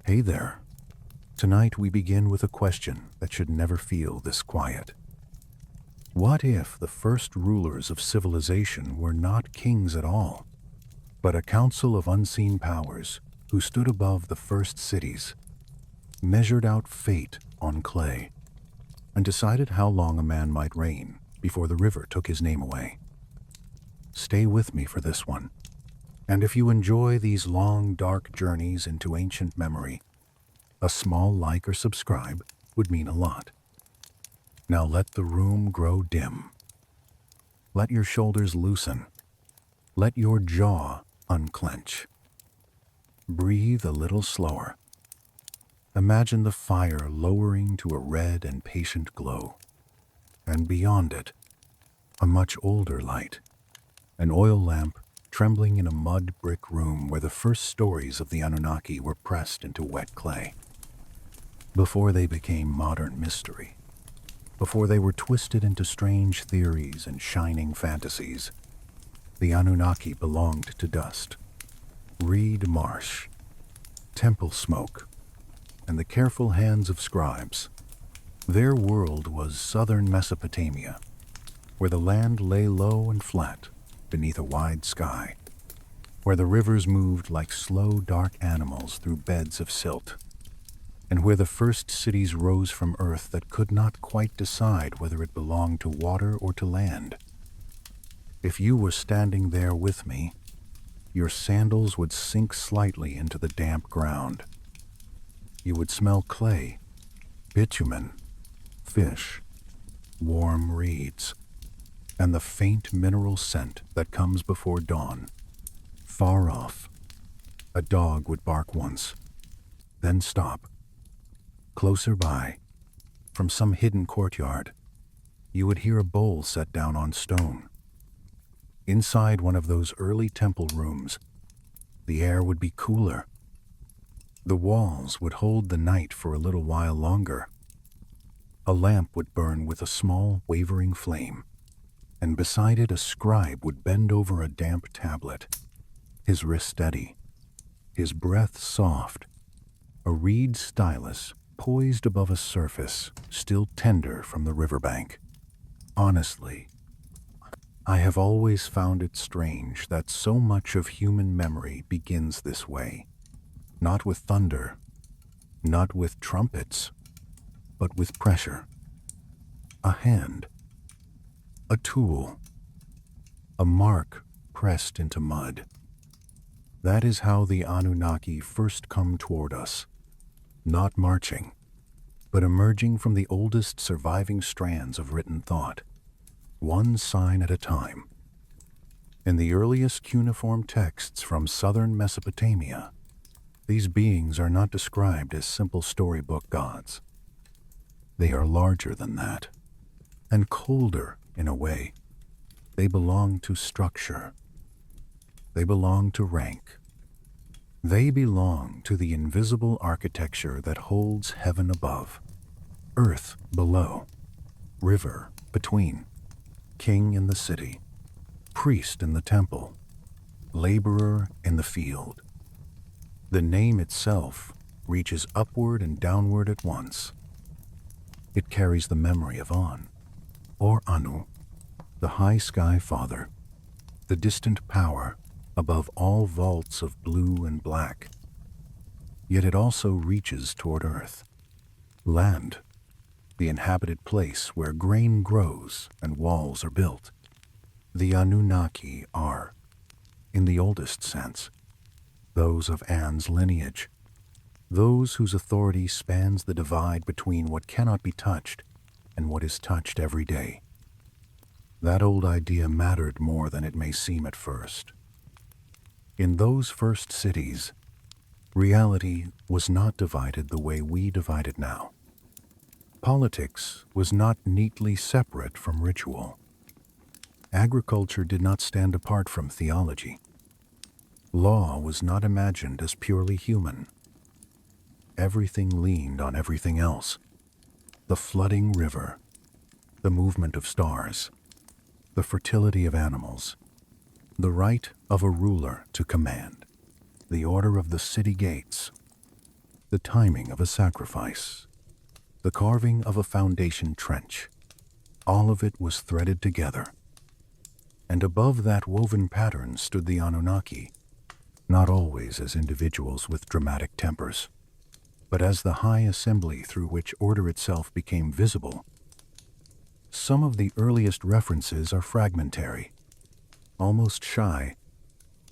Hey there. Tonight we begin with a question that should never feel this quiet. What if the first rulers of civilization were not kings at all, but a council of unseen powers who stood above the first cities, measured out fate on clay, and decided how long a man might reign before the river took his name away? Stay with me for this one. And if you enjoy these long, dark journeys into ancient memory, a small like or subscribe would mean a lot. Now let the room grow dim. Let your shoulders loosen. Let your jaw unclench. Breathe a little slower. Imagine the fire lowering to a red and patient glow. And beyond it, a much older light, an oil lamp trembling in a mud brick room where the first stories of the Anunnaki were pressed into wet clay. Before they became modern mystery, before they were twisted into strange theories and shining fantasies, the Anunnaki belonged to dust, reed marsh, temple smoke, and the careful hands of scribes. Their world was southern Mesopotamia, where the land lay low and flat beneath a wide sky, where the rivers moved like slow, dark animals through beds of silt, and where the first cities rose from earth that could not quite decide whether it belonged to water or to land. If you were standing there with me, your sandals would sink slightly into the damp ground. You would smell clay, bitumen, fish, warm reeds, and the faint mineral scent that comes before dawn. Far off, a dog would bark once, then stop. Closer by, from some hidden courtyard, you would hear a bowl set down on stone. Inside one of those early temple rooms, the air would be cooler. The walls would hold the night for a little while longer. A lamp would burn with a small, wavering flame, and beside it a scribe would bend over a damp tablet, his wrist steady, his breath soft, a reed stylus poised above a surface still tender from the riverbank. Honestly, I have always found it strange that so much of human memory begins this way, not with thunder, not with trumpets, but with pressure. A hand, a tool, a mark pressed into mud. That is how the Anunnaki first come toward us, not marching, but emerging from the oldest surviving strands of written thought, one sign at a time. In the earliest cuneiform texts from southern Mesopotamia, these beings are not described as simple storybook gods. They are larger than that, and colder in a way. They belong to structure. They belong to rank. They belong to the invisible architecture that holds heaven above, earth below, river between, king in the city, priest in the temple, laborer in the field. The name itself reaches upward and downward at once. It carries the memory of An, or Anu, the high sky father, the distant power above all vaults of blue and black. Yet it also reaches toward earth, land, the inhabited place where grain grows and walls are built. The Anunnaki are, in the oldest sense, those of An's lineage, those whose authority spans the divide between what cannot be touched and what is touched every day. That old idea mattered more than it may seem at first. In those first cities, reality was not divided the way we divide it now. Politics was not neatly separate from ritual. Agriculture did not stand apart from theology. Law was not imagined as purely human. Everything leaned on everything else. The flooding river, the movement of stars, the fertility of animals, the right of a ruler to command, the order of the city gates. the timing of a sacrifice, the carving of a foundation trench. All of it was threaded together. And above that woven pattern stood the Anunnaki, not always as individuals with dramatic tempers, but as the high assembly through which order itself became visible. Some of the earliest references are fragmentary, almost shy.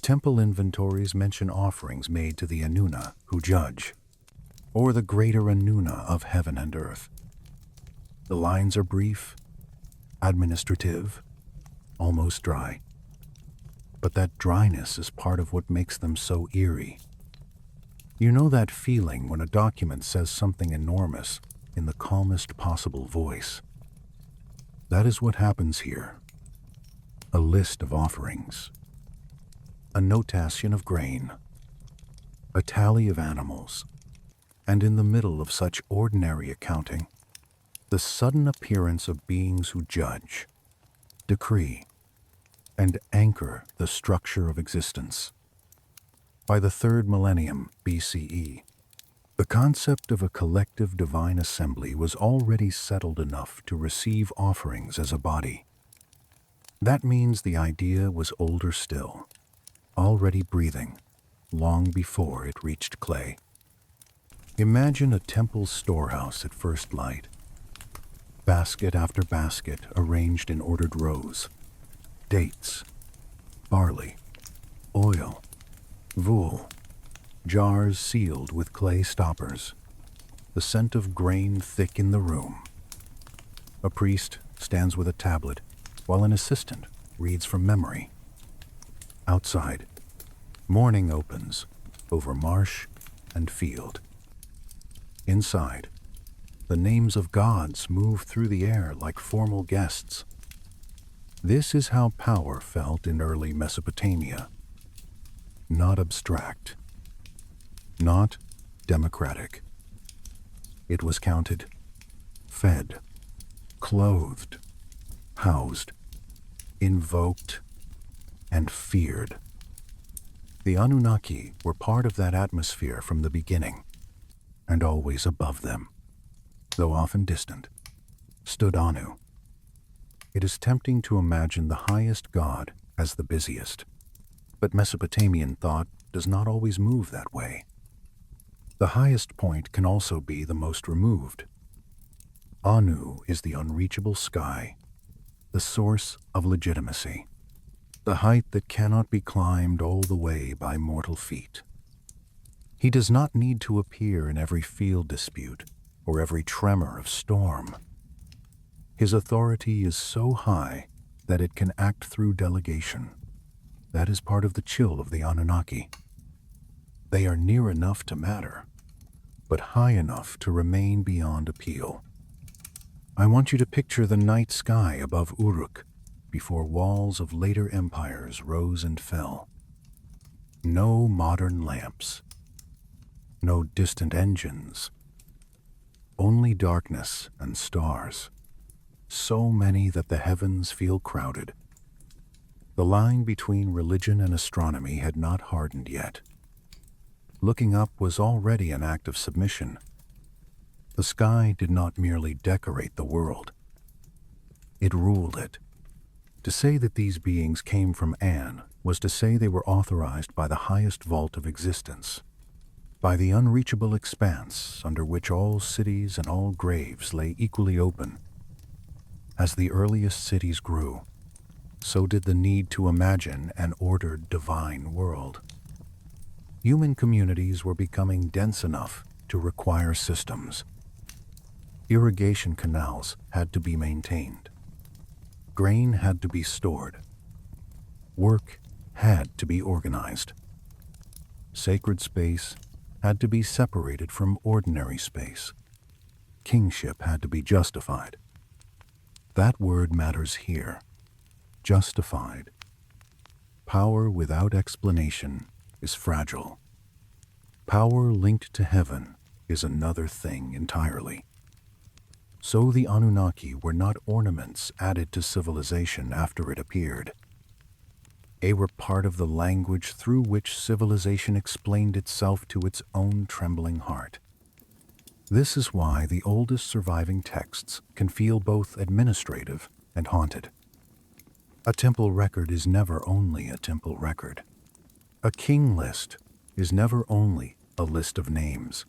Temple inventories mention offerings made to the Anunna who judge, or the greater Anunna of heaven and earth. The lines are brief, administrative, almost dry. But that dryness is part of what makes them so eerie. You know that feeling when a document says something enormous in the calmest possible voice? That is what happens here. A list of offerings, a notation of grain, a tally of animals, and in the middle of such ordinary accounting, the sudden appearance of beings who judge, decree, and anchor the structure of existence. By the 3rd millennium BCE, the concept of a collective divine assembly was already settled enough to receive offerings as a body. That means the idea was older still, already breathing, long before it reached clay. Imagine a temple storehouse at first light. Basket after basket arranged in ordered rows. Dates, barley, oil, wool, jars sealed with clay stoppers, the scent of grain thick in the room. A priest stands with a tablet, while an assistant reads from memory. Outside, morning opens over marsh and field. Inside, the names of gods move through the air like formal guests. This is how power felt in early Mesopotamia. Not abstract, not democratic. It was counted, fed, clothed, housed, invoked, and feared. The Anunnaki were part of that atmosphere from the beginning, and always above them, though often distant, stood Anu. It is tempting to imagine the highest god as the busiest, but Mesopotamian thought does not always move that way. The highest point can also be the most removed. Anu is the unreachable sky, the source of legitimacy, the height that cannot be climbed all the way by mortal feet. He does not need to appear in every field dispute or every tremor of storm. His authority is so high that it can act through delegation. That is part of the chill of the Anunnaki. They are near enough to matter, but high enough to remain beyond appeal. I want you to picture the night sky above Uruk before walls of later empires rose and fell. No modern lamps, no distant engines, only darkness and stars, so many that the heavens feel crowded. The line between religion and astronomy had not hardened yet. Looking up was already an act of submission. The sky did not merely decorate the world. It ruled it. To say that these beings came from An was to say they were authorized by the highest vault of existence, by the unreachable expanse under which all cities and all graves lay equally open. As the earliest cities grew, so did the need to imagine an ordered divine world. Human communities were becoming dense enough to require systems. Irrigation canals had to be maintained. Grain had to be stored. Work had to be organized. Sacred space had to be separated from ordinary space. Kingship had to be justified. That word matters here. Justified. Power without explanation is fragile. Power linked to heaven is another thing entirely. So the Anunnaki were not ornaments added to civilization after it appeared. They were part of the language through which civilization explained itself to its own trembling heart. This is why the oldest surviving texts can feel both administrative and haunted. A temple record is never only a temple record. A king list is never only a list of names.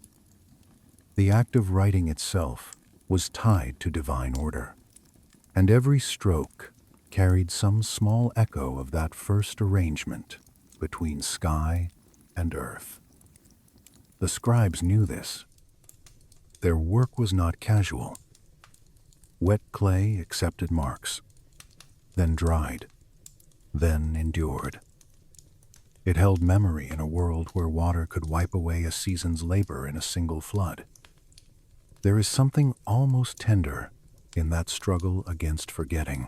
The act of writing itself was tied to divine order, and every stroke carried some small echo of that first arrangement between sky and earth. The scribes knew this. Their work was not casual. Wet clay accepted marks, then dried, then endured. It held memory in a world where water could wipe away a season's labor in a single flood. There is something almost tender in that struggle against forgetting.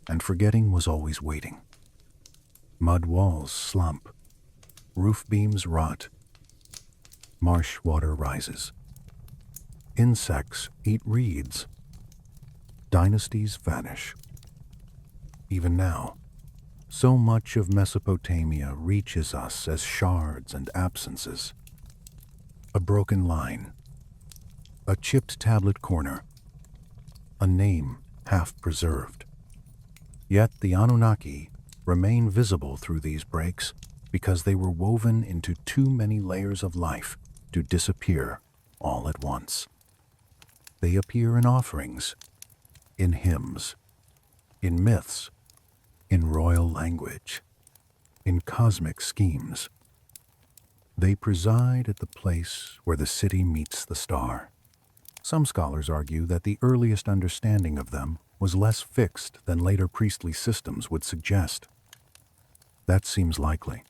And forgetting was always waiting. Mud walls slump, roof beams rot, marsh water rises. Insects eat reeds. Dynasties vanish. Even now, so much of Mesopotamia reaches us as shards and absences. A broken line, a chipped tablet corner, a name half preserved. Yet the Anunnaki remain visible through these breaks because they were woven into too many layers of life to disappear all at once. They appear in offerings, in hymns, in myths, in royal language, in cosmic schemes. They preside at the place where the city meets the star. Some scholars argue that the earliest understanding of them was less fixed than later priestly systems would suggest. That seems likely.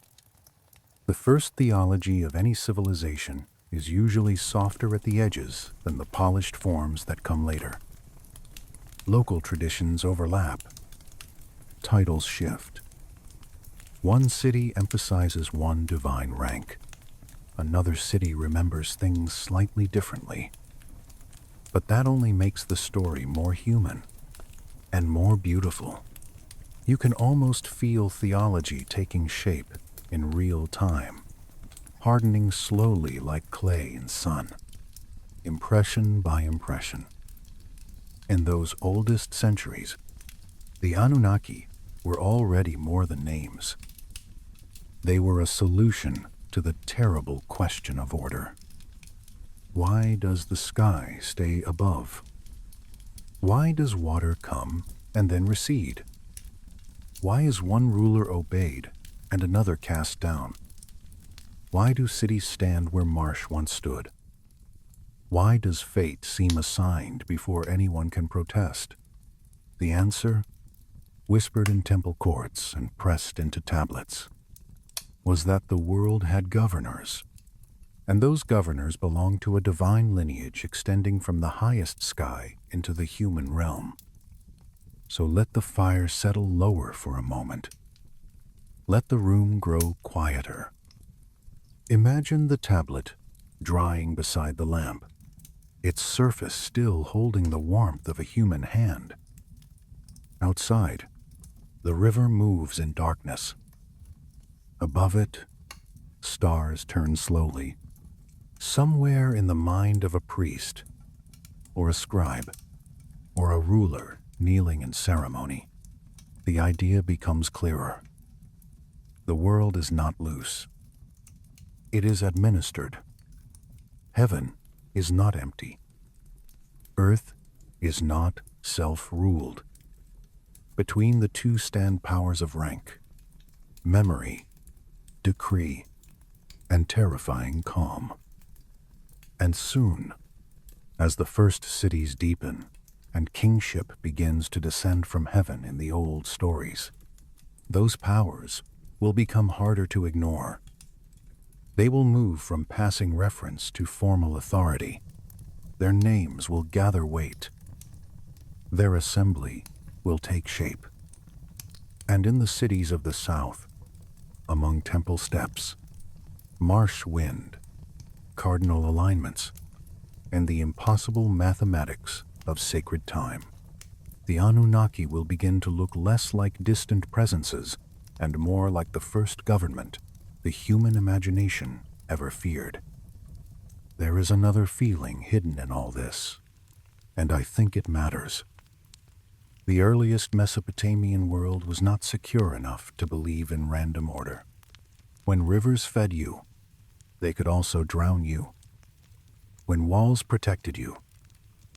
The first theology of any civilization is usually softer at the edges than the polished forms that come later. Local traditions overlap. Titles shift. One city emphasizes one divine rank. Another city remembers things slightly differently. But that only makes the story more human and more beautiful. You can almost feel theology taking shape in real time, hardening slowly like clay in sun, impression by impression. In those oldest centuries, the Anunnaki were already more than names. They were a solution to the terrible question of order. Why does the sky stay above? Why does water come and then recede? Why is one ruler obeyed and another cast down? Why do cities stand where marsh once stood? Why does fate seem assigned before anyone can protest? The answer, whispered in temple courts and pressed into tablets, was that the world had governors, and those governors belonged to a divine lineage extending from the highest sky into the human realm. So let the fire settle lower for a moment. Let the room grow quieter. Imagine the tablet drying beside the lamp, its surface still holding the warmth of a human hand. Outside, the river moves in darkness. Above it, stars turn slowly. Somewhere in the mind of a priest, or a scribe, or a ruler kneeling in ceremony, the idea becomes clearer. The world is not loose. It is administered. Heaven is not empty. Earth is not self-ruled. Between the two stand powers of rank, memory, decree, and terrifying calm. And soon, as the first cities deepen and kingship begins to descend from heaven in the old stories, those powers will become harder to ignore. They will move from passing reference to formal authority. Their names will gather weight. Their assembly will take shape. And in the cities of the south, among temple steps, marsh wind, cardinal alignments, and the impossible mathematics of sacred time, the Anunnaki will begin to look less like distant presences and more like the first government the human imagination ever feared. there is another feeling hidden in all this, and I think it matters. The earliest Mesopotamian world was not secure enough to believe in random order. When rivers fed you, they could also drown you. When walls protected you,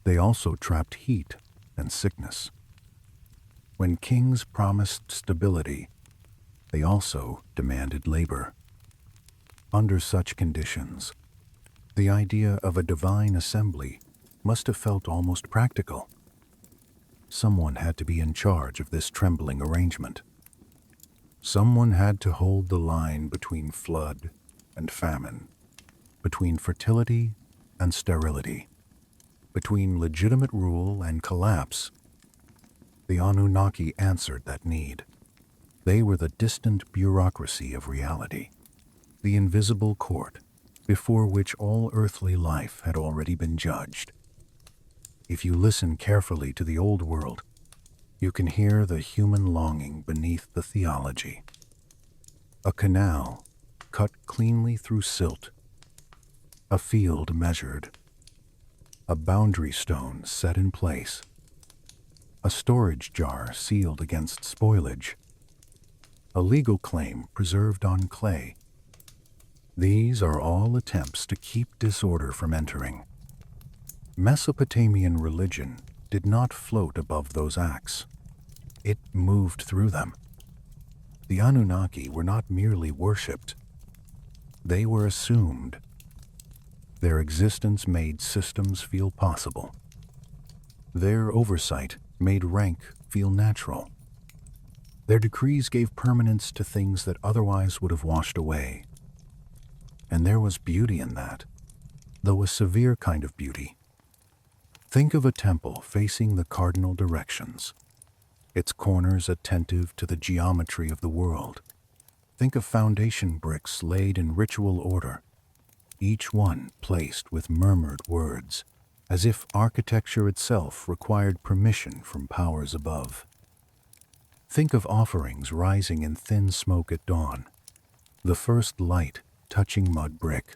they also trapped heat and sickness. When kings promised stability, they also demanded labor. Under such conditions, the idea of a divine assembly must have felt almost practical. Someone had to be in charge of this trembling arrangement. Someone had to hold the line between flood and famine, between fertility and sterility, between legitimate rule and collapse. The Anunnaki answered that need. They were the distant bureaucracy of reality, the invisible court before which all earthly life had already been judged. If you listen carefully to the old world, you can hear the human longing beneath the theology. A canal cut cleanly through silt, a field measured, a boundary stone set in place, a storage jar sealed against spoilage, a legal claim preserved on clay. These are all attempts to keep disorder from entering. Mesopotamian religion did not float above those acts. It moved through them. The Anunnaki were not merely worshipped. They were assumed. Their existence made systems feel possible. Their oversight made rank feel natural. Their decrees gave permanence to things that otherwise would have washed away. And there was beauty in that, though a severe kind of beauty. Think of a temple facing the cardinal directions, its corners attentive to the geometry of the world. Think of foundation bricks laid in ritual order, each one placed with murmured words, as if architecture itself required permission from powers above. Think of offerings rising in thin smoke at dawn, the first light touching mud brick,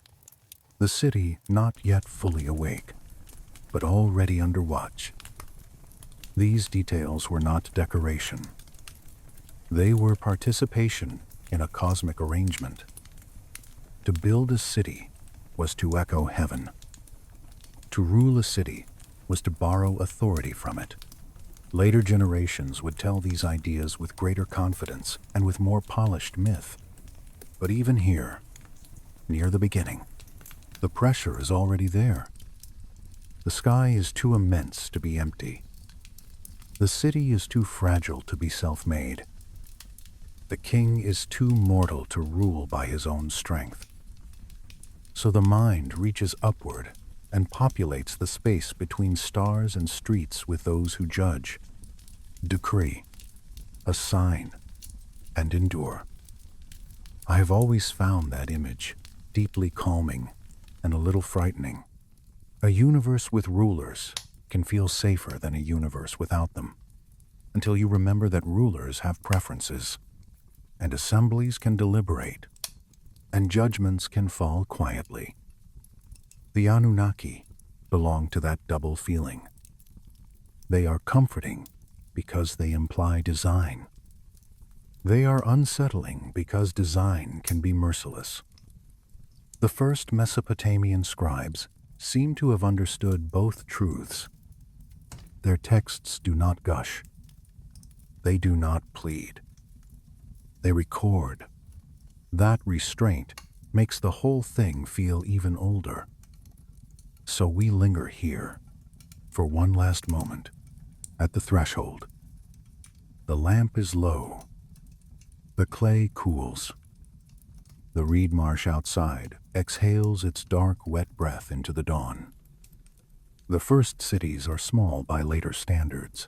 the city not yet fully awake, but already under watch. These details were not decoration. They were participation in a cosmic arrangement. To build a city was to echo heaven. To rule a city was to borrow authority from it. Later generations would tell these ideas with greater confidence and with more polished myth. But even here, near the beginning, the pressure is already there. The sky is too immense to be empty. The city is too fragile to be self-made. The king is too mortal to rule by his own strength. So the mind reaches upward and populates the space between stars and streets with those who judge, decree, assign, and endure. I have always found that image deeply calming and a little frightening. A universe with rulers can feel safer than a universe without them, until you remember that rulers have preferences, and assemblies can deliberate, and judgments can fall quietly. The Anunnaki belong to that double feeling. They are comforting because they imply design. They are unsettling because design can be merciless. The first Mesopotamian scribes seem to have understood both truths. Their texts do not gush. They do not plead. They record. That restraint makes the whole thing feel even older. So we linger here, for one last moment, at the threshold. The lamp is low. The clay cools. The reed marsh outside exhales its dark, wet breath into the dawn. The first cities are small by later standards,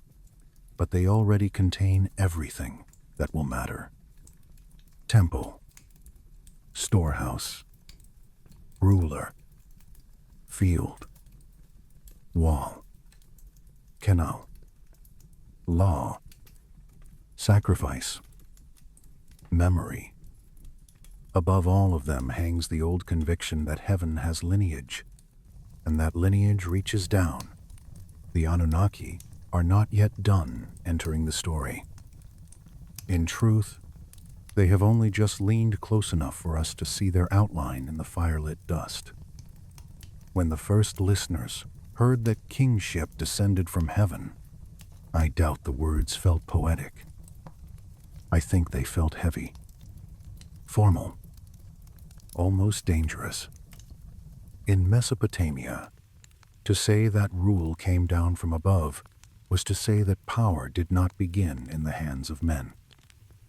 but they already contain everything that will matter. Temple, storehouse, ruler, field, wall, canal, law, sacrifice, memory. Above all of them hangs the old conviction that heaven has lineage, and that lineage reaches down. The Anunnaki are not yet done entering the story. In truth, they have only just leaned close enough for us to see their outline in the firelit dust. When the first listeners heard that kingship descended from heaven, I doubt the words felt poetic. I think they felt heavy, formal, almost dangerous. In Mesopotamia, to say that rule came down from above was to say that power did not begin in the hands of men.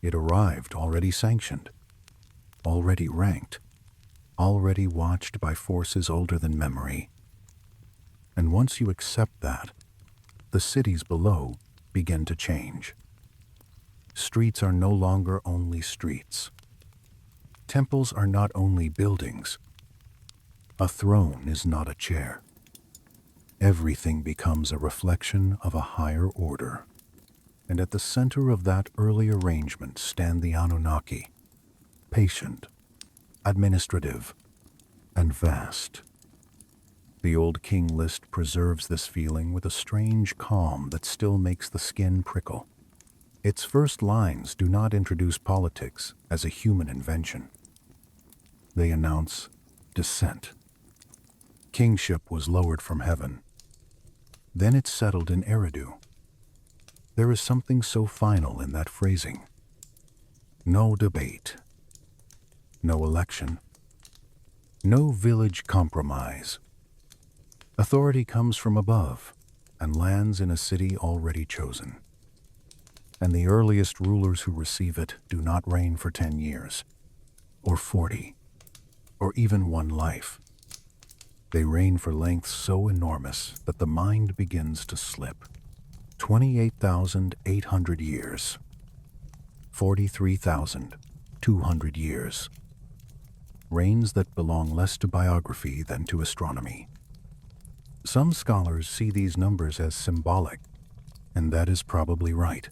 It arrived already sanctioned, already ranked, already watched by forces older than memory. And once you accept that, the cities below begin to change. Streets are no longer only streets. Temples are not only buildings. A throne is not a chair. Everything becomes a reflection of a higher order. And at the center of that early arrangement stand the Anunnaki, patient, administrative, and vast. The old king list preserves this feeling with a strange calm that still makes the skin prickle. Its first lines do not introduce politics as a human invention. They announce descent. Kingship was lowered from heaven. Then it settled in Eridu. There is something so final in that phrasing. No debate. No election. No village compromise. Authority comes from above and lands in a city already chosen. And the earliest rulers who receive it do not reign for 10 years, or 40, or even one life. They reign for lengths so enormous that the mind begins to slip. 28,800 years. 43,200 years. Reigns that belong less to biography than to astronomy. Some scholars see these numbers as symbolic, and that is probably right.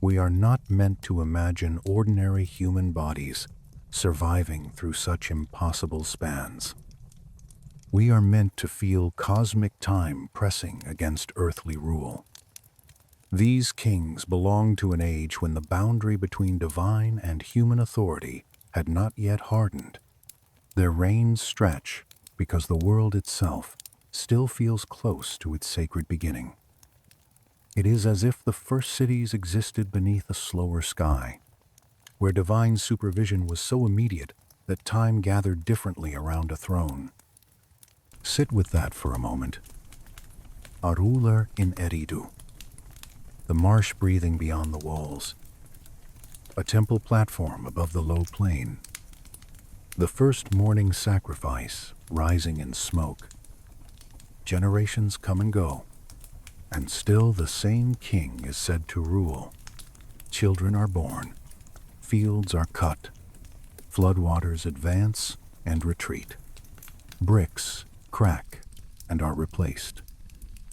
We are not meant to imagine ordinary human bodies surviving through such impossible spans. We are meant to feel cosmic time pressing against earthly rule. These kings belong to an age when the boundary between divine and human authority had not yet hardened. Their reigns stretch because the world itself still feels close to its sacred beginning. It is as if the first cities existed beneath a slower sky, where divine supervision was so immediate that time gathered differently around a throne. Sit with that for a moment. A ruler in Eridu. The marsh breathing beyond the walls. A temple platform above the low plain. The first morning sacrifice rising in smoke. Generations come and go, and still the same king is said to rule. Children are born, fields are cut, floodwaters advance and retreat. Bricks crack and are replaced.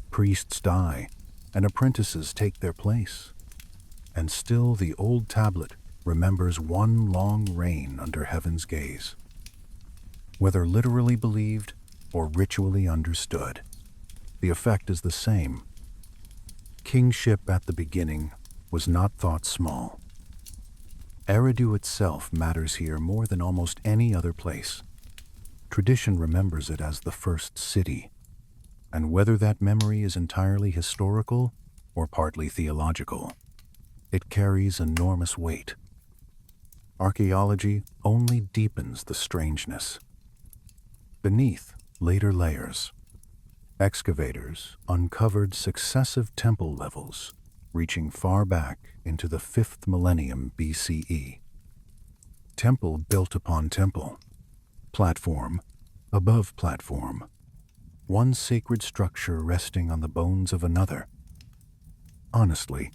Priests die, and apprentices take their place. And still the old tablet remembers one long reign under heaven's gaze. Whether literally believed or ritually understood, the effect is the same. Kingship at the beginning was not thought small. Eridu itself matters here more than almost any other place. Tradition remembers it as the first city, and whether that memory is entirely historical or partly theological, it carries enormous weight. Archaeology only deepens the strangeness. Beneath later layers, excavators uncovered successive temple levels reaching far back into the 5th millennium BCE. Temple built upon temple, platform above platform, one sacred structure resting on the bones of another. Honestly,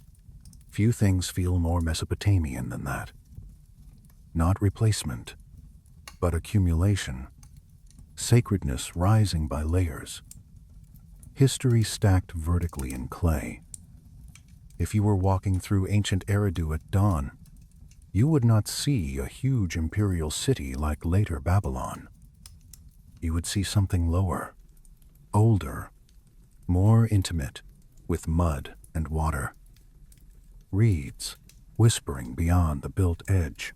few things feel more Mesopotamian than that. Not replacement, but accumulation, sacredness rising by layers, history stacked vertically in clay. If you were walking through ancient Eridu at dawn, you would not see a huge imperial city like later Babylon. You would see something lower, older, more intimate, with mud and water. Reeds whispering beyond the built edge.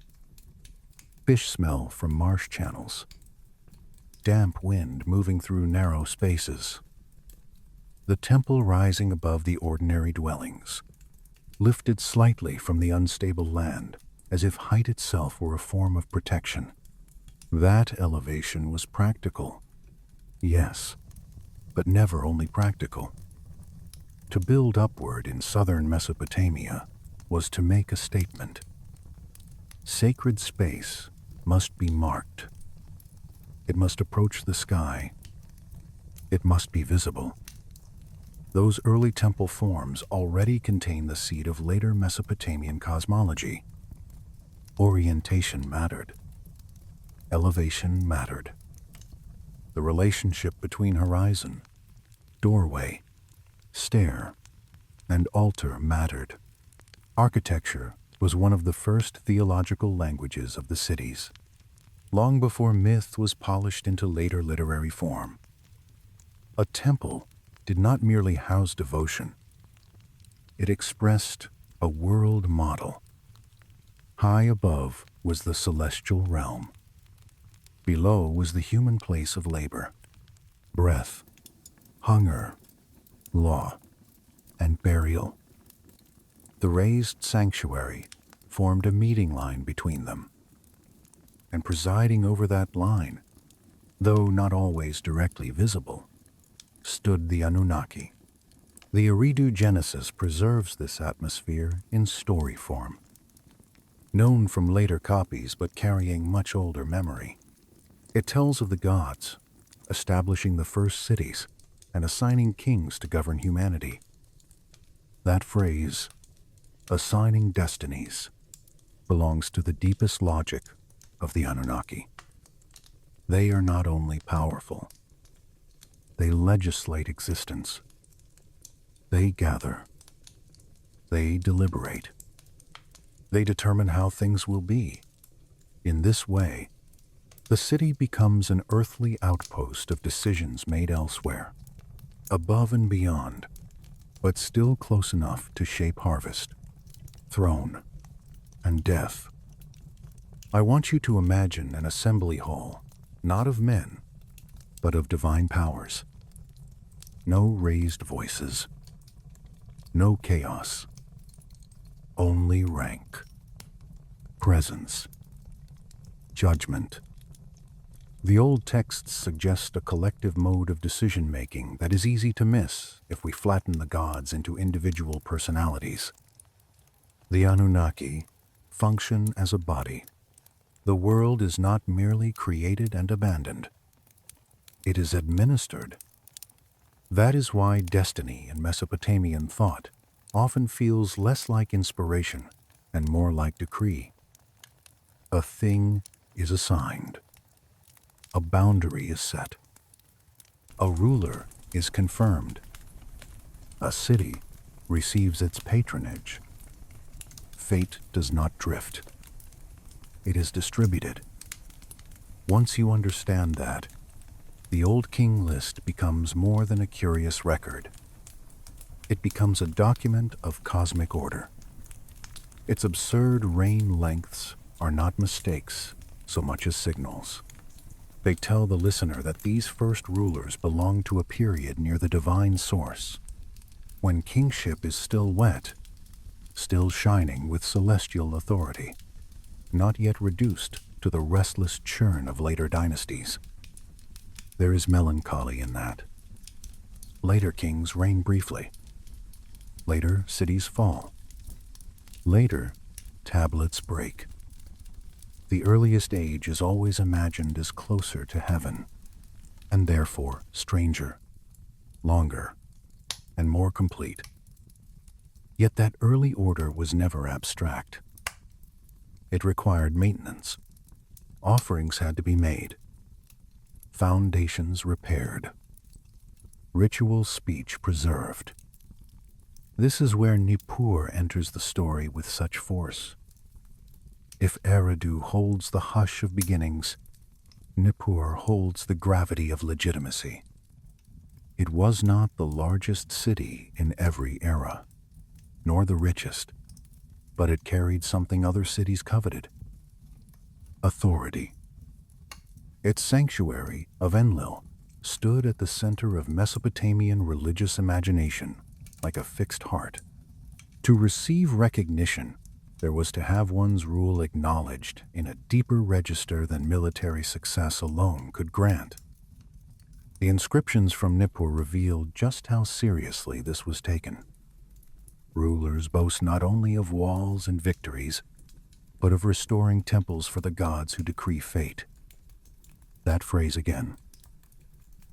Fish smell from marsh channels. Damp wind moving through narrow spaces. The temple rising above the ordinary dwellings, lifted slightly from the unstable land, as if height itself were a form of protection. That elevation was practical. Yes, but never only practical. To build upward in southern Mesopotamia was to make a statement. Sacred space must be marked. It must approach the sky. It must be visible. Those early temple forms already contain the seed of later Mesopotamian cosmology. Orientation mattered. Elevation mattered. The relationship between horizon, doorway, stair, and altar mattered. Architecture was one of the first theological languages of the cities, long before myth was polished into later literary form. A temple did not merely house devotion. It expressed a world model. High above was the celestial realm. Below was the human place of labor, breath, hunger, law, and burial. The raised sanctuary formed a meeting line between them. And presiding over that line, though not always directly visible, stood the Anunnaki. The Eridu Genesis preserves this atmosphere in story form. Known from later copies but carrying much older memory, it tells of the gods establishing the first cities and assigning kings to govern humanity. That phrase, assigning destinies, belongs to the deepest logic of the Anunnaki. They are not only powerful, they legislate existence. They gather. They deliberate. They determine how things will be. In this way, the city becomes an earthly outpost of decisions made elsewhere, above and beyond, but still close enough to shape harvest, throne, and death. I want you to imagine an assembly hall, not of men, but of divine powers. No raised voices. No chaos. Only rank. Presence. Judgment. The old texts suggest a collective mode of decision-making that is easy to miss if we flatten the gods into individual personalities. The Anunnaki function as a body. The world is not merely created and abandoned. It is administered. That is why destiny in Mesopotamian thought often feels less like inspiration and more like decree. A thing is assigned. A boundary is set. A ruler is confirmed. A city receives its patronage. Fate does not drift. It is distributed. Once you understand that, the Old King list becomes more than a curious record. It becomes a document of cosmic order. Its absurd reign lengths are not mistakes so much as signals. They tell the listener that these first rulers belong to a period near the divine source, when kingship is still wet, still shining with celestial authority, not yet reduced to the restless churn of later dynasties. There is melancholy in that. Later kings reign briefly. Later cities fall. Later tablets break. The earliest age is always imagined as closer to heaven, and therefore stranger, longer, and more complete. Yet that early order was never abstract. It required maintenance. Offerings had to be made. Foundations repaired. Ritual speech preserved. This is where Nippur enters the story with such force. If Eridu holds the hush of beginnings, Nippur holds the gravity of legitimacy. It was not the largest city in every era, nor the richest, but it carried something other cities coveted: authority. Its sanctuary of Enlil stood at the center of Mesopotamian religious imagination, like a fixed heart. To receive recognition, there was to have one's rule acknowledged in a deeper register than military success alone could grant. The inscriptions from Nippur revealed just how seriously this was taken. Rulers boast not only of walls and victories, but of restoring temples for the gods who decree fate. That phrase again.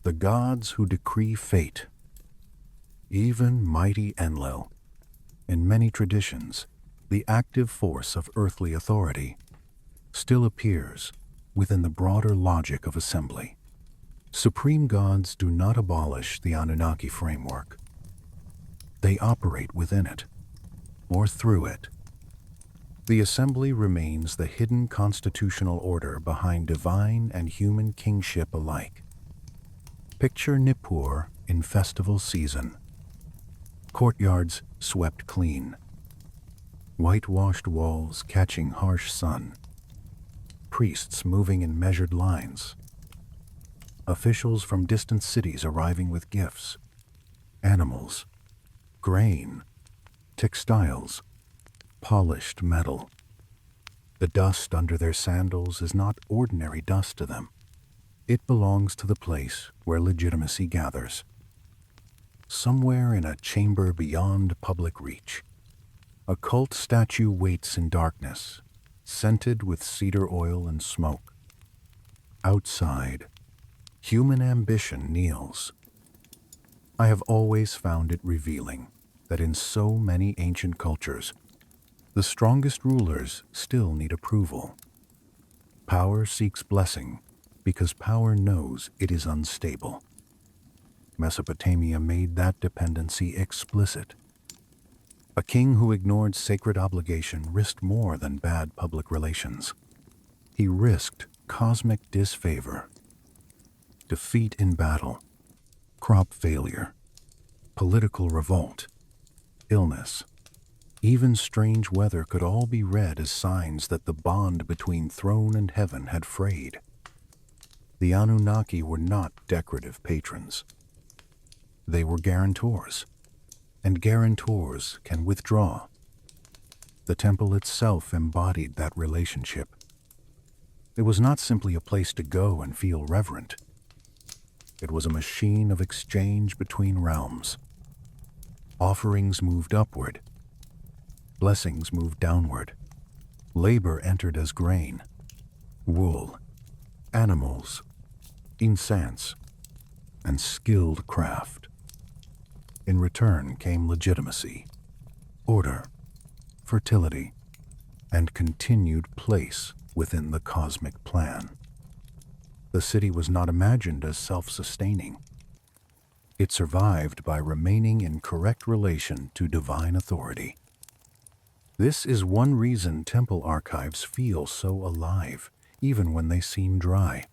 The gods who decree fate. Even mighty Enlil, in many traditions, the active force of earthly authority, still appears within the broader logic of assembly. Supreme gods do not abolish the Anunnaki framework. They operate within it, or through it. The assembly remains the hidden constitutional order behind divine and human kingship alike. Picture Nippur in festival season. Courtyards swept clean. Whitewashed walls catching harsh sun. Priests moving in measured lines. Officials from distant cities arriving with gifts. Animals. Grain. Textiles. Polished metal. The dust under their sandals is not ordinary dust to them. It belongs to the place where legitimacy gathers. Somewhere in a chamber beyond public reach, a cult statue waits in darkness, scented with cedar oil and smoke. Outside, human ambition kneels. I have always found it revealing that in so many ancient cultures, the strongest rulers still need approval. Power seeks blessing because power knows it is unstable. Mesopotamia made that dependency explicit. A king who ignored sacred obligation risked more than bad public relations. He risked cosmic disfavor, defeat in battle, crop failure, political revolt, illness. Even strange weather could all be read as signs that the bond between throne and heaven had frayed. The Anunnaki were not decorative patrons. They were guarantors, and guarantors can withdraw. The temple itself embodied that relationship. It was not simply a place to go and feel reverent. It was a machine of exchange between realms. Offerings moved upward. Blessings moved downward. Labor entered as grain, wool, animals, incense, and skilled craft. In return came legitimacy, order, fertility, and continued place within the cosmic plan. The city was not imagined as self-sustaining. It survived by remaining in correct relation to divine authority. This is one reason temple archives feel so alive, even when they seem dry.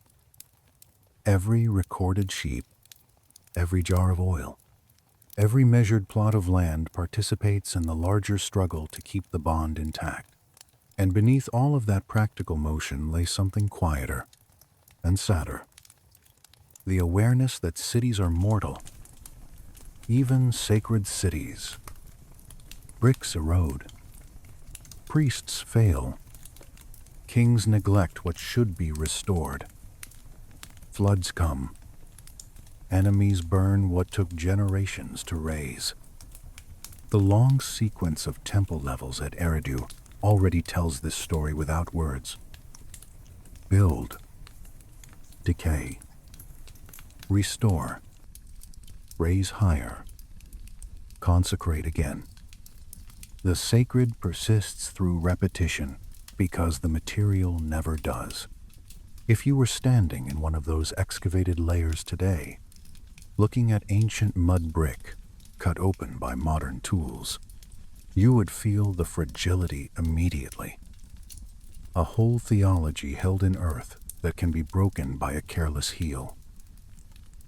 Every recorded sheep, every jar of oil, every measured plot of land participates in the larger struggle to keep the bond intact. And beneath all of that practical motion lay something quieter and sadder. The awareness that cities are mortal, even sacred cities. Bricks erode. Priests fail. Kings neglect what should be restored. Floods come. Enemies burn what took generations to raise. The long sequence of temple levels at Eridu already tells this story without words. Build. Decay. Restore. Raise higher. Consecrate again. The sacred persists through repetition because the material never does. If you were standing in one of those excavated layers today, looking at ancient mud brick cut open by modern tools, you would feel the fragility immediately. A whole theology held in earth that can be broken by a careless heel.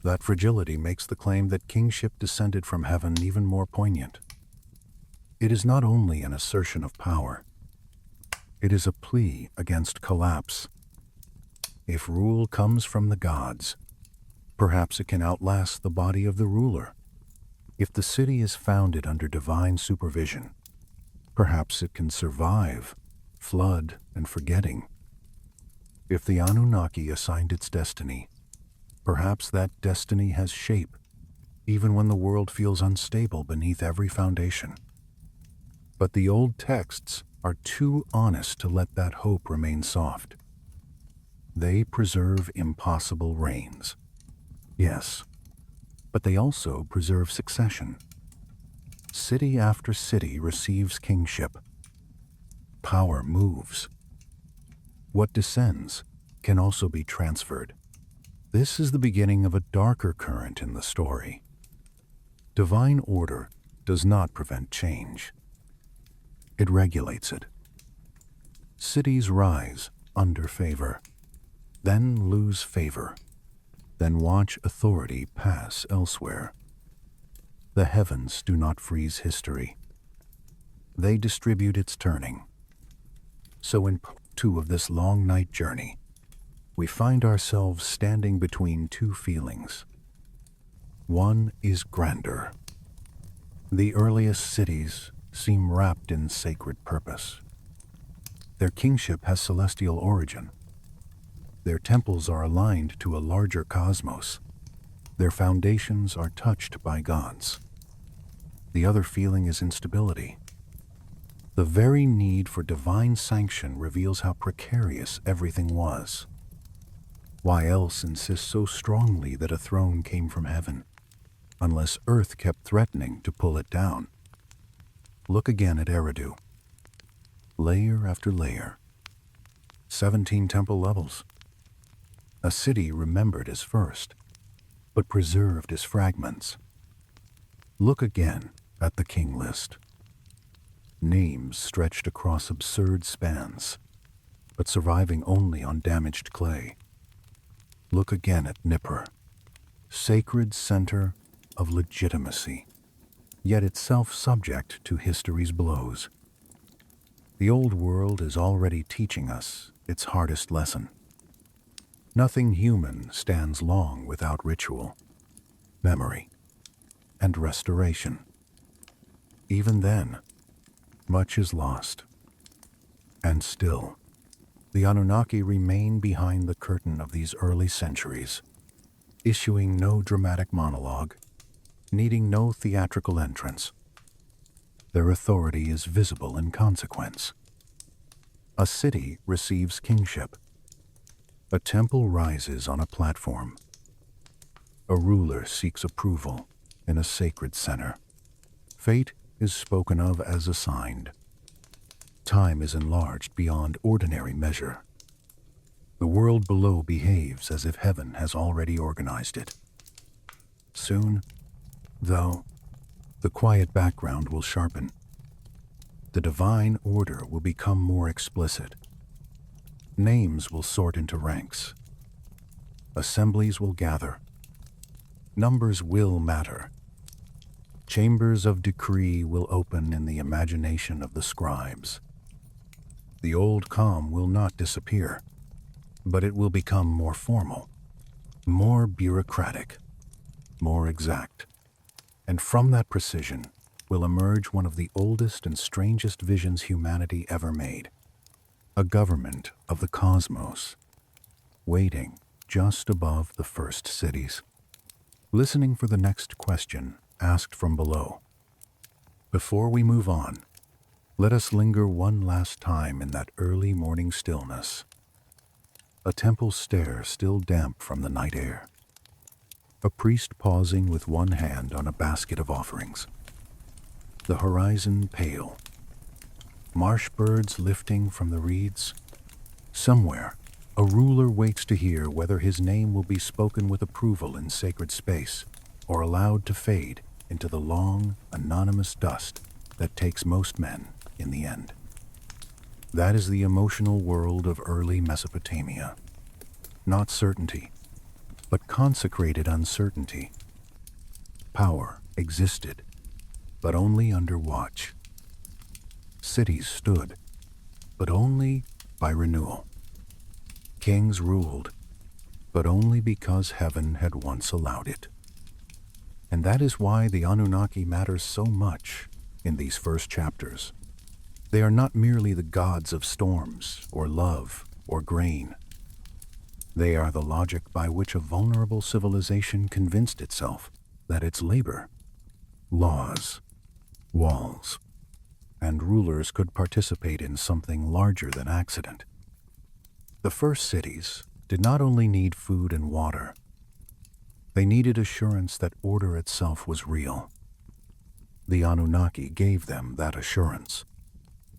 That fragility makes the claim that kingship descended from heaven even more poignant. It is not only an assertion of power, it is a plea against collapse. If rule comes from the gods, perhaps it can outlast the body of the ruler. If the city is founded under divine supervision, perhaps it can survive flood and forgetting. If the Anunnaki assigned its destiny, perhaps that destiny has shape, even when the world feels unstable beneath every foundation. But the old texts are too honest to let that hope remain soft. They preserve impossible reigns. Yes, but they also preserve succession. City after city receives kingship. Power moves. What descends can also be transferred. This is the beginning of a darker current in the story. Divine order does not prevent change. It regulates it. Cities rise under favor, then lose favor, then watch authority pass elsewhere. The heavens do not freeze history. They distribute its turning. So in part 2 of this long night journey, we find ourselves standing between two feelings. One is grandeur. The earliest cities seem wrapped in sacred purpose. Their kingship has celestial origin. Their temples are aligned to a larger cosmos. Their foundations are touched by gods. The other feeling is instability. The very need for divine sanction reveals how precarious everything was. Why else insist so strongly that a throne came from heaven, unless Earth kept threatening to pull it down? Look again at Eridu. Layer after layer. 17 temple levels. A city remembered as first, but preserved as fragments. Look again at the king list. Names stretched across absurd spans, but surviving only on damaged clay. Look again at Nippur, sacred center of legitimacy, yet itself subject to history's blows. The old world is already teaching us its hardest lesson. Nothing human stands long without ritual, memory, and restoration. Even then, much is lost. And still, the Anunnaki remain behind the curtain of these early centuries, issuing no dramatic monologue, needing no theatrical entrance. Their authority is visible in consequence. A city receives kingship. A temple rises on a platform. A ruler seeks approval in a sacred center. Fate is spoken of as assigned. Time is enlarged beyond ordinary measure. The world below behaves as if heaven has already organized it. Soon, though, the quiet background will sharpen. The divine order will become more explicit. Names will sort into ranks. Assemblies will gather. Numbers will matter. Chambers of decree will open in the imagination of the scribes. The old calm will not disappear, but it will become more formal, more bureaucratic, more exact. And from that precision will emerge one of the oldest and strangest visions humanity ever made. A government of the cosmos, waiting just above the first cities, listening for the next question asked from below. Before we move on, let us linger one last time in that early morning stillness. A temple stair still damp from the night air. A priest pausing with one hand on a basket of offerings. The horizon pale. Marsh birds lifting from the reeds. Somewhere, a ruler waits to hear whether his name will be spoken with approval in sacred space or allowed to fade into the long, anonymous dust that takes most men in the end. That is the emotional world of early Mesopotamia. Not certainty, but consecrated uncertainty. Power existed, but only under watch. Cities stood, but only by renewal. Kings ruled, but only because heaven had once allowed it. And that is why the Anunnaki matters so much in these first chapters. They are not merely the gods of storms, or love, or grain. They are the logic by which a vulnerable civilization convinced itself that its labor, laws, walls, and rulers could participate in something larger than accident. The first cities did not only need food and water, they needed assurance that order itself was real. The Anunnaki gave them that assurance,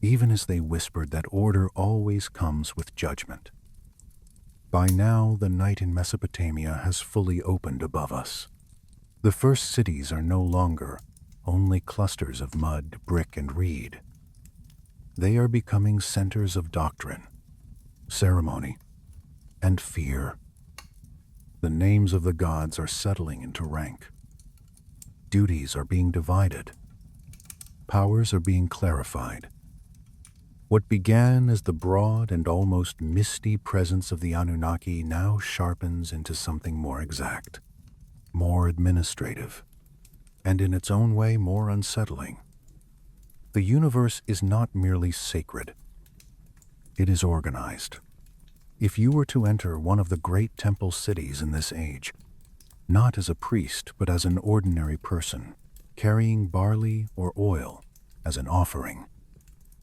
even as they whispered that order always comes with judgment. By now, the night in Mesopotamia has fully opened above us. The first cities are no longer only clusters of mud, brick, and reed. They are becoming centers of doctrine, ceremony, and fear. The names of the gods are settling into rank. Duties are being divided. Powers are being clarified. What began as the broad and almost misty presence of the Anunnaki now sharpens into something more exact, more administrative, and in its own way more unsettling. The universe is not merely sacred. It is organized. If you were to enter one of the great temple cities in this age, not as a priest but as an ordinary person, carrying barley or oil as an offering,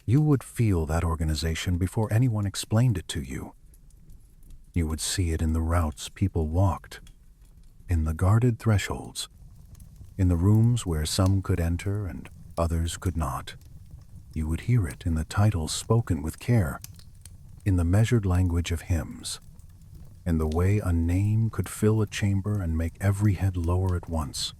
you would feel that organization before anyone explained it to you. You would see it in the routes people walked, in the guarded thresholds, in the rooms where some could enter and others could not. You would hear it in the titles spoken with care, in the measured language of hymns, in the way a name could fill a chamber and make every head lower at once.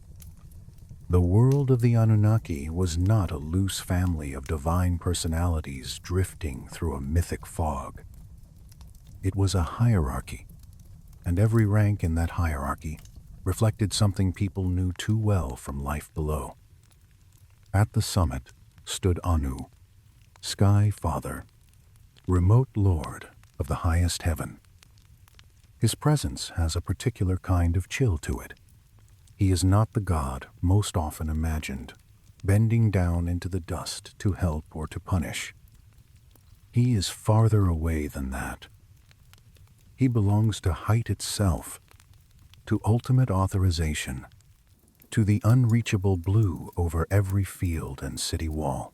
The world of the Anunnaki was not a loose family of divine personalities drifting through a mythic fog. It was a hierarchy, and every rank in that hierarchy reflected something people knew too well from life below. At the summit stood Anu, Sky Father, remote Lord of the highest heaven. His presence has a particular kind of chill to it. He is not the god most often imagined, bending down into the dust to help or to punish. He is farther away than that. He belongs to height itself, to ultimate authorization, to the unreachable blue over every field and city wall.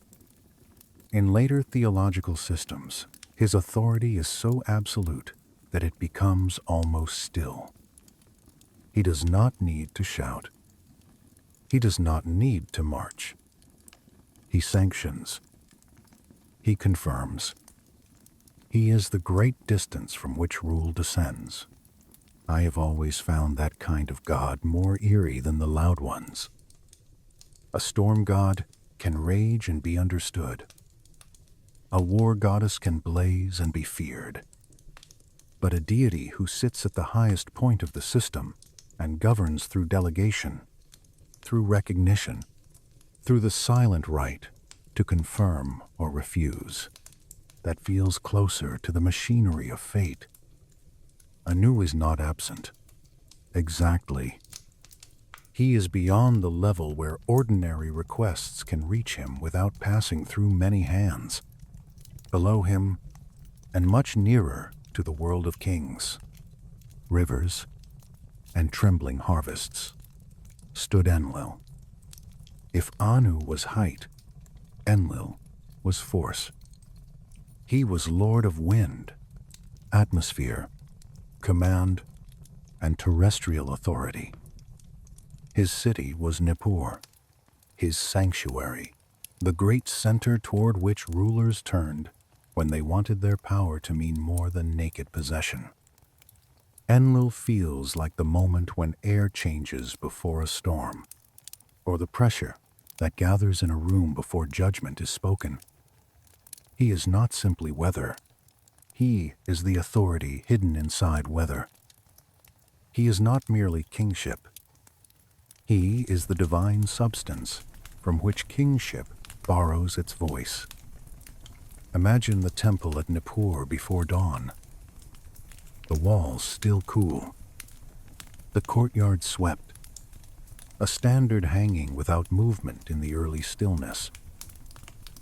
In later theological systems, his authority is so absolute that it becomes almost still. He does not need to shout. He does not need to march. He sanctions. He confirms. He is the great distance from which rule descends. I have always found that kind of God more eerie than the loud ones. A storm god can rage and be understood. A war goddess can blaze and be feared. But a deity who sits at the highest point of the system and governs through delegation, through recognition, through the silent right to confirm or refuse, that feels closer to the machinery of fate. Anu is not absent. Exactly. He is beyond the level where ordinary requests can reach him without passing through many hands. Below him, and much nearer to the world of kings, rivers, and trembling harvests, stood Enlil. If Anu was height, Enlil was force. He was lord of wind, atmosphere, command, and terrestrial authority. His city was Nippur, his sanctuary, the great center toward which rulers turned when they wanted their power to mean more than naked possession. Enlil feels like the moment when air changes before a storm, or the pressure that gathers in a room before judgment is spoken. He is not simply weather. He is the authority hidden inside weather. He is not merely kingship. He is the divine substance from which kingship borrows its voice. Imagine the temple at Nippur before dawn. The walls still cool. The courtyard swept. A standard hanging without movement in the early stillness.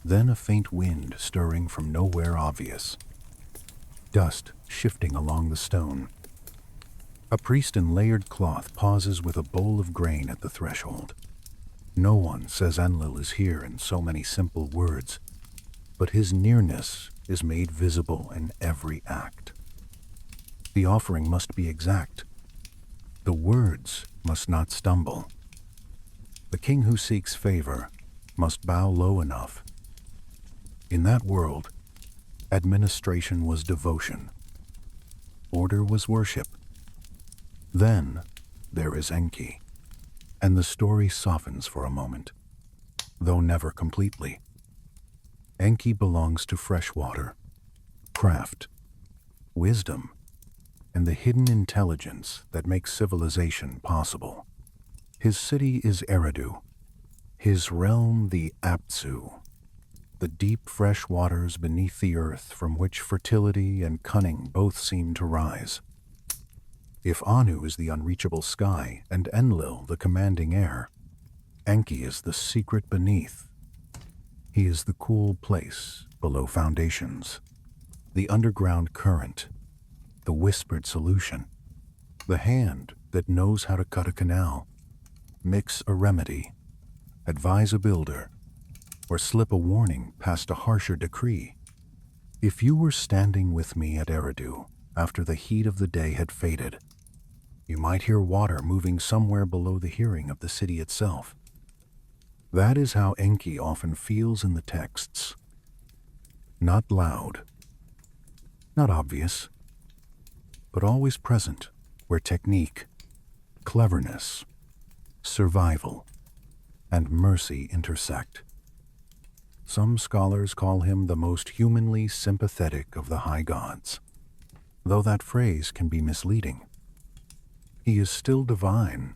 Then a faint wind stirring from nowhere obvious. Dust shifting along the stone. A priest in layered cloth pauses with a bowl of grain at the threshold. No one says Enlil is here in so many simple words, but his nearness is made visible in every act. The offering must be exact. The words must not stumble. The king who seeks favor must bow low enough. In that world, administration was devotion. Order was worship. Then there is Enki, and the story softens for a moment, though never completely. Enki belongs to fresh water, craft, wisdom, and the hidden intelligence that makes civilization possible. His city is Eridu, his realm the Apsu, the deep fresh waters beneath the earth from which fertility and cunning both seem to rise. If Anu is the unreachable sky and Enlil the commanding air, Enki is the secret beneath. He is the cool place below foundations, the underground current, the whispered solution, the hand that knows how to cut a canal, mix a remedy, advise a builder, or slip a warning past a harsher decree. If you were standing with me at Eridu after the heat of the day had faded, you might hear water moving somewhere below the hearing of the city itself. That is how Enki often feels in the texts. Not loud, not obvious, but always present where technique, cleverness, survival, and mercy intersect. Some scholars call him the most humanly sympathetic of the high gods, though that phrase can be misleading. He is still divine,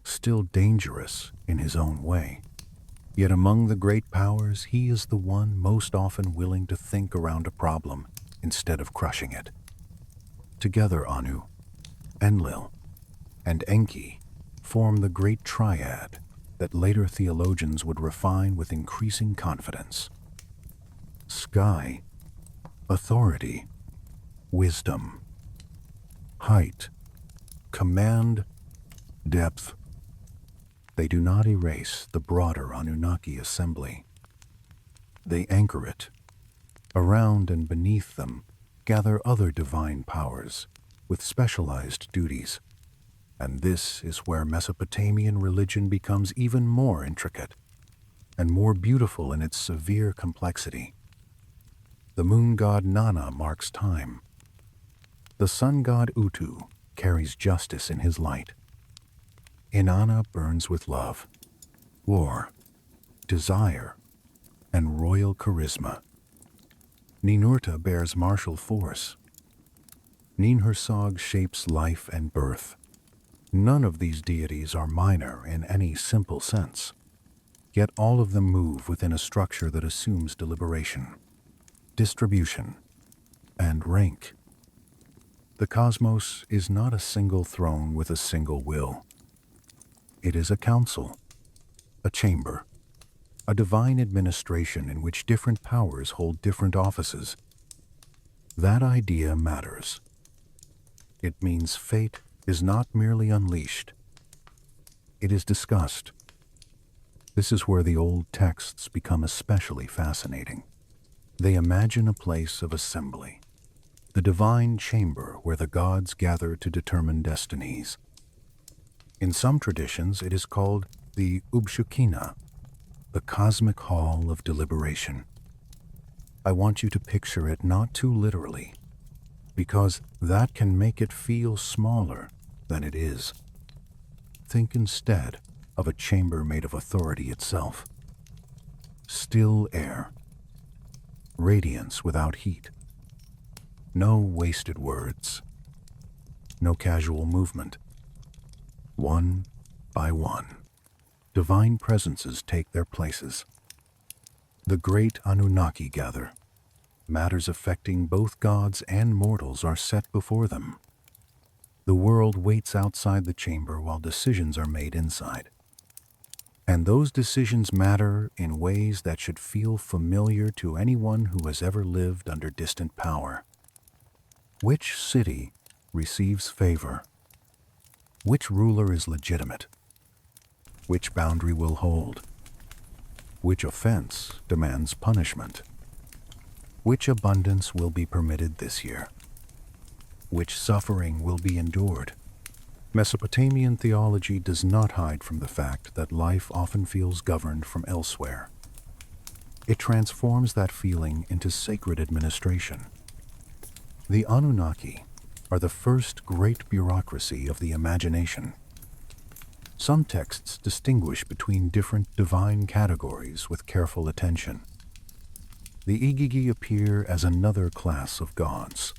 still dangerous in his own way. Yet among the great powers, he is the one most often willing to think around a problem instead of crushing it. Together, Anu, Enlil, and Enki form the great triad that later theologians would refine with increasing confidence. Sky, authority, wisdom, height, command, depth. They do not erase the broader Anunnaki assembly. They anchor it. Around and beneath them gather other divine powers with specialized duties. And this is where Mesopotamian religion becomes even more intricate and more beautiful in its severe complexity. The moon god Nana marks time. The sun god Utu carries justice in his light. Inanna burns with love, war, desire, and royal charisma. Ninurta bears martial force. Ninhursag shapes life and birth. None of these deities are minor in any simple sense, yet all of them move within a structure that assumes deliberation, distribution, and rank. The cosmos is not a single throne with a single will. It is a council, a chamber, a divine administration in which different powers hold different offices. That idea matters. It means fate is not merely unleashed. It is discussed. This is where the old texts become especially fascinating. They imagine a place of assembly, the divine chamber where the gods gather to determine destinies. In some traditions, it is called the Ubshukina, the cosmic hall of deliberation. I want you to picture it not too literally, because that can make it feel smaller than it is. Think instead of a chamber made of authority itself. Still air, radiance without heat, no wasted words, no casual movement. One by one, divine presences take their places. The great Anunnaki gather. Matters affecting both gods and mortals are set before them. The world waits outside the chamber while decisions are made inside. And those decisions matter in ways that should feel familiar to anyone who has ever lived under distant power. Which city receives favor? Which ruler is legitimate? Which boundary will hold? Which offense demands punishment? Which abundance will be permitted this year? Which suffering will be endured? Mesopotamian theology does not hide from the fact that life often feels governed from elsewhere. It transforms that feeling into sacred administration. The Anunnaki are the first great bureaucracy of the imagination. Some texts distinguish between different divine categories with careful attention. The Igigi appear as another class of gods,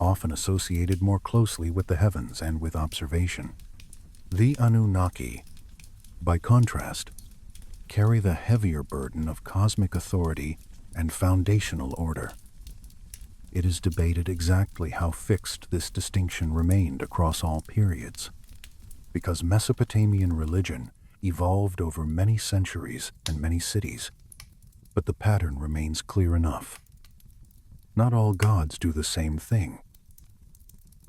often associated more closely with the heavens and with observation. The Anunnaki, by contrast, carry the heavier burden of cosmic authority and foundational order. It is debated exactly how fixed this distinction remained across all periods, because Mesopotamian religion evolved over many centuries and many cities, but the pattern remains clear enough. Not all gods do the same thing.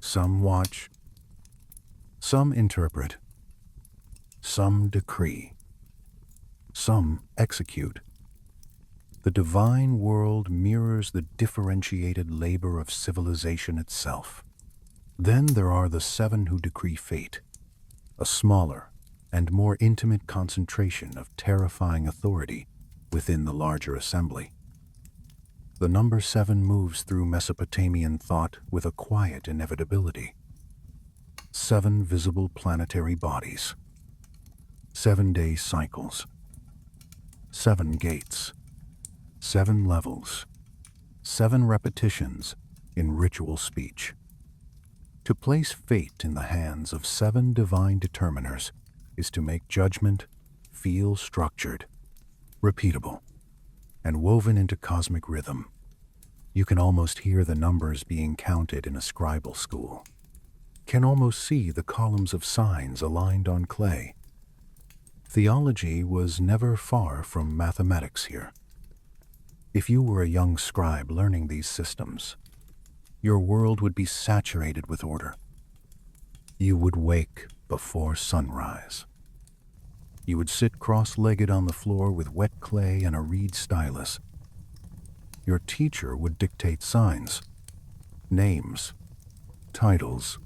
Some watch, some interpret, some decree, some execute. The divine world mirrors the differentiated labor of civilization itself. Then there are the seven who decree fate, a smaller and more intimate concentration of terrifying authority within the larger assembly. The number 7 moves through Mesopotamian thought with a quiet inevitability. 7 visible planetary bodies, 7-day cycles, 7 gates, 7 levels, 7 repetitions in ritual speech. To place fate in the hands of 7 divine determiners is to make judgment feel structured, repeatable, and woven into cosmic rhythm. You can almost hear the numbers being counted in a scribal school. Can almost see the columns of signs aligned on clay. Theology was never far from mathematics here. If you were a young scribe learning these systems, your world would be saturated with order. You would wake before sunrise. You would sit cross-legged on the floor with wet clay and a reed stylus. Your teacher would dictate signs, names, titles,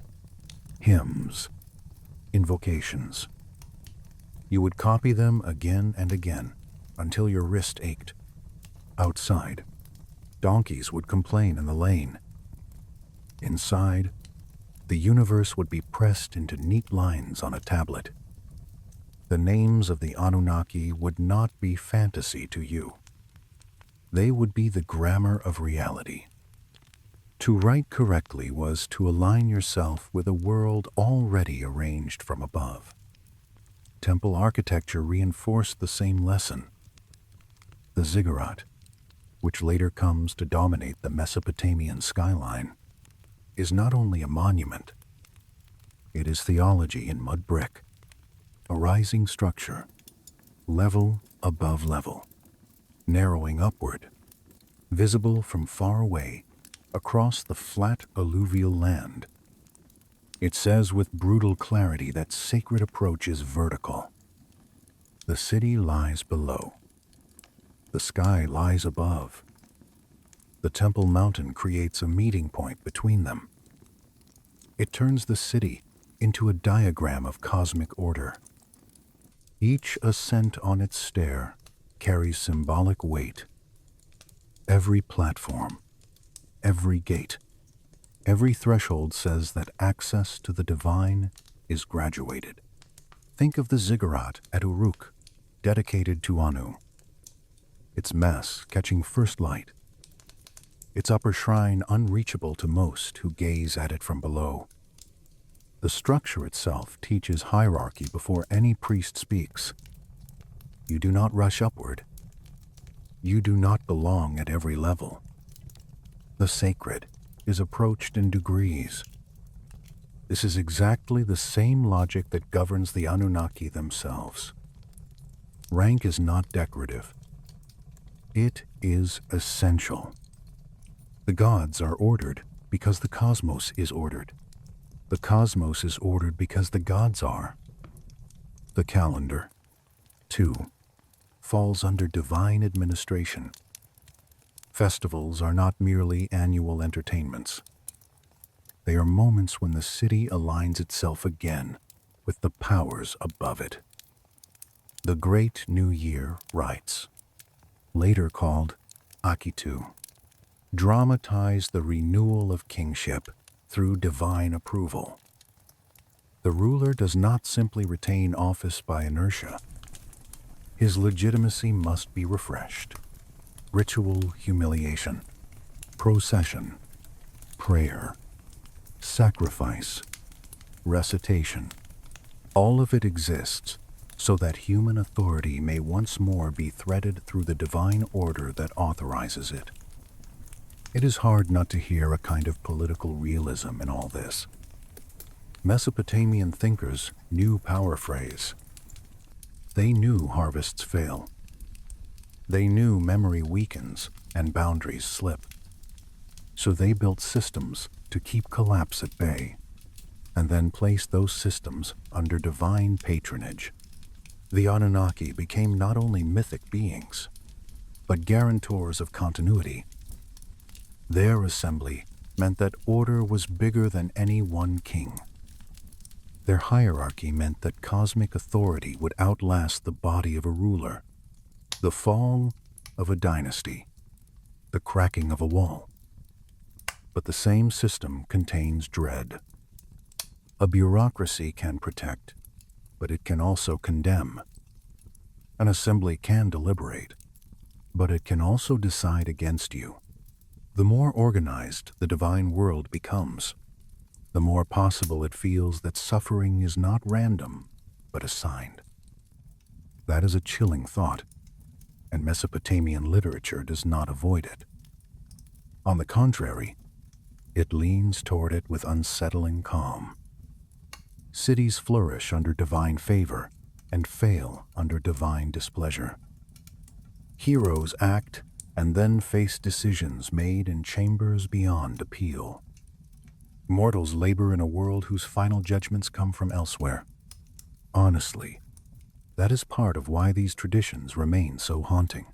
hymns, invocations. You would copy them again and again until your wrist ached. Outside, donkeys would complain in the lane. Inside, the universe would be pressed into neat lines on a tablet. The names of the Anunnaki would not be fantasy to you. They would be the grammar of reality. To write correctly was to align yourself with a world already arranged from above. Temple architecture reinforced the same lesson. The ziggurat, which later comes to dominate the Mesopotamian skyline, is not only a monument, it is theology in mud brick, a rising structure, level above level, narrowing upward, visible from far away across the flat alluvial land. It says with brutal clarity that sacred approach is vertical. The city lies below. The sky lies above. The Temple Mountain creates a meeting point between them. It turns the city into a diagram of cosmic order. Each ascent on its stair carries symbolic weight. Every platform, every gate, every threshold says that access to the divine is graduated. Think of the ziggurat at Uruk, dedicated to Anu. Its mass catching first light. Its upper shrine unreachable to most who gaze at it from below. The structure itself teaches hierarchy before any priest speaks. You do not rush upward. You do not belong at every level. The sacred is approached in degrees. This is exactly the same logic that governs the Anunnaki themselves. Rank is not decorative. It is essential. The gods are ordered because the cosmos is ordered. The cosmos is ordered because the gods are. The calendar, too, falls under divine administration. Festivals are not merely annual entertainments. They are moments when the city aligns itself again with the powers above it. The Great New Year rites, later called Akitu, dramatize the renewal of kingship through divine approval. The ruler does not simply retain office by inertia. His legitimacy must be refreshed. Ritual humiliation, procession, prayer, sacrifice, recitation, all of it exists so that human authority may once more be threaded through the divine order that authorizes it. It is hard not to hear a kind of political realism in all this. Mesopotamian thinkers knew power phrase. They knew harvests fail. They knew memory weakens and boundaries slip. So they built systems to keep collapse at bay, and then placed those systems under divine patronage. The Anunnaki became not only mythic beings, but guarantors of continuity. Their assembly meant that order was bigger than any one king. Their hierarchy meant that cosmic authority would outlast the body of a ruler, the fall of a dynasty, the cracking of a wall. But the same system contains dread. A bureaucracy can protect, but it can also condemn. An assembly can deliberate, but it can also decide against you. The more organized the divine world becomes, the more possible it feels that suffering is not random, but assigned. That is a chilling thought, and Mesopotamian literature does not avoid it. On the contrary, it leans toward it with unsettling calm. Cities flourish under divine favor and fail under divine displeasure. Heroes act and then face decisions made in chambers beyond appeal. Mortals labor in a world whose final judgments come from elsewhere. Honestly, that is part of why these traditions remain so haunting.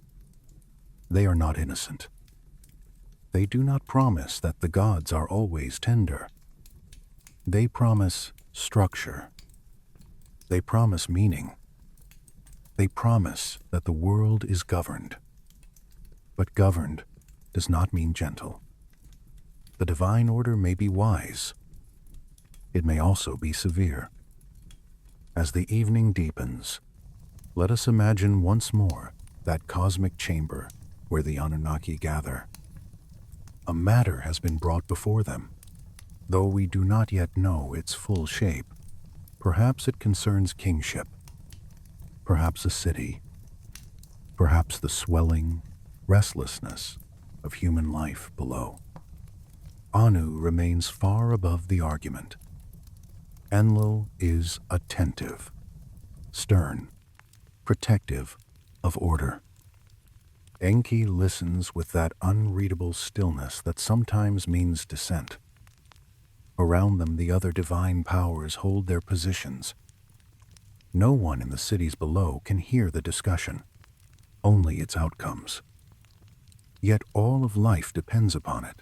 They are not innocent. They do not promise that the gods are always tender. They promise structure. They promise meaning. They promise that the world is governed. But governed does not mean gentle. The divine order may be wise. It may also be severe. As the evening deepens, let us imagine once more that cosmic chamber where the Anunnaki gather. A matter has been brought before them, though we do not yet know its full shape. Perhaps it concerns kingship, perhaps a city, perhaps the swelling restlessness of human life below. Anu remains far above the argument. Enlil is attentive, stern, protective of order. Enki listens with that unreadable stillness that sometimes means dissent. Around them, the other divine powers hold their positions. No one in the cities below can hear the discussion, only its outcomes. Yet all of life depends upon it.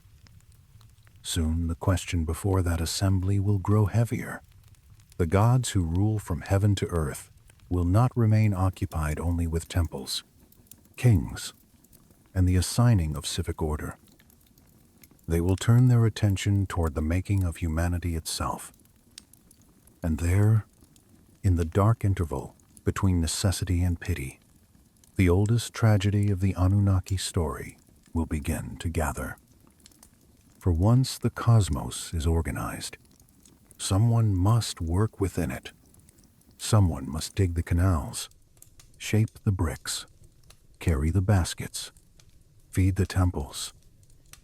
Soon the question before that assembly will grow heavier. The gods who rule from heaven to earth will not remain occupied only with temples, kings, and the assigning of civic order. They will turn their attention toward the making of humanity itself. And there, in the dark interval between necessity and pity, the oldest tragedy of the Anunnaki story will begin to gather. For once the cosmos is organized, Someone must work within it. Someone must dig the canals, shape the bricks, carry the baskets, feed the temples,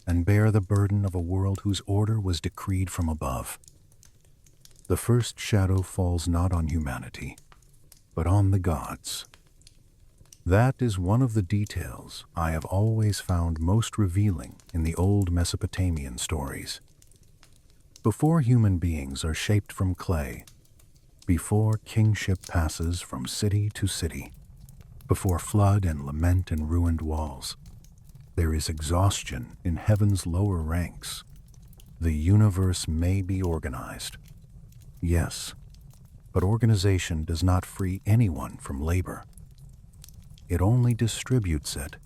and bear the burden of a world whose order was decreed from above. The first shadow falls not on humanity, but on the gods. That is one of the details I have always found most revealing in the old Mesopotamian stories. Before human beings are shaped from clay, before kingship passes from city to city, before flood and lament and ruined walls, there is exhaustion in heaven's lower ranks. The universe may be organized. Yes, but organization does not free anyone from labor. It only distributes it.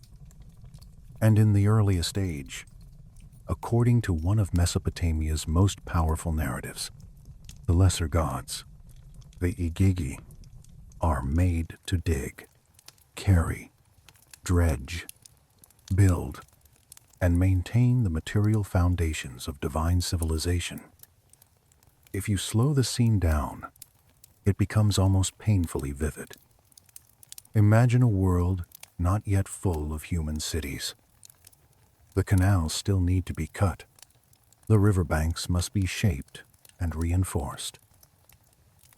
And in the earliest age, according to one of Mesopotamia's most powerful narratives, the lesser gods, the Igigi, are made to dig, carry, dredge, build, and maintain the material foundations of divine civilization. If you slow the scene down, it becomes almost painfully vivid. Imagine a world not yet full of human cities. The canals still need to be cut. The riverbanks must be shaped and reinforced.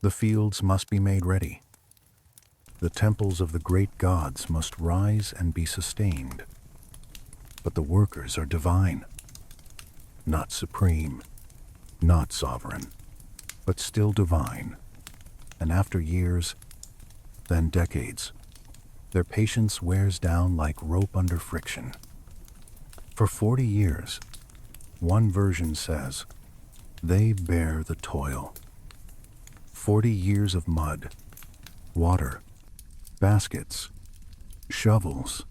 The fields must be made ready. The temples of the great gods must rise and be sustained. But the workers are divine, not supreme, not sovereign, but still divine. And after years, then decades, their patience wears down like rope under friction. For 40 years, one version says, they bear the toil. 40 years of mud, water, baskets, shovels,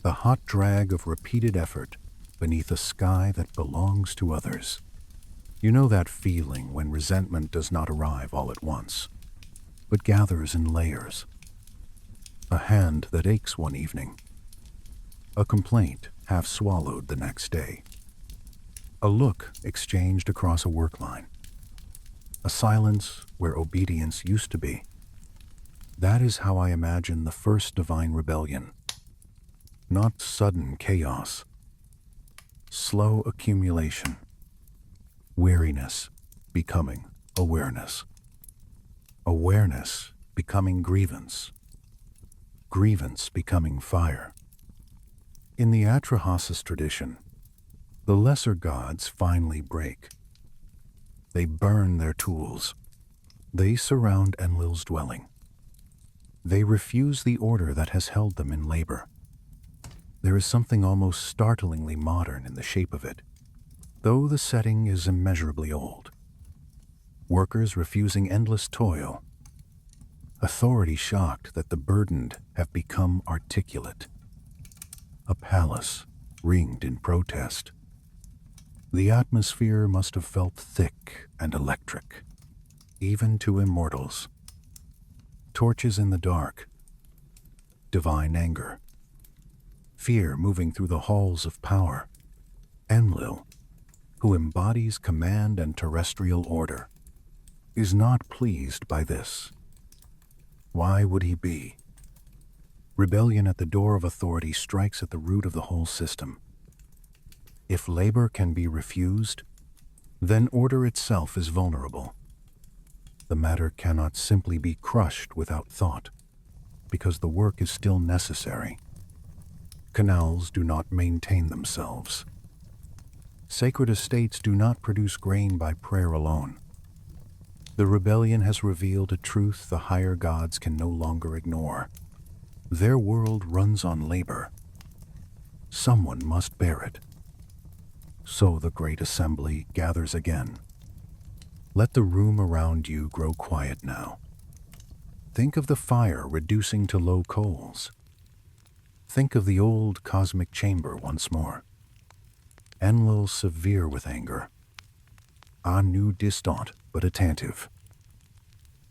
the hot drag of repeated effort beneath a sky that belongs to others. You know that feeling when resentment does not arrive all at once, but gathers in layers. A hand that aches one evening, a complaint half swallowed the next day, a look exchanged across a work line, a silence where obedience used to be. That is how I imagine the first divine rebellion. Not sudden chaos, slow accumulation, weariness becoming awareness, awareness becoming grievance, grievance becoming fire. In the Atrahasis tradition, the lesser gods finally break. They burn their tools. They surround Enlil's dwelling. They refuse the order that has held them in labor. There is something almost startlingly modern in the shape of it, though the setting is immeasurably old. Workers refusing endless toil. Authority shocked that the burdened have become articulate. A palace ringed in protest. The atmosphere must have felt thick and electric, even to immortals. Torches in the dark. Divine anger. Fear moving through the halls of power. Enlil, who embodies command and terrestrial order, is not pleased by this. Why would he be? Rebellion at the door of authority strikes at the root of the whole system. If labor can be refused, then order itself is vulnerable. The matter cannot simply be crushed without thought, because the work is still necessary. Canals do not maintain themselves. Sacred estates do not produce grain by prayer alone. The rebellion has revealed a truth the higher gods can no longer ignore. Their world runs on labor. Someone must bear it. So the great assembly gathers again. Let the room around you grow quiet now. Think of the fire reducing to low coals. Think of the old cosmic chamber once more. Enlil severe with anger. Anu distant but attentive.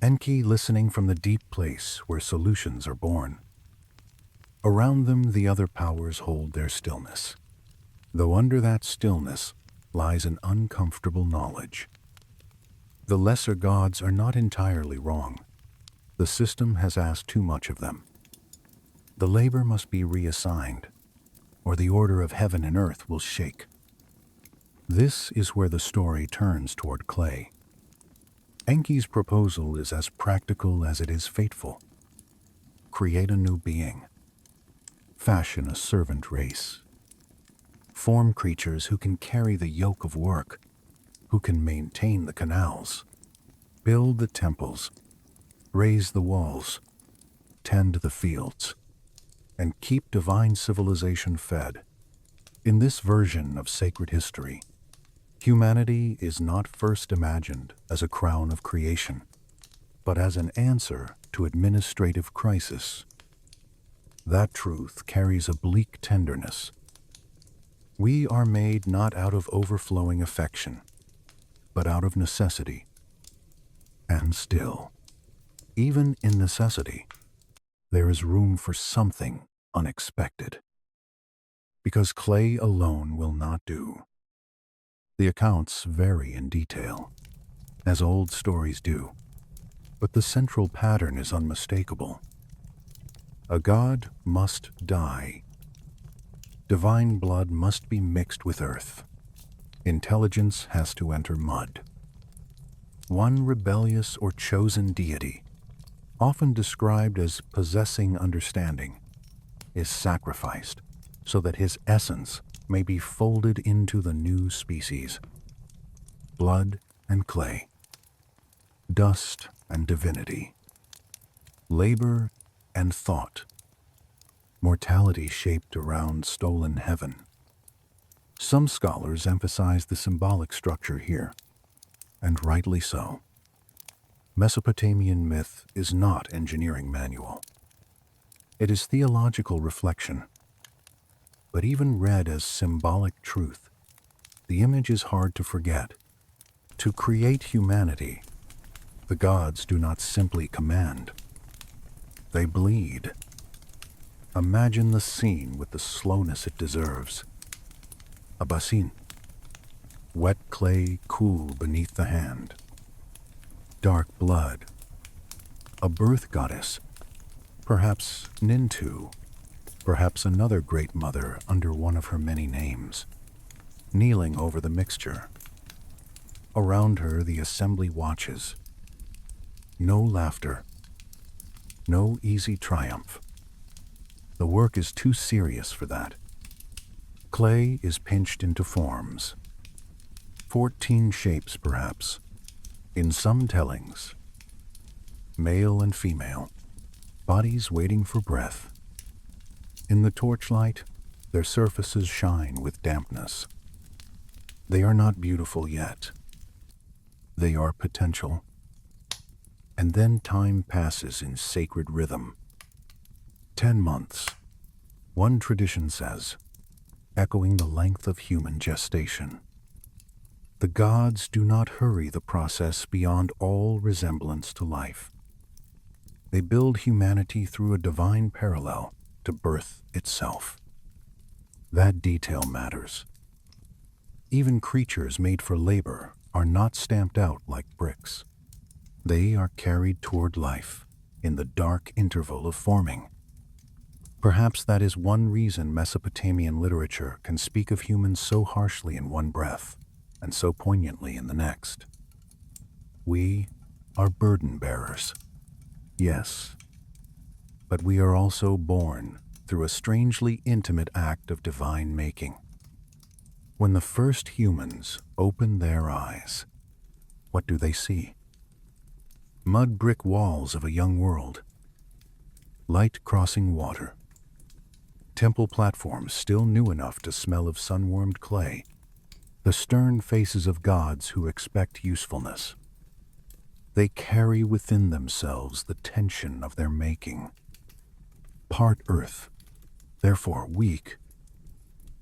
Enki listening from the deep place where solutions are born. Around them the other powers hold their stillness, though under that stillness lies an uncomfortable knowledge. The lesser gods are not entirely wrong. The system has asked too much of them. The labor must be reassigned, or the order of heaven and earth will shake. This is where the story turns toward clay. Enki's proposal is as practical as it is fateful. Create a new being. Fashion a servant race. Form creatures who can carry the yoke of work, who can maintain the canals, build the temples, raise the walls, tend the fields, and keep divine civilization fed. In this version of sacred history, humanity is not first imagined as a crown of creation, but as an answer to administrative crisis. That truth carries a bleak tenderness. We are made not out of overflowing affection, but out of necessity. And still, even in necessity, there is room for something unexpected. Because clay alone will not do. The accounts vary in detail, as old stories do, but the central pattern is unmistakable. A god must die. Divine blood must be mixed with earth. Intelligence has to enter mud. One rebellious or chosen deity, often described as possessing understanding, is sacrificed so that his essence may be folded into the new species. Blood and clay, dust and divinity, labor and thought, mortality shaped around stolen heaven. Some scholars emphasize the symbolic structure here, and rightly so. Mesopotamian myth is not engineering manual. It is theological reflection. But even read as symbolic truth, the image is hard to forget. To create humanity, the gods do not simply command. They bleed. Imagine the scene with the slowness it deserves. A basin. Wet clay cool beneath the hand. Dark blood. A birth goddess. Perhaps Nintu. Perhaps another great mother under one of her many names. Kneeling over the mixture. Around her the assembly watches. No laughter. No easy triumph. The work is too serious for that. Clay is pinched into forms. 14 shapes, perhaps, in some tellings. Male and female, bodies waiting for breath. In the torchlight, their surfaces shine with dampness. They are not beautiful yet. They are potential. And then time passes in sacred rhythm. 10 months, one tradition says, echoing the length of human gestation. The gods do not hurry the process beyond all resemblance to life. They build humanity through a divine parallel to birth itself. That detail matters. Even creatures made for labor are not stamped out like bricks. They are carried toward life in the dark interval of forming. Perhaps that is one reason Mesopotamian literature can speak of humans so harshly in one breath and so poignantly in the next. We are burden bearers. Yes, but we are also born through a strangely intimate act of divine making. When the first humans open their eyes, what do they see? Mud brick walls of a young world. Light crossing water. Temple platforms still new enough to smell of sun-warmed clay. The stern faces of gods who expect usefulness. They carry within themselves the tension of their making. Part earth, therefore weak.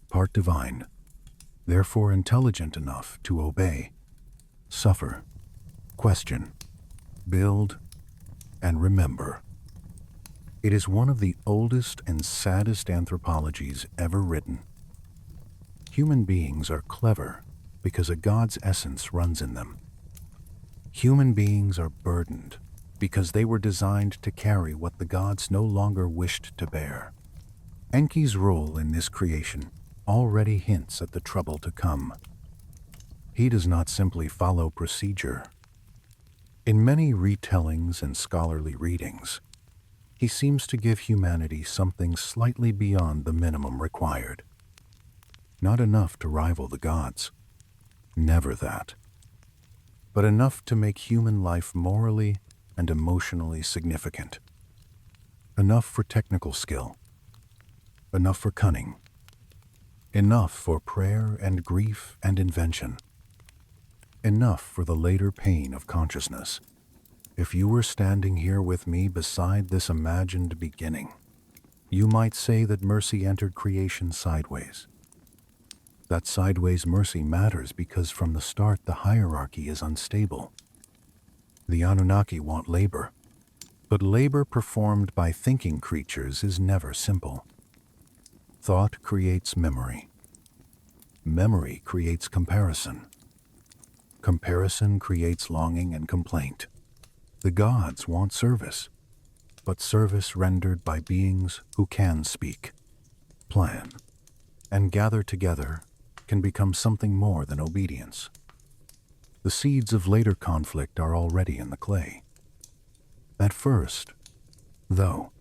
Part divine, therefore intelligent enough to obey, suffer, question, build, and remember. It is one of the oldest and saddest anthropologies ever written. Human beings are clever because a god's essence runs in them. Human beings are burdened because they were designed to carry what the gods no longer wished to bear. Enki's role in this creation already hints at the trouble to come. He does not simply follow procedure. In many retellings and scholarly readings, he seems to give humanity something slightly beyond the minimum required. Not enough to rival the gods, never that, but enough to make human life morally and emotionally significant. Enough for technical skill, enough for cunning, enough for prayer and grief and invention, enough for the later pain of consciousness. If you were standing here with me beside this imagined beginning, you might say that mercy entered creation sideways. That sideways mercy matters because from the start the hierarchy is unstable. The Anunnaki want labor, but labor performed by thinking creatures is never simple. Thought creates memory. Memory creates comparison. Comparison creates longing and complaint. The gods want service, but service rendered by beings who can speak, plan, and gather together can become something more than obedience. The seeds of later conflict are already in the clay. At first, though,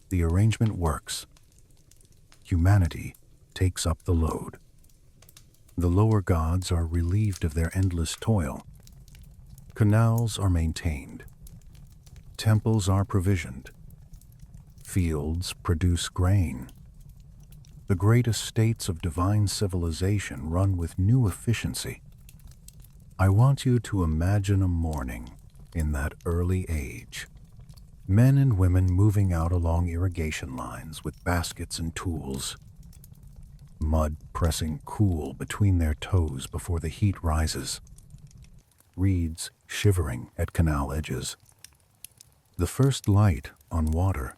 the arrangement works. Humanity takes up the load. The lower gods are relieved of their endless toil. Canals are maintained. Temples are provisioned. Fields produce grain. The great estates of divine civilization run with new efficiency. I want you to imagine a morning in that early age. Men and women moving out along irrigation lines with baskets and tools. Mud pressing cool between their toes before the heat rises. Reeds shivering at canal edges. The first light on water.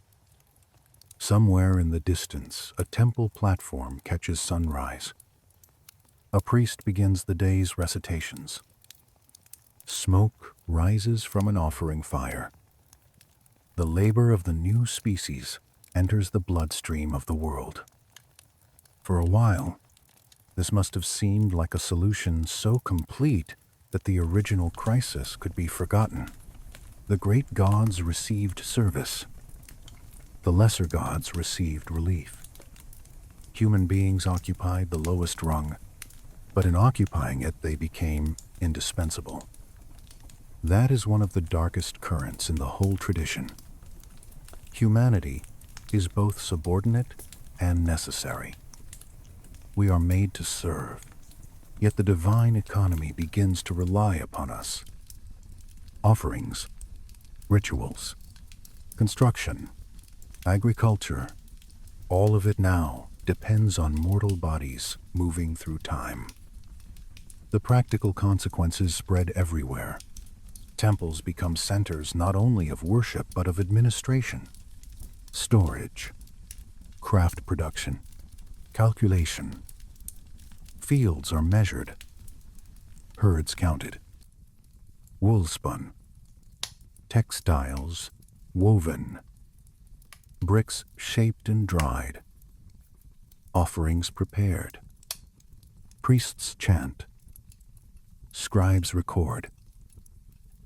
Somewhere in the distance, a temple platform catches sunrise. A priest begins the day's recitations. Smoke rises from an offering fire. The labor of the new species enters the bloodstream of the world. For a while, this must have seemed like a solution so complete that the original crisis could be forgotten. The great gods received service. The lesser gods received relief. Human beings occupied the lowest rung, but in occupying it they became indispensable. That is one of the darkest currents in the whole tradition. Humanity is both subordinate and necessary. We are made to serve, yet the divine economy begins to rely upon us. Offerings, rituals, construction, agriculture, all of it now depends on mortal bodies moving through time. The practical consequences spread everywhere. Temples become centers not only of worship but of administration, storage, craft production, calculation. Fields are measured, herds counted, wool spun, textiles woven, bricks shaped and dried, offerings prepared, priests chant, scribes record,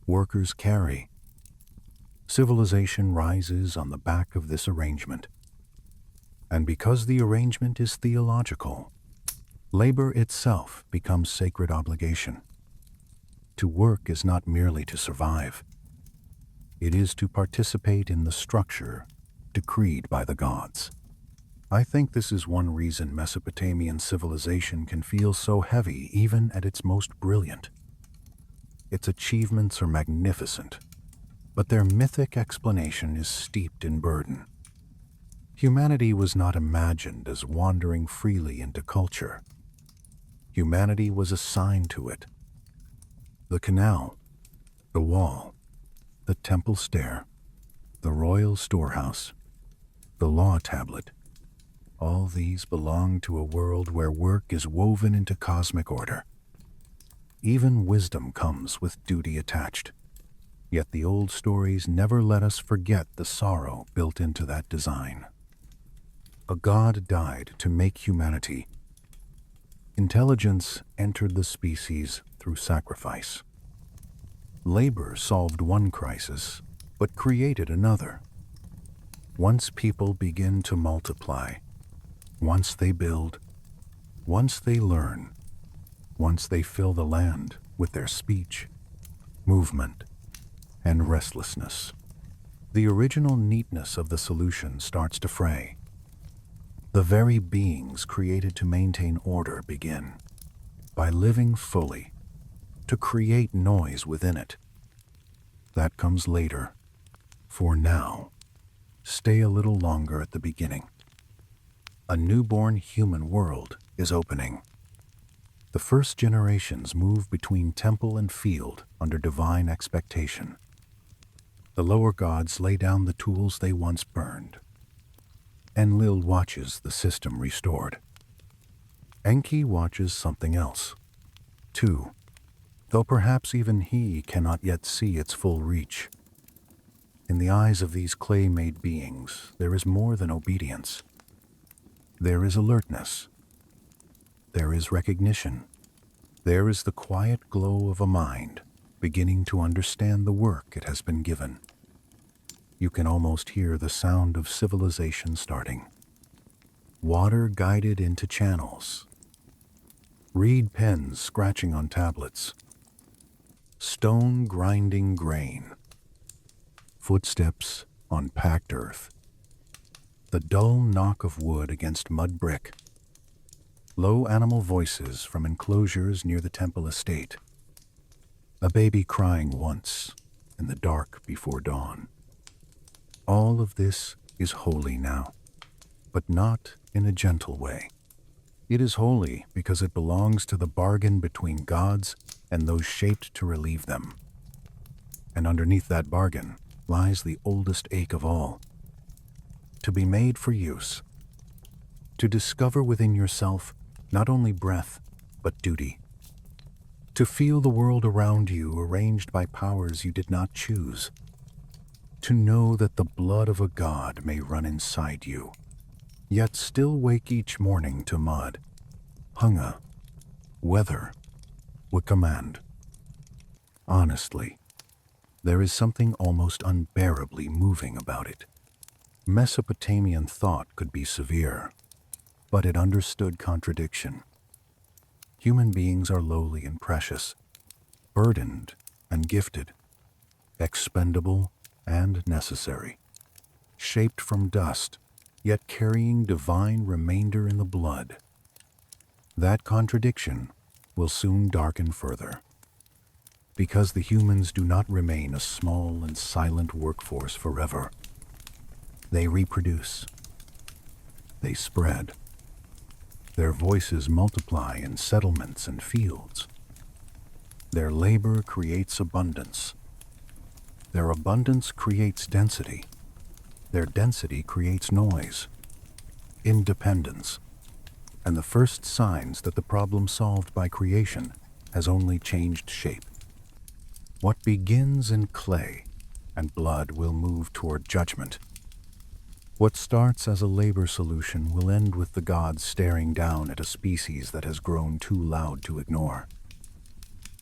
workers carry. Civilization rises on the back of this arrangement. And because the arrangement is theological, labor itself becomes sacred obligation. To work is not merely to survive. It is to participate in the structure decreed by the gods. I think this is one reason Mesopotamian civilization can feel so heavy even at its most brilliant. Its achievements are magnificent, but their mythic explanation is steeped in burden. Humanity was not imagined as wandering freely into culture. Humanity was assigned to it. The canal, the wall, the temple stair, the royal storehouse, the law tablet, all these belong to a world where work is woven into cosmic order. Even wisdom comes with duty attached. Yet the old stories never let us forget the sorrow built into that design. A god died to make humanity. Intelligence entered the species through sacrifice. Labor solved one crisis, but created another. Once people begin to multiply, once they build, once they learn, once they fill the land with their speech, movement, and restlessness, the original neatness of the solution starts to fray. The very beings created to maintain order begin, by living fully, to create noise within it. That comes later. For now, stay a little longer at the beginning. A newborn human world is opening. The first generations move between temple and field under divine expectation. The lower gods lay down the tools they once burned. Enlil watches the system restored. Enki watches something else, too, though perhaps even he cannot yet see its full reach. In the eyes of these clay-made beings, there is more than obedience. There is alertness. There is recognition. There is the quiet glow of a mind beginning to understand the work it has been given. You can almost hear the sound of civilization starting. Water guided into channels. Reed pens scratching on tablets. Stone grinding grain. Footsteps on packed earth. The dull knock of wood against mud brick. Low animal voices from enclosures near the temple estate. A baby crying once in the dark before dawn. All of this is holy now, but not in a gentle way. It is holy because it belongs to the bargain between gods and those shaped to relieve them. And underneath that bargain lies the oldest ache of all. To be made for use. To discover within yourself not only breath, but duty. To feel the world around you arranged by powers you did not choose. To know that the blood of a god may run inside you, yet still wake each morning to mud, hunger, weather, with command. Honestly, there is something almost unbearably moving about it. Mesopotamian thought could be severe, but it understood contradiction. Human beings are lowly and precious, burdened and gifted, expendable and necessary, shaped from dust, yet carrying divine remainder in the blood. That contradiction will soon darken further, because the humans do not remain a small and silent workforce forever. They reproduce. They spread. Their voices multiply in settlements and fields. Their labor creates abundance. Their abundance creates density. Their density creates noise, independence, and the first signs that the problem solved by creation has only changed shape. What begins in clay and blood will move toward judgment. What starts as a labor solution will end with the gods staring down at a species that has grown too loud to ignore.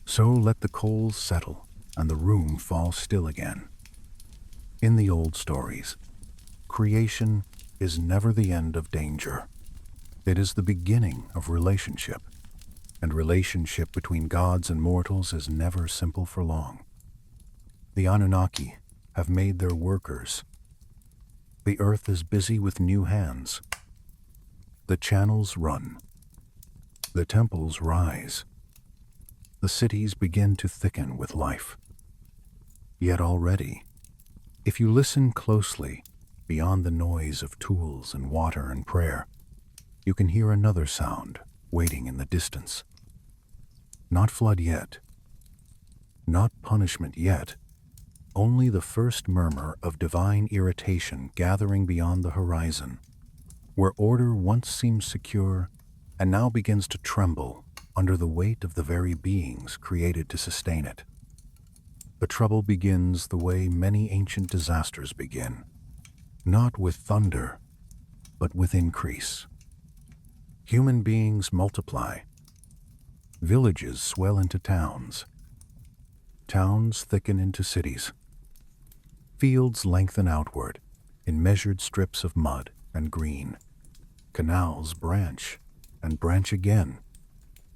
So let the coals settle and the room fall still again. In the old stories, creation is never the end of danger. It is the beginning of relationship, and relationship between gods and mortals is never simple for long. The Anunnaki have made their workers. The earth is busy with new hands. The channels run. The temples rise. The cities begin to thicken with life. Yet already, if you listen closely, beyond the noise of tools and water and prayer, you can hear another sound waiting in the distance. Not flood yet. Not punishment yet. Only the first murmur of divine irritation gathering beyond the horizon, where order once seemed secure and now begins to tremble under the weight of the very beings created to sustain it. The trouble begins the way many ancient disasters begin, not with thunder, but with increase. Human beings multiply. Villages swell into towns. Towns thicken into cities. Fields lengthen outward in measured strips of mud and green. Canals branch and branch again,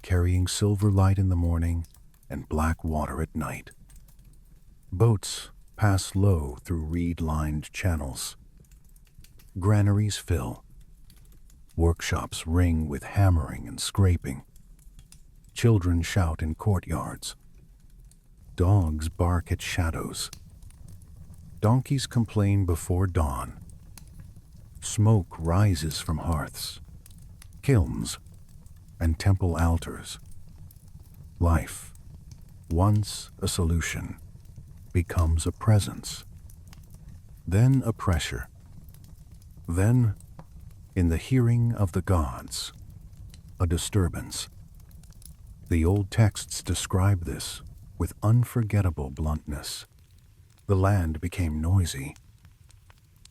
carrying silver light in the morning and black water at night. Boats pass low through reed-lined channels. Granaries fill. Workshops ring with hammering and scraping. Children shout in courtyards. Dogs bark at shadows. Donkeys complain before dawn. Smoke rises from hearths, kilns, and temple altars. Life, once a solution, becomes a presence. Then a pressure. Then, in the hearing of the gods, a disturbance. The old texts describe this with unforgettable bluntness. The land became noisy.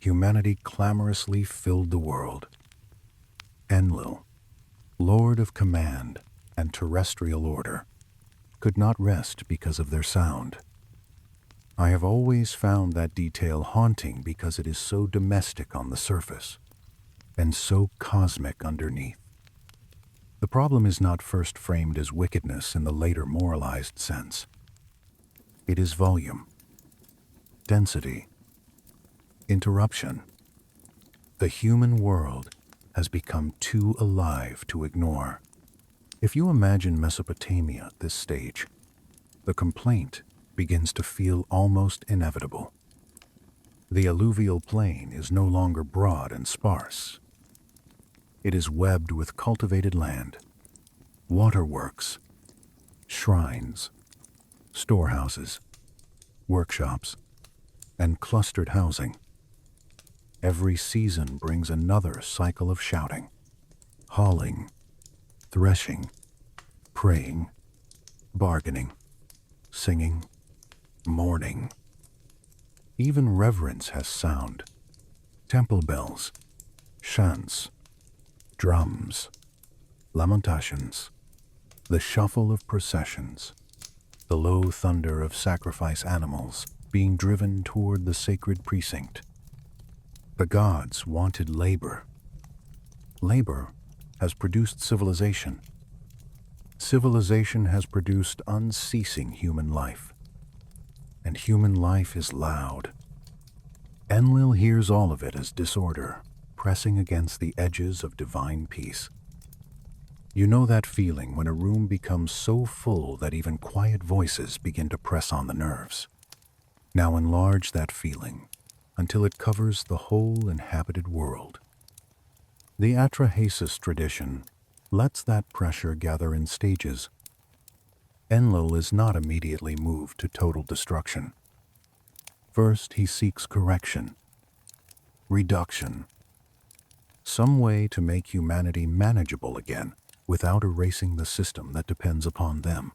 Humanity clamorously filled the world. Enlil, lord of command and terrestrial order, could not rest because of their sound. I have always found that detail haunting because it is so domestic on the surface and so cosmic underneath. The problem is not first framed as wickedness in the later moralized sense. It is volume, density, interruption. The human world has become too alive to ignore. If you imagine Mesopotamia at this stage, the complaint begins to feel almost inevitable. The alluvial plain is no longer broad and sparse. It is webbed with cultivated land, waterworks, shrines, storehouses, workshops, and clustered housing. Every season brings another cycle of shouting, hauling, threshing, praying, bargaining, singing, mourning. Even reverence has sound. Temple bells, chants, drums, lamentations, the shuffle of processions, the low thunder of sacrifice animals being driven toward the sacred precinct. The gods wanted labor. Labor has produced civilization. Civilization has produced unceasing human life. And human life is loud. Enlil hears all of it as disorder, pressing against the edges of divine peace. You know that feeling when a room becomes so full that even quiet voices begin to press on the nerves. Now enlarge that feeling until it covers the whole inhabited world. The Atrahasis tradition lets that pressure gather in stages. Enlil is not immediately moved to total destruction. First, he seeks correction, reduction, some way to make humanity manageable again without erasing the system that depends upon them.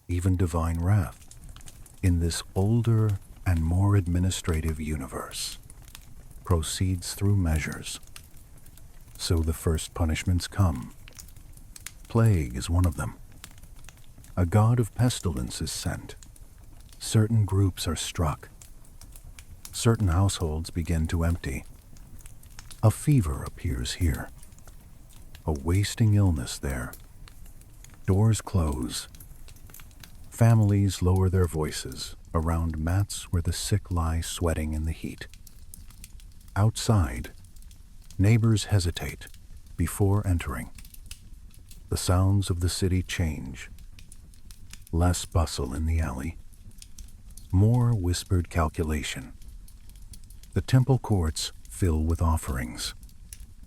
Even divine wrath, in this older and more administrative universe, proceeds through measures. So the first punishments come. Plague is one of them. A god of pestilence is sent. Certain groups are struck. Certain households begin to empty. A fever appears here. A wasting illness there. Doors close. Families lower their voices around mats where the sick lie sweating in the heat. Outside, neighbors hesitate before entering. The sounds of the city change. Less bustle in the alley. More whispered calculation. The temple courts fill with offerings,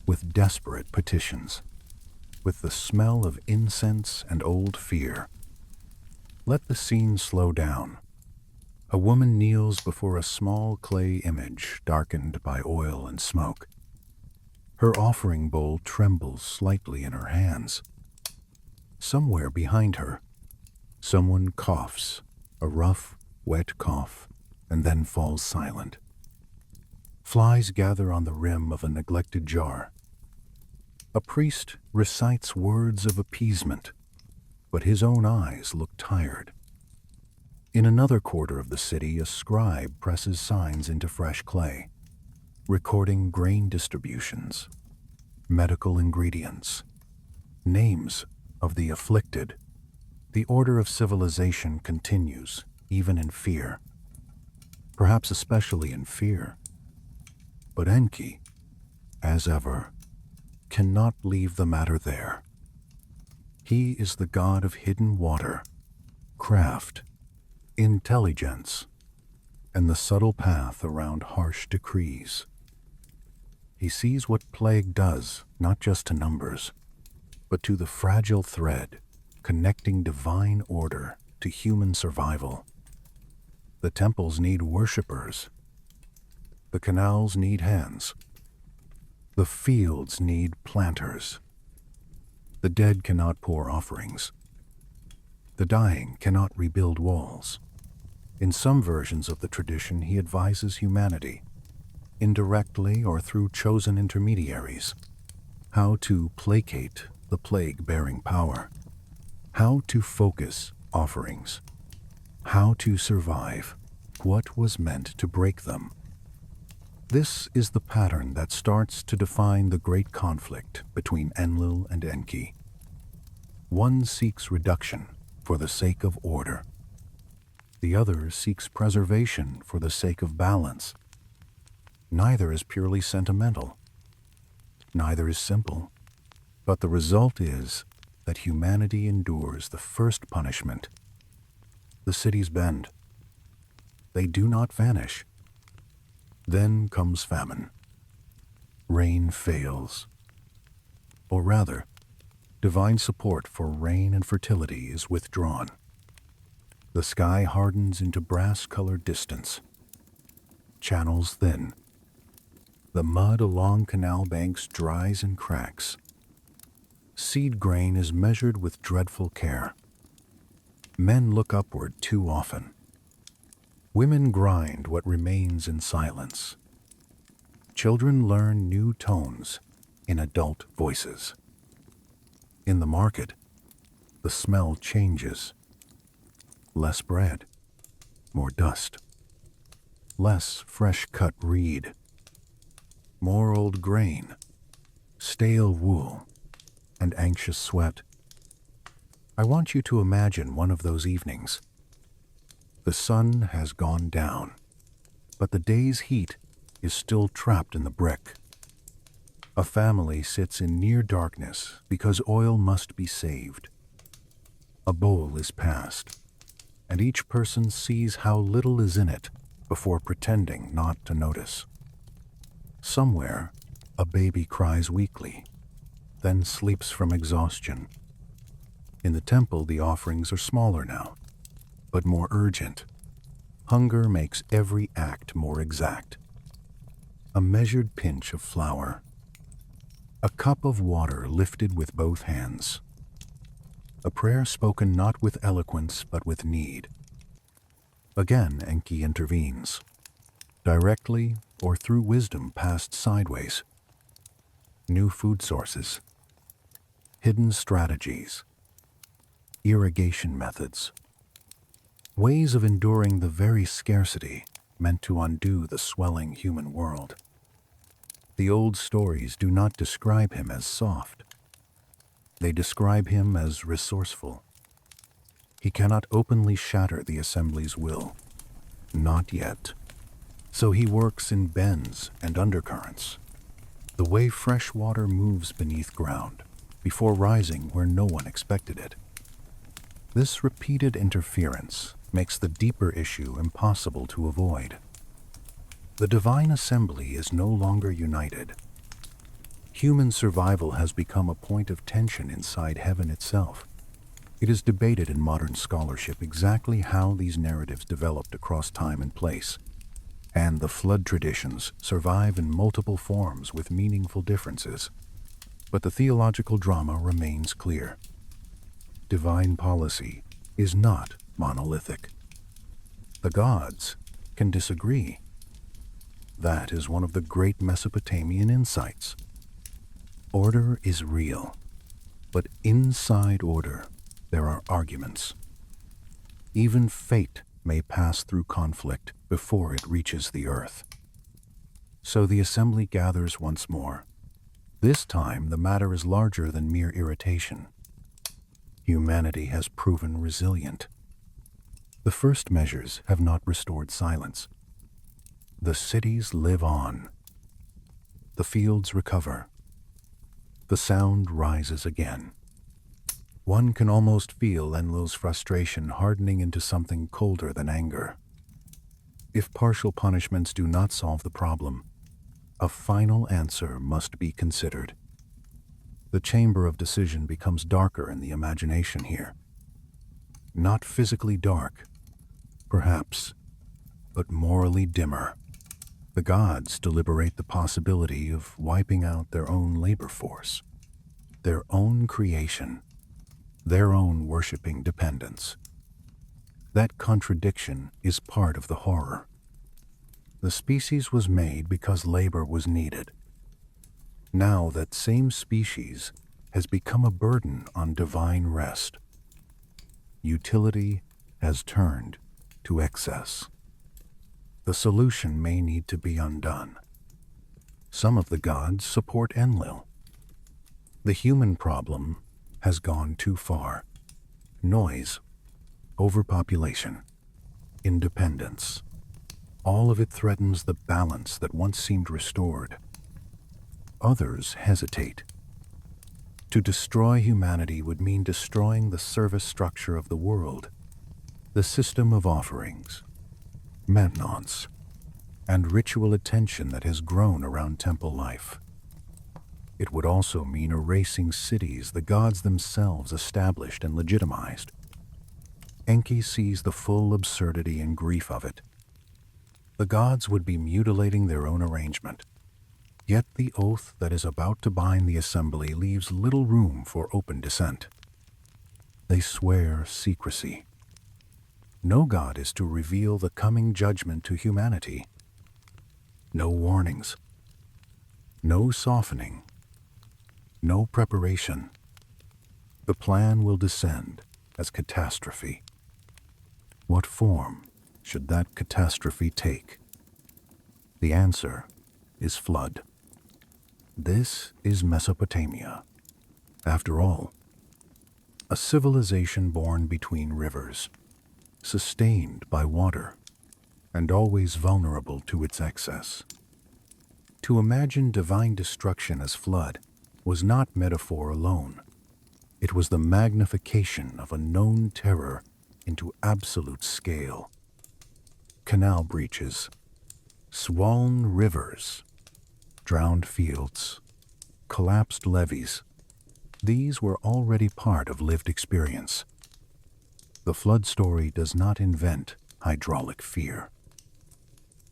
with desperate petitions, with the smell of incense and old fear. Let the scene slow down. A woman kneels before a small clay image darkened by oil and smoke. Her offering bowl trembles slightly in her hands. Somewhere behind her, someone coughs, a rough, wet cough, and then falls silent. Flies gather on the rim of a neglected jar. A priest recites words of appeasement, but his own eyes look tired. In another quarter of the city, a scribe presses signs into fresh clay, recording grain distributions, medical ingredients, names of the afflicted. The order of civilization continues, even in fear, perhaps especially in fear. But Enki, as ever, cannot leave the matter there. He is the god of hidden water, craft, intelligence, and the subtle path around harsh decrees. He sees what plague does, not just to numbers, but to the fragile thread connecting divine order to human survival. The temples need worshippers. The canals need hands. The fields need planters. The dead cannot pour offerings. The dying cannot rebuild walls. In some versions of the tradition, he advises humanity, indirectly or through chosen intermediaries, how to placate the plague-bearing power, how to focus offerings, how to survive what was meant to break them. This is the pattern that starts to define the great conflict between Enlil and Enki. One seeks reduction for the sake of order. The other seeks preservation for the sake of balance. Neither is purely sentimental. Neither is simple. But the result is that humanity endures the first punishment. The cities bend. They do not vanish. Then comes famine. Rain fails. Or rather, divine support for rain and fertility is withdrawn. The sky hardens into brass-colored distance. Channels thin. The mud along canal banks dries and cracks. Seed grain is measured with dreadful care. Men look upward too often. Women grind what remains in silence. Children learn new tones in adult voices. In the market, the smell changes. Less bread, more dust. Less fresh-cut reed, more old grain, stale wool, and anxious sweat. I want you to imagine one of those evenings. The sun has gone down, but the day's heat is still trapped in the brick. A family sits in near darkness because oil must be saved. A bowl is passed, and each person sees how little is in it before pretending not to notice. Somewhere, a baby cries weakly, then sleeps from exhaustion. In the temple, the offerings are smaller now, but more urgent. Hunger makes every act more exact. A measured pinch of flour. A cup of water lifted with both hands. A prayer spoken not with eloquence but with need. Again, Enki intervenes, directly or through wisdom passed sideways. New food sources, hidden strategies, irrigation methods, ways of enduring the very scarcity meant to undo the swelling human world. The old stories do not describe him as soft. They describe him as resourceful. He cannot openly shatter the assembly's will. Not yet. So he works in bends and undercurrents, the way fresh water moves beneath ground, before rising where no one expected it. This repeated interference makes the deeper issue impossible to avoid. The divine assembly is no longer united. Human survival has become a point of tension inside heaven itself. It is debated in modern scholarship exactly how these narratives developed across time and place, and the flood traditions survive in multiple forms with meaningful differences. But the theological drama remains clear. divine policy is not monolithic. The gods can disagree. That is one of the great Mesopotamian insights. Order is real, but inside order there are arguments. Even fate may pass through conflict before it reaches the earth. So the assembly gathers once more. This time the matter is larger than mere irritation. Humanity has proven resilient. The first measures have not restored silence. The cities live on. The fields recover. The sound rises again. One can almost feel Enlil's frustration hardening into something colder than anger. If partial punishments do not solve the problem, a final answer must be considered. The chamber of decision becomes darker in the imagination here. Not physically dark, perhaps, but morally dimmer. The gods deliberate the possibility of wiping out their own labor force, their own creation, their own worshipping dependence. That contradiction is part of the horror. The species was made because labor was needed. Now that same species has become a burden on divine rest. Utility has turned to excess. The solution may need to be undone. Some of the gods support Enlil. The human problem has gone too far. Noise, overpopulation, independence. All of it threatens the balance that once seemed restored. Others hesitate. To destroy humanity would mean destroying the service structure of the world, the system of offerings, maintenance, and ritual attention that has grown around temple life. It would also mean erasing cities the gods themselves established and legitimized. Enki sees the full absurdity and grief of it. The gods would be mutilating their own arrangement. Yet the oath that is about to bind the assembly leaves little room for open dissent. They swear secrecy. No god is to reveal the coming judgment to humanity. No warnings. No softening. No preparation. The plan will descend as catastrophe. What form should that catastrophe take? The answer is flood. This is Mesopotamia. After all, a civilization born between rivers, sustained by water, and always vulnerable to its excess. To imagine divine destruction as flood was not metaphor alone. It was the magnification of a known terror into absolute scale. Canal breaches, swollen rivers, drowned fields, collapsed levees. These were already part of lived experience. The flood story does not invent hydraulic fear.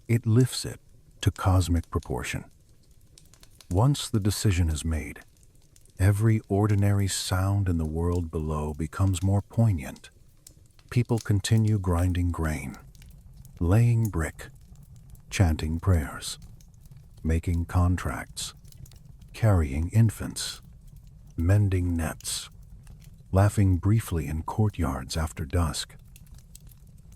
It lifts it to cosmic proportion. Once the decision is made, every ordinary sound in the world below becomes more poignant. People continue grinding grain, laying brick, chanting prayers, making contracts, carrying infants, mending nets, laughing briefly in courtyards after dusk.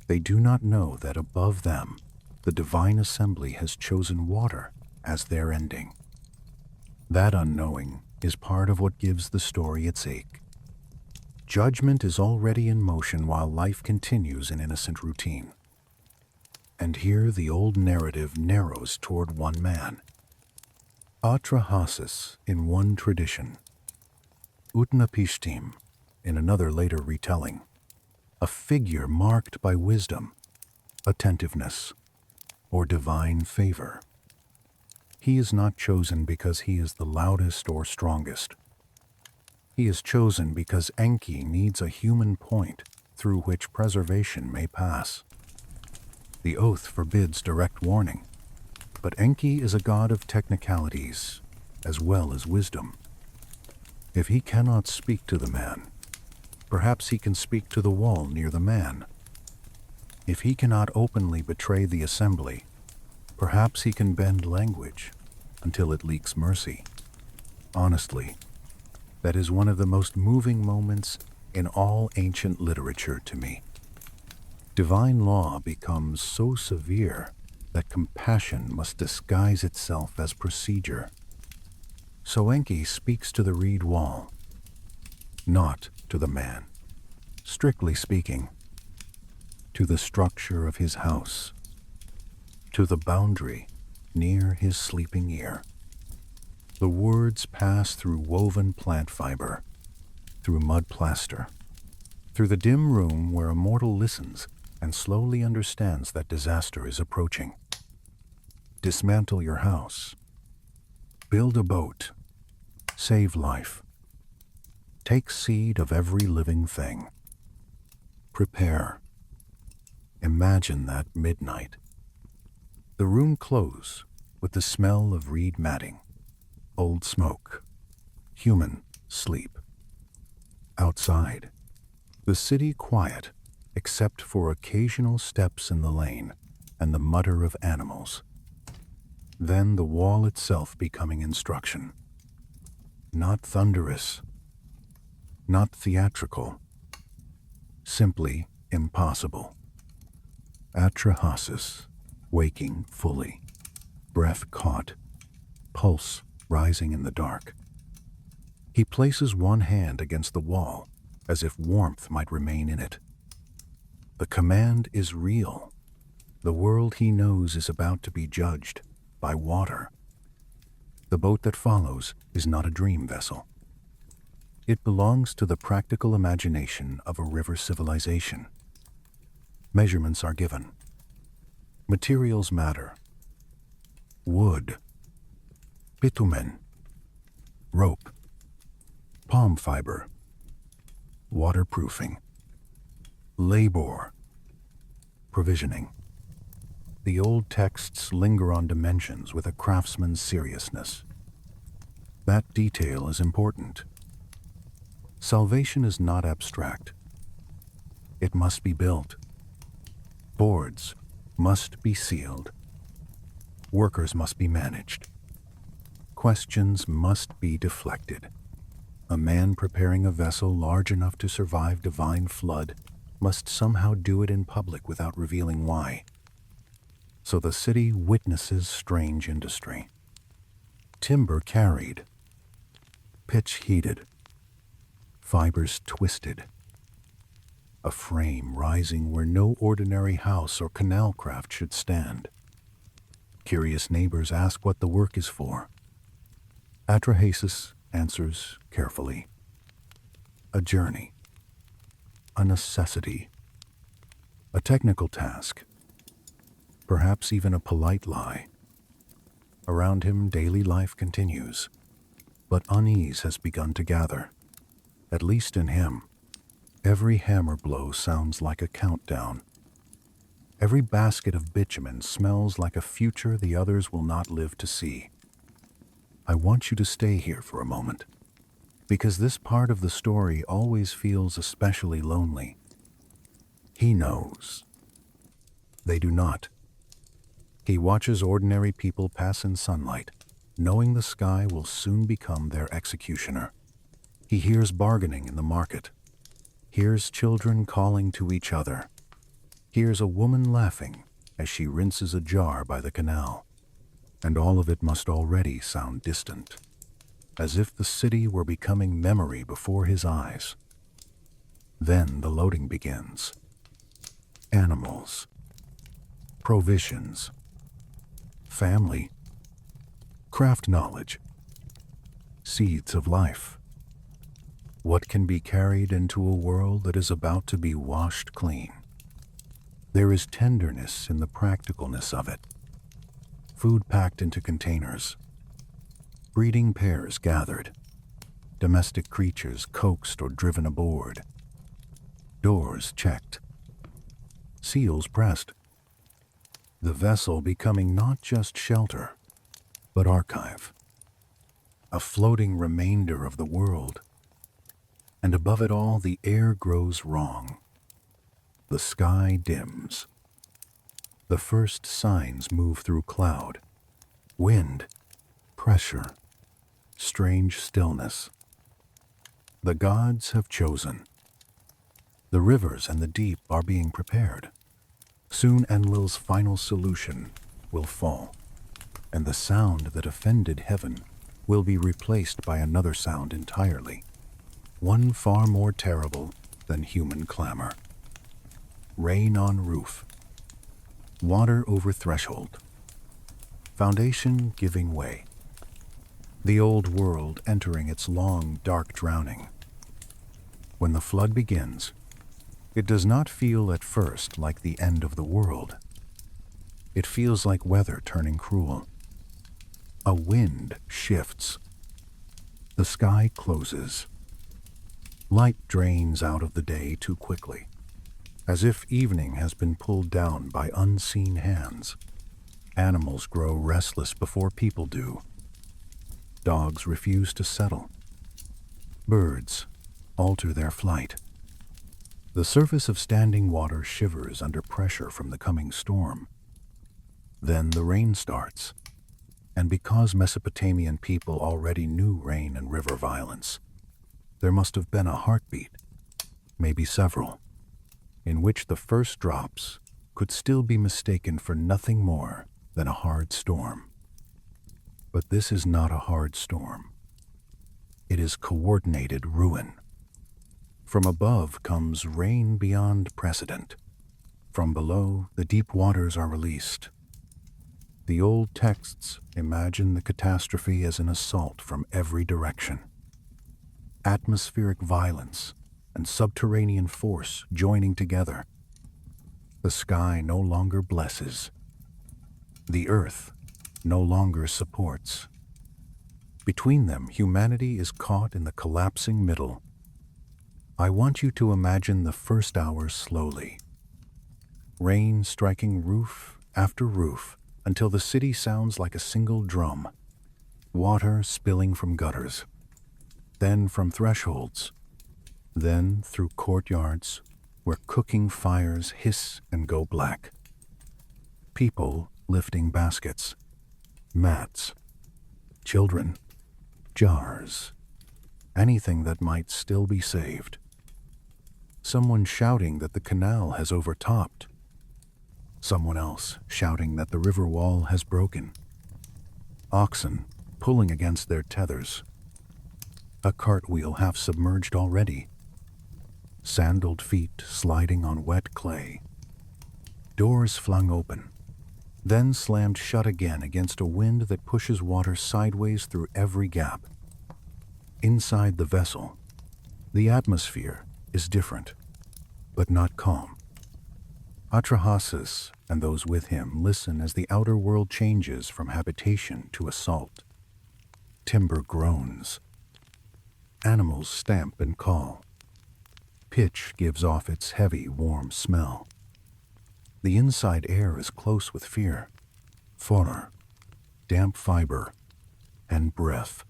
They do not know that above them, the divine assembly has chosen water as their ending. That unknowing is part of what gives the story its ache. Judgment is already in motion while life continues in innocent routine. And here the old narrative narrows toward one man. Atrahasis in one tradition, Utnapishtim in another later retelling, a figure marked by wisdom, attentiveness, or divine favor. He is not chosen because he is the loudest or strongest. He is chosen because Enki needs a human point through which preservation may pass. The oath forbids direct warning, but Enki is a god of technicalities as well as wisdom. If he cannot speak to the man, perhaps he can speak to the wall near the man. If he cannot openly betray the assembly, perhaps he can bend language until it leaks mercy. Honestly, that is one of the most moving moments in all ancient literature to me. Divine law becomes so severe that compassion must disguise itself as procedure. So Enki speaks to the reed wall, not to the man, strictly speaking, to the structure of his house, to the boundary near his sleeping ear. The words pass through woven plant fiber, through mud plaster, through the dim room where a mortal listens and slowly understands that disaster is approaching. Dismantle your house. Build a boat. Save life. Take seed of every living thing. Prepare. Imagine that midnight. The room close with the smell of reed matting, old smoke, human sleep. Outside, the city quiet except for occasional steps in the lane and the mutter of animals. Then the wall itself becoming instruction. Not thunderous, not theatrical, simply impossible. Atrahasis, waking fully, breath caught, pulse rising in the dark. He places one hand against the wall as if warmth might remain in it. The command is real. The world he knows is about to be judged by water. The boat that follows is not a dream vessel. It belongs to the practical imagination of a river civilization. Measurements are given. Materials matter. Wood, bitumen, rope, palm fiber, waterproofing, labor, provisioning. The old texts linger on dimensions with a craftsman's seriousness. That detail is important. Salvation is not abstract. It must be built. Boards must be sealed. Workers must be managed. Questions must be deflected. A man preparing a vessel large enough to survive divine flood must somehow do it in public without revealing why. So the city witnesses strange industry. Timber carried, pitch heated, fibers twisted. A frame rising where no ordinary house or canal craft should stand. Curious neighbors ask what the work is for. Atrahasis answers carefully. A journey, a necessity, a technical task, perhaps even a polite lie. Around him, daily life continues, but unease has begun to gather. At least in him, every hammer blow sounds like a countdown. Every basket of bitumen smells like a future the others will not live to see. I want you to stay here for a moment, because this part of the story always feels especially lonely. He knows. They do not. He watches ordinary people pass in sunlight, knowing the sky will soon become their executioner. He hears bargaining in the market, hears children calling to each other, hears a woman laughing as she rinses a jar by the canal, and all of it must already sound distant, as if the city were becoming memory before his eyes. Then the loading begins. Animals, provisions, family, craft knowledge, seeds of life. What can be carried into a world that is about to be washed clean? There is tenderness in the practicalness of it. Food packed into containers, breeding pairs gathered, domestic creatures coaxed or driven aboard, doors checked, seals pressed. The vessel becoming not just shelter, but archive, a floating remainder of the world. And above it all, the air grows wrong. The sky dims. The first signs move through cloud, wind, pressure, strange stillness. The gods have chosen. The rivers and the deep are being prepared. Soon Enlil's final solution will fall, and the sound that offended heaven will be replaced by another sound entirely, one far more terrible than human clamor. Rain on roof, water over threshold, foundation giving way, the old world entering its long, dark drowning. When the flood begins, it does not feel at first like the end of the world. It feels like weather turning cruel. A wind shifts. The sky closes. Light drains out of the day too quickly, as if evening has been pulled down by unseen hands. Animals grow restless before people do. Dogs refuse to settle. Birds alter their flight. The surface of standing water shivers under pressure from the coming storm. Then the rain starts, and because Mesopotamian people already knew rain and river violence, there must have been a heartbeat, maybe several, in which the first drops could still be mistaken for nothing more than a hard storm. But this is not a hard storm. It is coordinated ruin. From above comes rain beyond precedent. From below, the deep waters are released. The old texts imagine the catastrophe as an assault from every direction. Atmospheric violence and subterranean force joining together. The sky no longer blesses. The earth no longer supports. Between them, humanity is caught in the collapsing middle. I want you to imagine the first hours slowly. Rain striking roof after roof until the city sounds like a single drum. Water spilling from gutters, then from thresholds, then through courtyards where cooking fires hiss and go black. People lifting baskets, mats, children, jars, anything that might still be saved. Someone shouting that the canal has overtopped. Someone else shouting that the river wall has broken. Oxen pulling against their tethers. A cartwheel half submerged already. Sandaled feet sliding on wet clay. Doors flung open, then slammed shut again against a wind that pushes water sideways through every gap. Inside the vessel, the atmosphere is different, but not calm. Atrahasis and those with him listen as the outer world changes from habitation to assault. Timber groans. Animals stamp and call. Pitch gives off its heavy, warm smell. The inside air is close with fear, fodder, damp fiber, and breath.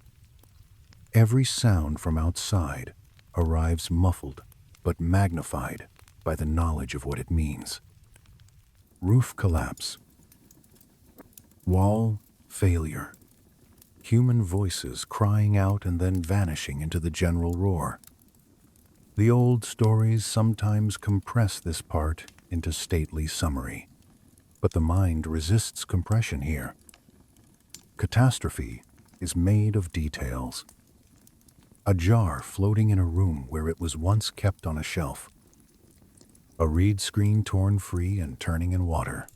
Every sound from outside arrives muffled but magnified by the knowledge of what it means. Roof collapse. Wall failure. Human voices crying out and then vanishing into the general roar. The old stories sometimes compress this part into stately summary, but the mind resists compression here. Catastrophe is made of details. A jar floating in a room where it was once kept on a shelf. A reed screen torn free and turning in water.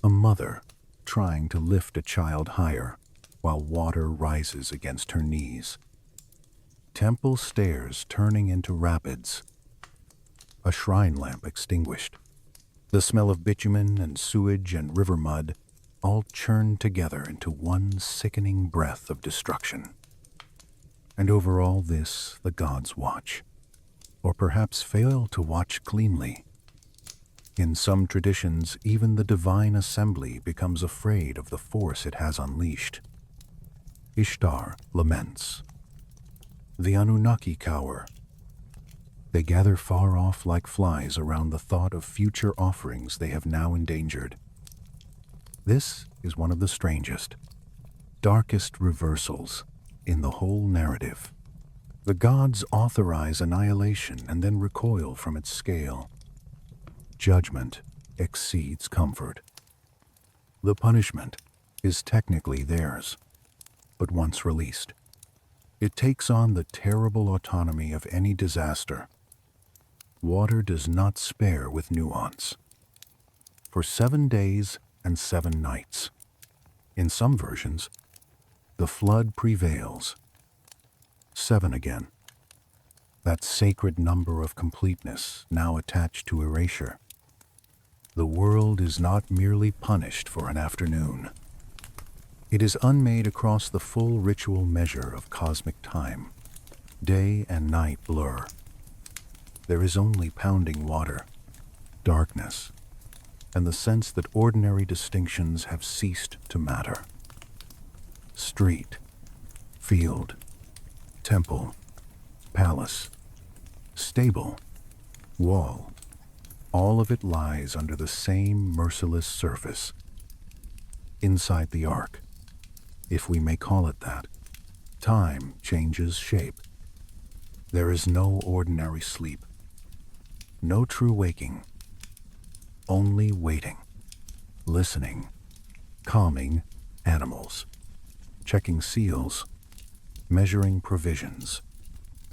A mother trying to lift a child higher while water rises against her knees. Temple stairs turning into rapids. A shrine lamp extinguished. The smell of bitumen and sewage and river mud all churned together into one sickening breath of destruction. And over all this, the gods watch, or perhaps fail to watch cleanly. In some traditions, even the divine assembly becomes afraid of the force it has unleashed. Ishtar laments. The Anunnaki cower They gather far off like flies around the thought of future offerings they have now endangered. This is one of the strangest, darkest reversals in the whole narrative. The gods authorize annihilation and then recoil from its scale. Judgment exceeds comfort. The punishment is technically theirs, but once released, it takes on the terrible autonomy of any disaster. Water does not spare with nuance. For 7 days and 7 nights, in some versions, the flood prevails. 7 again, that sacred number of completeness now attached to erasure. The world is not merely punished for an afternoon. It is unmade across the full ritual measure of cosmic time. Day and night blur. There is only pounding water, darkness, and the sense that ordinary distinctions have ceased to matter. Street, field, temple, palace, stable, wall, all of it lies under the same merciless surface. Inside the ark, if we may call it that, time changes shape. There is no ordinary sleep, no true waking, only waiting, listening, calming animals, checking seals, measuring provisions,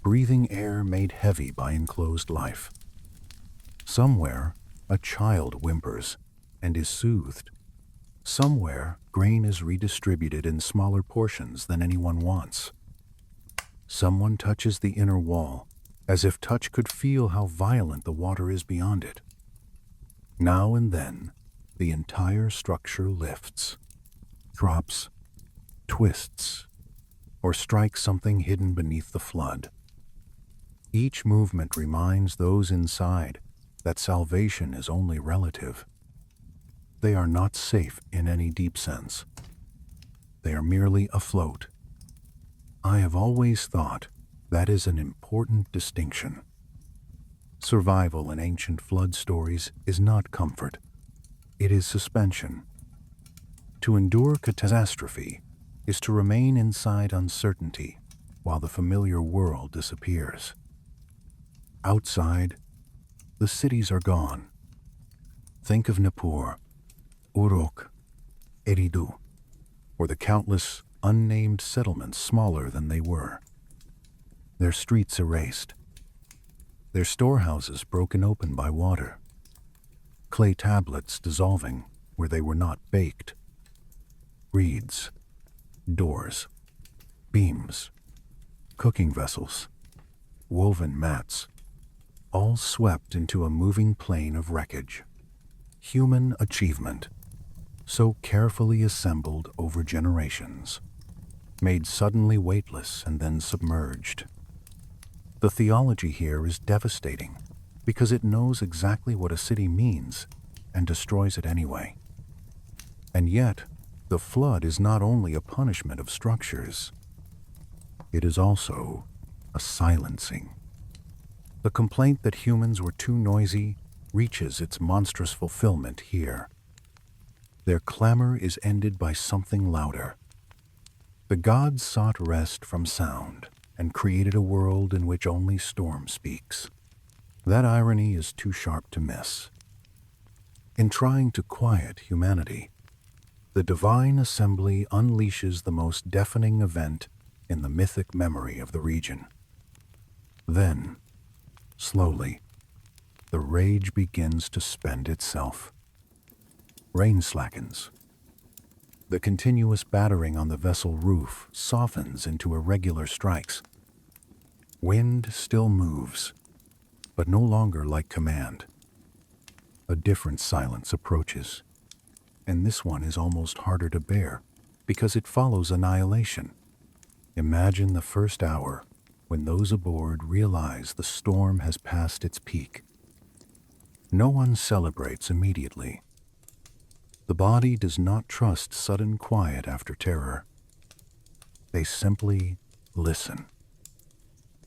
breathing air made heavy by enclosed life. Somewhere, a child whimpers and is soothed. Somewhere, grain is redistributed in smaller portions than anyone wants. Someone touches the inner wall, as if touch could feel how violent the water is beyond it. Now and then, the entire structure lifts, drops, twists, or strikes something hidden beneath the flood. Each movement reminds those inside that salvation is only relative. They are not safe in any deep sense. They are merely afloat. I have always thought that is an important distinction. Survival in ancient flood stories is not comfort. It is suspension. To endure catastrophe is to remain inside uncertainty while the familiar world disappears. Outside, the cities are gone. Think of Nippur, Uruk, Eridu, or the countless unnamed settlements smaller than they were. Their streets erased, their storehouses broken open by water, clay tablets dissolving where they were not baked, reeds, doors, beams, cooking vessels, woven mats, all swept into a moving plain of wreckage. Human achievement, so carefully assembled over generations, made suddenly weightless and then submerged. The theology here is devastating because it knows exactly what a city means and destroys it anyway. And yet, the flood is not only a punishment of structures, it is also a silencing. The complaint that humans were too noisy reaches its monstrous fulfillment here. Their clamor is ended by something louder. The gods sought rest from sound and created a world in which only storm speaks. That irony is too sharp to miss. In trying to quiet humanity, the divine assembly unleashes the most deafening event in the mythic memory of the region. Then, slowly, the rage begins to spend itself. Rain slackens. The continuous battering on the vessel roof softens into irregular strikes. Wind still moves, but no longer like command. A different silence approaches, and this one is almost harder to bear because it follows annihilation. Imagine the first hour when those aboard realize the storm has passed its peak. No one celebrates immediately. The body does not trust sudden quiet after terror. They simply listen.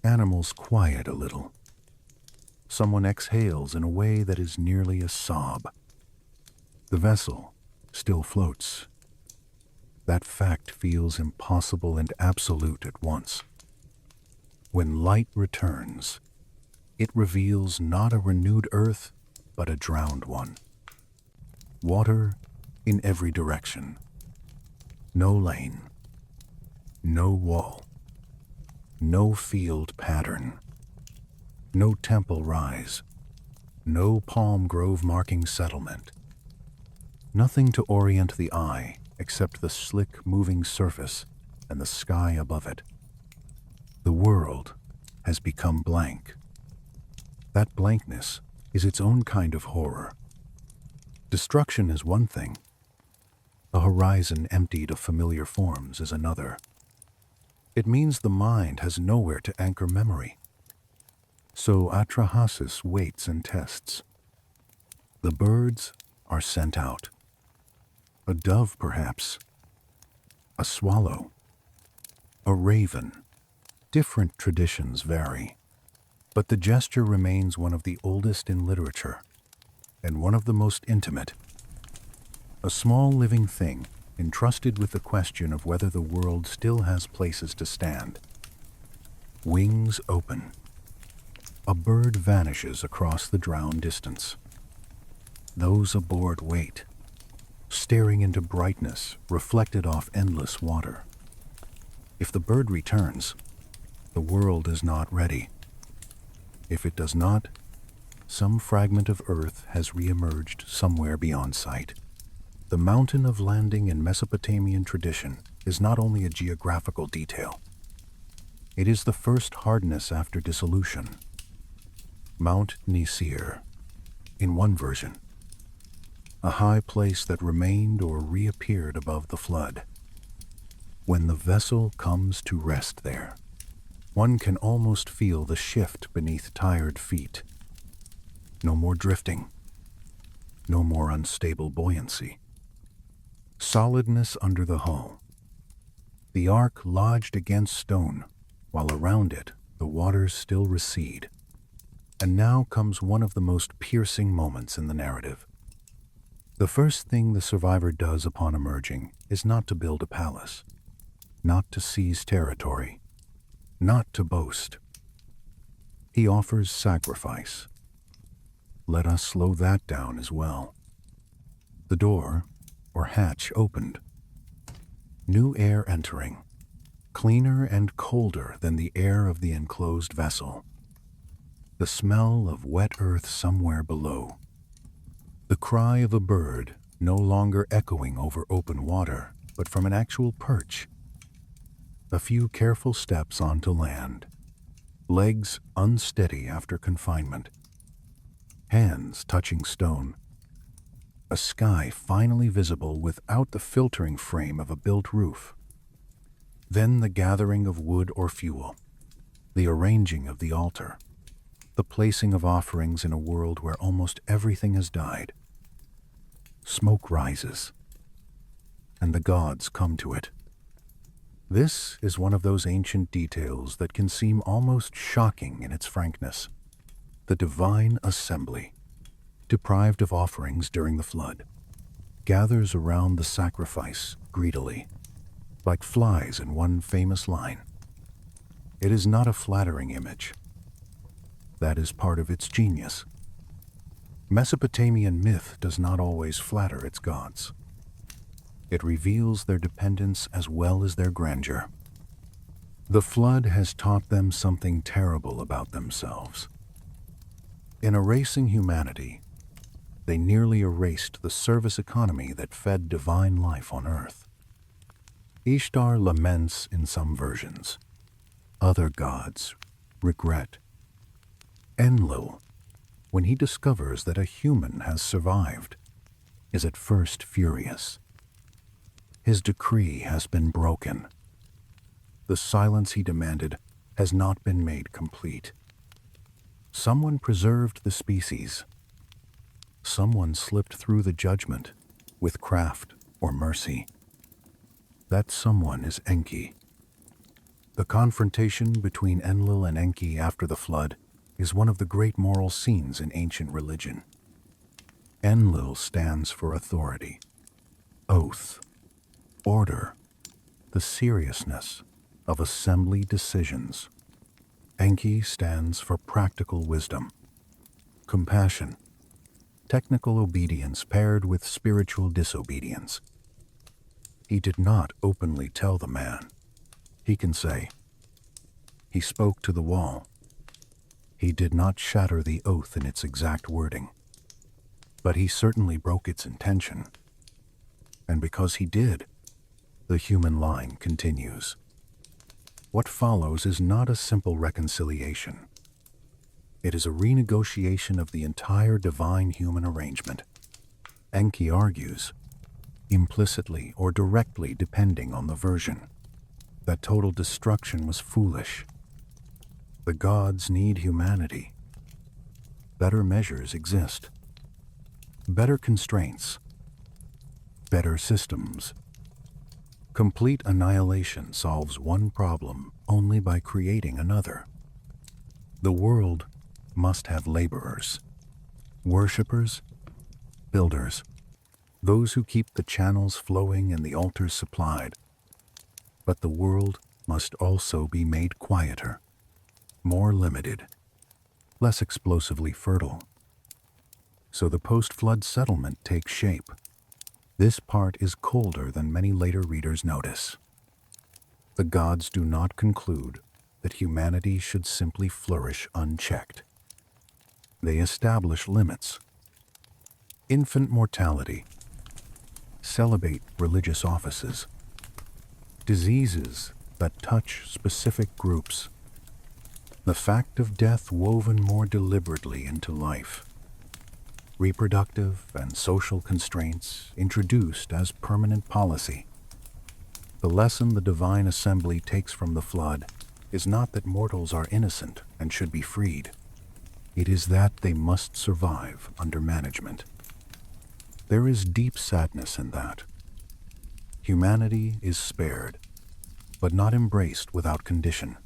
Animals quiet a little. Someone exhales in a way that is nearly a sob. The vessel still floats. That fact feels impossible and absolute at once. When light returns, it reveals not a renewed earth, but a drowned one. Water in every direction. No lane. No wall. No field pattern. No temple rise. No palm grove marking settlement. Nothing to orient the eye except the slick moving surface and the sky above it. The world has become blank. That blankness is its own kind of horror. Destruction is one thing. A horizon emptied of familiar forms is another. It means the mind has nowhere to anchor memory. So Atrahasis waits and tests. The birds are sent out. A dove, perhaps. A swallow. A raven. Different traditions vary, but the gesture remains one of the oldest in literature, and one of the most intimate. A small living thing entrusted with the question of whether the world still has places to stand. Wings open. A bird vanishes across the drowned distance. Those aboard wait, staring into brightness reflected off endless water. If the bird returns, the world is not ready. If it does not, some fragment of earth has re-emerged somewhere beyond sight. The mountain of landing in Mesopotamian tradition is not only a geographical detail. It is the first hardness after dissolution. Mount Nisir, in one version, a high place that remained or reappeared above the flood. When the vessel comes to rest there, one can almost feel the shift beneath tired feet. No more drifting. No more unstable buoyancy. Solidness under the hull. The ark lodged against stone, while around it the waters still recede. And now comes one of the most piercing moments in the narrative. The first thing the survivor does upon emerging is not to build a palace, not to seize territory, not to boast. He offers sacrifice. Let us slow that down as well. The door, or hatch, opened. New air entering, cleaner and colder than the air of the enclosed vessel. The smell of wet earth somewhere below. The cry of a bird no longer echoing over open water, but from an actual perch. A few careful steps onto land. Legs unsteady after confinement. Hands touching stone. A sky finally visible without the filtering frame of a built roof. Then the gathering of wood or fuel. The arranging of the altar. The placing of offerings in a world where almost everything has died. Smoke rises, and the gods come to it. This is one of those ancient details that can seem almost shocking in its frankness. The divine assembly, deprived of offerings during the flood, gathers around the sacrifice greedily, like flies in one famous line. It is not a flattering image. That is part of its genius. Mesopotamian myth does not always flatter its gods. It reveals their dependence as well as their grandeur. The flood has taught them something terrible about themselves. In erasing humanity, they nearly erased the service economy that fed divine life on earth. Ishtar laments in some versions. Other gods regret. Enlil, when he discovers that a human has survived, is at first furious. His decree has been broken. The silence he demanded has not been made complete. Someone preserved the species. Someone slipped through the judgment with craft or mercy. That someone is Enki. The confrontation between Enlil and Enki after the flood is one of the great moral scenes in ancient religion. Enlil stands for authority, oath, order, the seriousness of assembly decisions. Enki stands for practical wisdom, compassion, technical obedience paired with spiritual disobedience. He did not openly tell the man. He can say, he spoke to the wall. He did not shatter the oath in its exact wording, but he certainly broke its intention. And because he did, the human line continues. What follows is not a simple reconciliation. It is a renegotiation of the entire divine human arrangement. Enki argues, implicitly or directly depending on the version, that total destruction was foolish. The gods need humanity. Better measures exist. Better constraints. Better systems. Complete annihilation solves one problem only by creating another. The world must have laborers, worshippers, builders, those who keep the channels flowing and the altars supplied. But the world must also be made quieter, more limited, less explosively fertile. So the post-flood settlement takes shape. This part is colder than many later readers notice. The gods do not conclude that humanity should simply flourish unchecked. They establish limits. Infant mortality, celibate religious offices, diseases that touch specific groups, the fact of death woven more deliberately into life, reproductive and social constraints introduced as permanent policy. The lesson the divine assembly takes from the flood is not that mortals are innocent and should be freed. It is that they must survive under management. There is deep sadness in that. Humanity is spared, but not embraced without condition.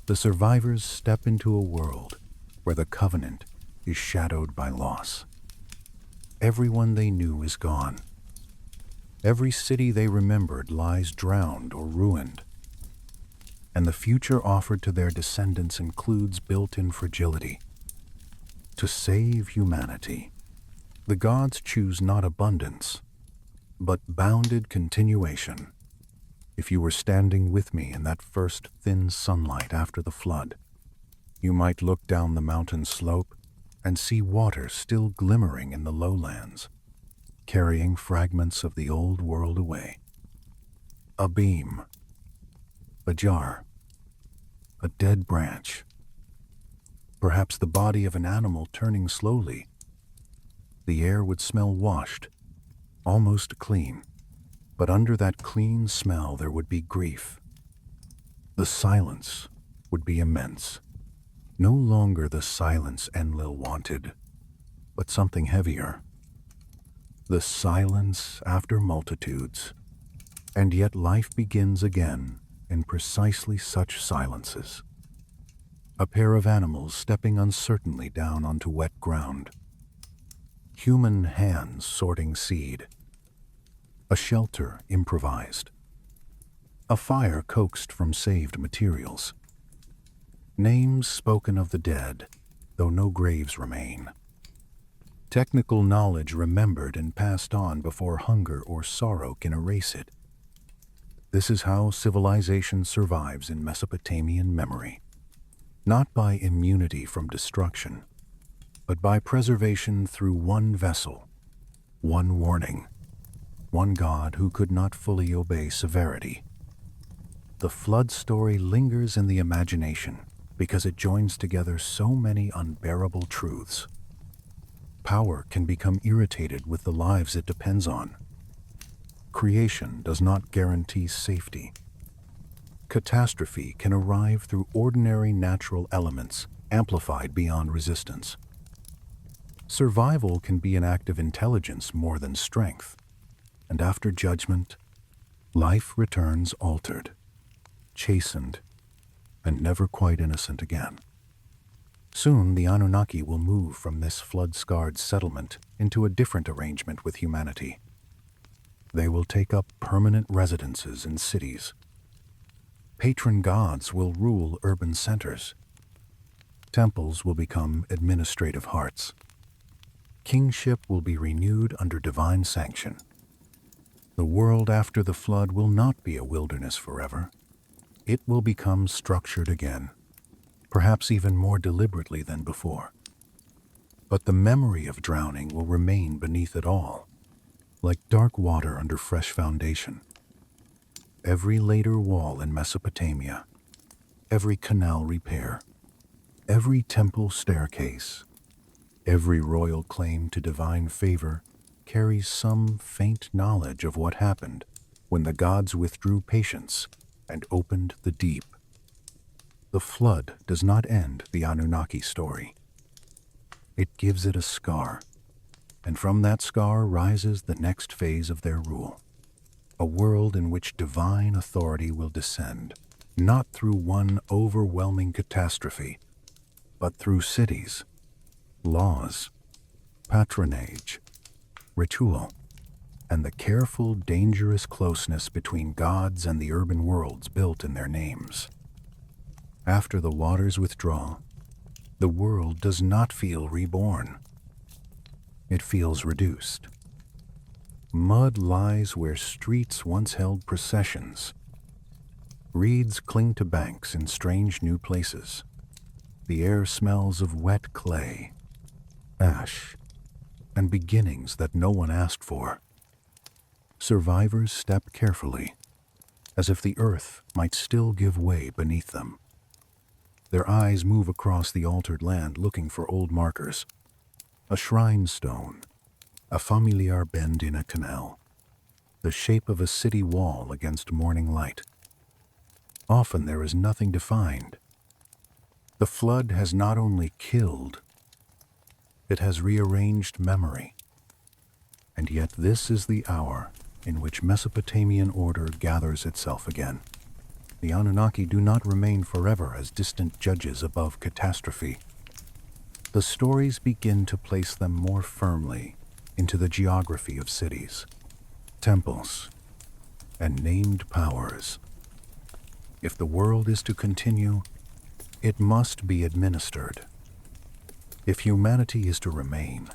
The survivors step into a world where the covenant is shadowed by loss. Everyone they knew is gone. Every city they remembered lies drowned or ruined. And the future offered to their descendants includes built-in fragility. To save humanity, the gods choose not abundance, but bounded continuation. If you were standing with me in that first thin sunlight after the flood, you might look down the mountain slope and see water still glimmering in the lowlands, carrying fragments of the old world away. A beam, a jar, a dead branch, perhaps the body of an animal turning slowly. The air would smell washed, almost clean, but under that clean smell there would be grief. The silence would be immense. No longer the silence Enlil wanted, but something heavier. The silence after multitudes, and yet life begins again in precisely such silences. A pair of animals stepping uncertainly down onto wet ground. Human hands sorting seed. A shelter improvised. A fire coaxed from saved materials. Names spoken of the dead, though no graves remain. Technical knowledge remembered and passed on before hunger or sorrow can erase it. This is how civilization survives in Mesopotamian memory. Not by immunity from destruction, but by preservation through one vessel, one warning, one God who could not fully obey severity. The flood story lingers in the imagination because it joins together so many unbearable truths. Power can become irritated with the lives it depends on. Creation does not guarantee safety. Catastrophe can arrive through ordinary natural elements amplified beyond resistance. Survival can be an act of intelligence more than strength, and after judgment, life returns altered, chastened, and never quite innocent again. Soon the Anunnaki will move from this flood-scarred settlement into a different arrangement with humanity. They will take up permanent residences in cities. Patron gods will rule urban centers. Temples will become administrative hearts. Kingship will be renewed under divine sanction. The world after the flood will not be a wilderness forever. It will become structured again, perhaps even more deliberately than before. But the memory of drowning will remain beneath it all, like dark water under fresh foundation. Every later wall in Mesopotamia, every canal repair, every temple staircase, every royal claim to divine favor carries some faint knowledge of what happened when the gods withdrew patience and opened the deep. The flood does not end the Anunnaki story. It gives it a scar, and from that scar rises the next phase of their rule, a world in which divine authority will descend, not through one overwhelming catastrophe, but through cities, laws, patronage, ritual, and the careful, dangerous closeness between gods and the urban worlds built in their names. After the waters withdraw, the world does not feel reborn. It feels reduced. Mud lies where streets once held processions. Reeds cling to banks in strange new places. The air smells of wet clay, ash, and beginnings that no one asked for. Survivors step carefully, as if the earth might still give way beneath them. Their eyes move across the altered land looking for old markers. A shrine stone, a familiar bend in a canal, the shape of a city wall against morning light. Often there is nothing to find. The flood has not only killed, it has rearranged memory. And yet this is the hour in which Mesopotamian order gathers itself again. The Anunnaki do not remain forever as distant judges above catastrophe. The stories begin to place them more firmly into the geography of cities, temples, and named powers. If the world is to continue, it must be administered. If humanity is to remain,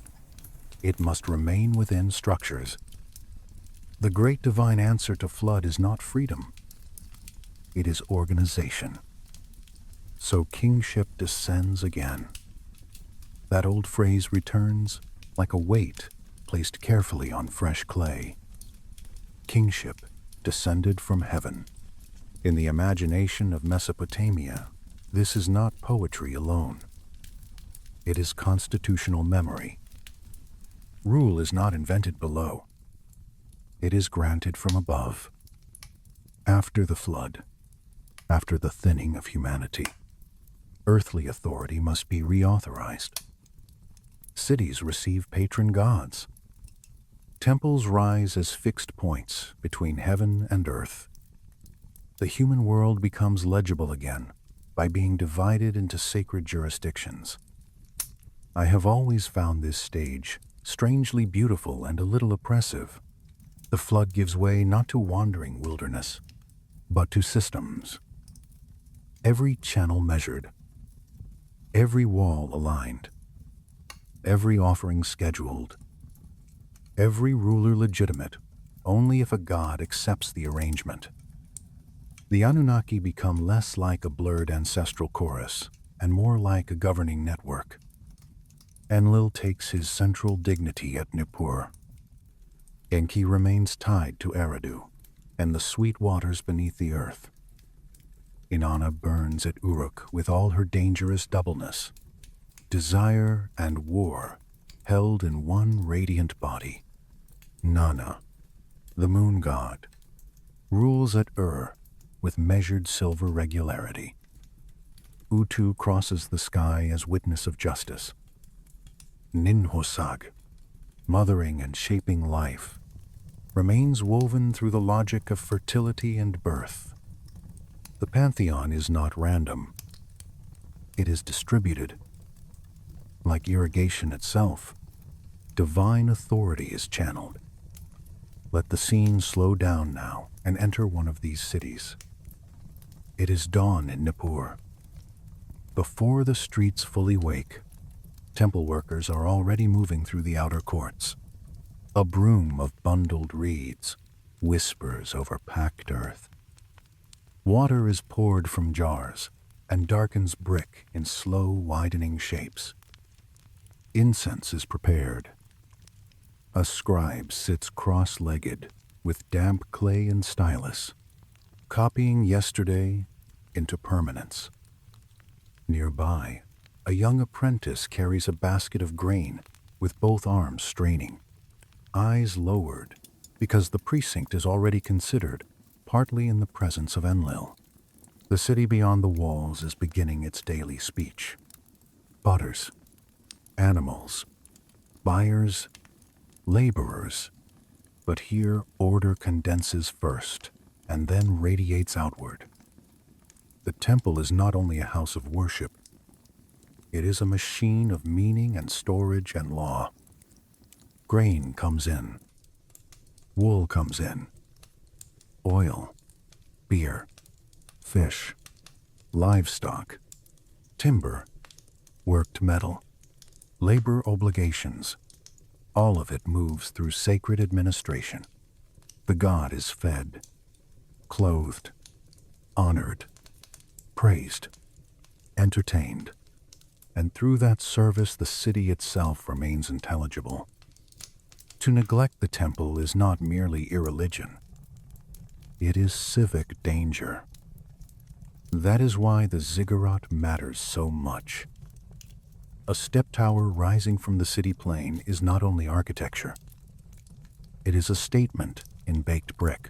it must remain within structures. The great divine answer to flood is not freedom. It is organization. So kingship descends again. That old phrase returns like a weight placed carefully on fresh clay. Kingship descended from heaven. In the imagination of Mesopotamia, this is not poetry alone. It is constitutional memory. Rule is not invented below. It is granted from above. After the flood, after the thinning of humanity, earthly authority must be reauthorized. Cities receive patron gods. Temples rise as fixed points between heaven and earth. The human world becomes legible again by being divided into sacred jurisdictions. I have always found this stage strangely beautiful and a little oppressive. The flood gives way not to wandering wilderness, but to systems. Every channel measured, every wall aligned, every offering scheduled, every ruler legitimate only if a god accepts the arrangement. The Anunnaki become less like a blurred ancestral chorus and more like a governing network. Enlil takes his central dignity at Nippur. Enki remains tied to Eridu and the sweet waters beneath the earth. Inanna burns at Uruk with all her dangerous doubleness, desire and war held in one radiant body. Nana, the moon god, rules at with measured silver regularity. Utu crosses the sky as witness of justice. Ninhursag, mothering and shaping life, remains woven through the logic of fertility and birth. The pantheon is not random. It is distributed, Like irrigation itself, divine authority is channeled. Let the scene slow down now and enter one of these cities. It is dawn in Nippur. Before the streets fully wake, temple workers are already moving through the outer courts. A broom of bundled reeds whispers over packed earth. Water is poured from jars and darkens brick in slow, widening shapes. Incense is prepared. A scribe sits cross-legged with damp clay and stylus, copying yesterday into permanence. Nearby, a young apprentice carries a basket of grain with both arms straining, eyes lowered because the precinct is already considered partly in the presence of Enlil. The city beyond the walls is beginning its daily speech. Butters, animals, buyers, laborers, but here order condenses first and then radiates outward. The temple is not only a house of worship, it is a machine of meaning and storage and law. Grain comes in, wool comes in, oil, beer, fish, livestock, timber, worked metal, labor obligations. All of it moves through sacred administration. The god is fed, clothed, honored, praised, entertained, and through that service the city itself remains intelligible. To neglect the temple is not merely irreligion. It is civic danger. That is why the ziggurat matters so much. A step tower rising from the city plain is not only architecture. It is a statement in baked brick.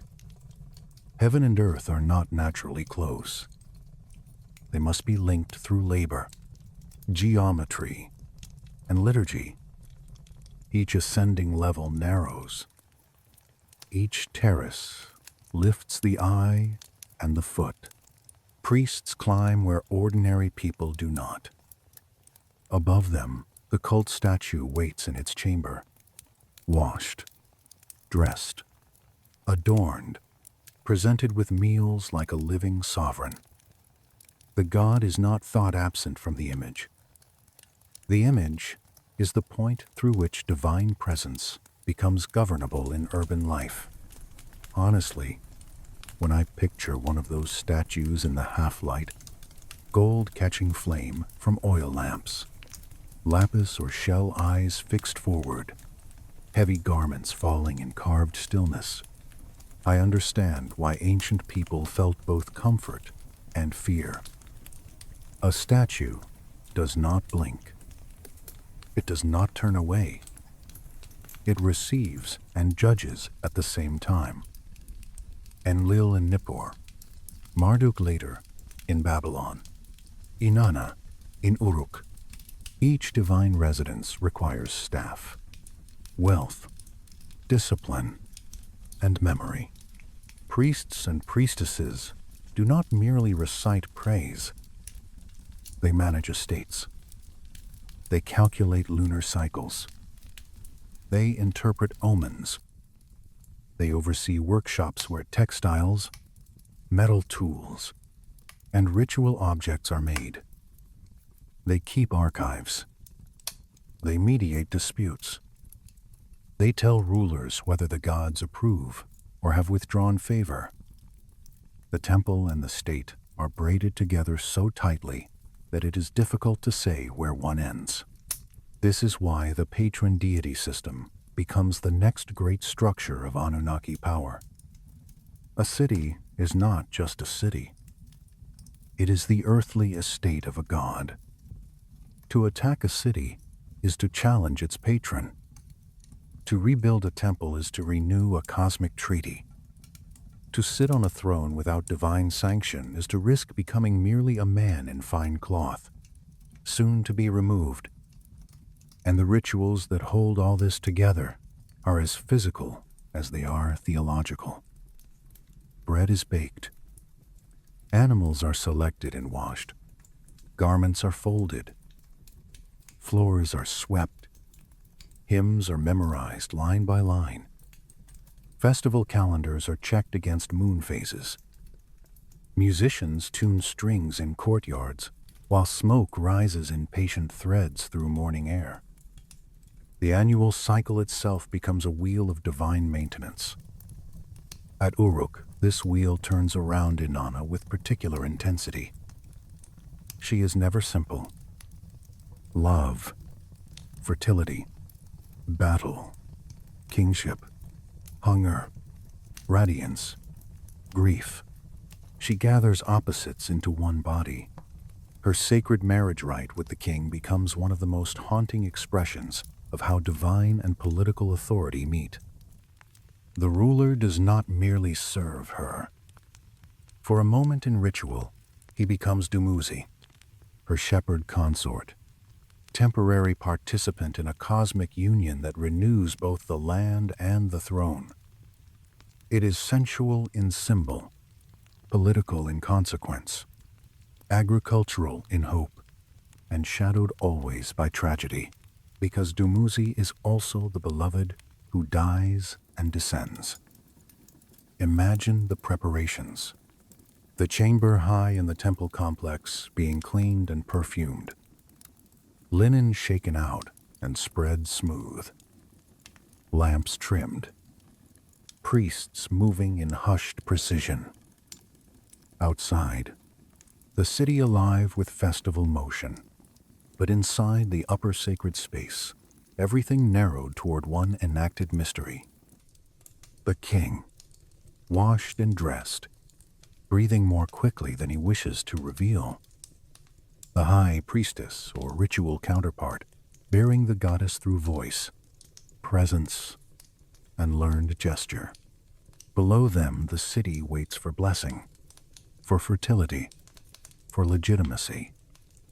Heaven and earth are not naturally close. They must be linked through labor, geometry, and liturgy. Each ascending level narrows. Each terrace lifts the eye and the foot. Priests climb where ordinary people do not. Above them, the cult statue waits in its chamber, washed, dressed, adorned, presented with meals like a living sovereign. The god is not thought absent from the image. The image is the point through which divine presence becomes governable in urban life. Honestly, when I picture one of those statues in the half-light, gold catching flame from oil lamps, lapis or shell eyes fixed forward, heavy garments falling in carved stillness, I understand why ancient people felt both comfort and fear. A statue does not blink. It does not turn away. It receives and judges at the same time. Enlil in Nippur, Marduk later in Babylon, Inanna in Uruk. Each divine residence requires staff, wealth, discipline, and memory. Priests and priestesses do not merely recite praise. They manage estates. They calculate lunar cycles. They interpret omens. They oversee workshops where textiles, metal tools, and ritual objects are made. They keep archives. They mediate disputes. They tell rulers whether the gods approve or have withdrawn favor. The temple and the state are braided together so tightly that it is difficult to say where one ends. This is why the patron deity system becomes the next great structure of Anunnaki power. A city is not just a city. It is the earthly estate of a god. To attack a city is to challenge its patron. To rebuild a temple is to renew a cosmic treaty. To sit on a throne without divine sanction is to risk becoming merely a man in fine cloth, soon to be removed. And the rituals that hold all this together are as physical as they are theological. Bread is baked. Animals are selected and washed. Garments are folded. Floors are swept. Hymns are memorized line by line. Festival calendars are checked against moon phases. Musicians tune strings in courtyards, while smoke rises in patient threads through morning air. The annual cycle itself becomes a wheel of divine maintenance. At Uruk, this wheel turns around Inanna with particular intensity. She is never simple. Love, fertility, battle, kingship, hunger, radiance, grief. She gathers opposites into one body. Her sacred marriage rite with the king becomes one of the most haunting expressions of how divine and political authority meet. The ruler does not merely serve her. For a moment in ritual, he becomes Dumuzi, her shepherd consort, temporary participant in a cosmic union that renews both the land and the throne. It is sensual in symbol, political in consequence, agricultural in hope, and shadowed always by tragedy, because Dumuzi is also the beloved who dies and descends. Imagine the preparations. The chamber high in the temple complex being cleaned and perfumed. Linen shaken out and spread smooth. Lamps trimmed. Priests moving in hushed precision. Outside, the city alive with festival motion. But inside the upper sacred space, everything narrowed toward one enacted mystery. The king, washed and dressed, breathing more quickly than he wishes to reveal. The high priestess or ritual counterpart, bearing the goddess through voice, presence, and learned gesture. Below them, the city waits for blessing, for fertility, for legitimacy,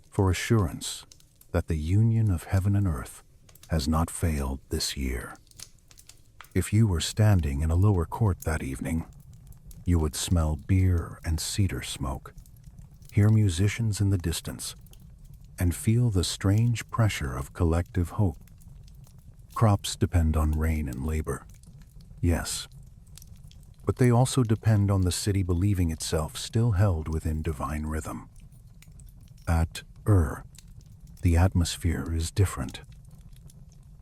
for assurance that the union of heaven and earth has not failed this year. If you were standing in a lower court that evening, you would smell beer and cedar smoke, hear musicians in the distance, and feel the strange pressure of collective hope. Crops depend on rain and labor, yes, but they also depend on the city believing itself still held within divine rhythm. At the atmosphere is different,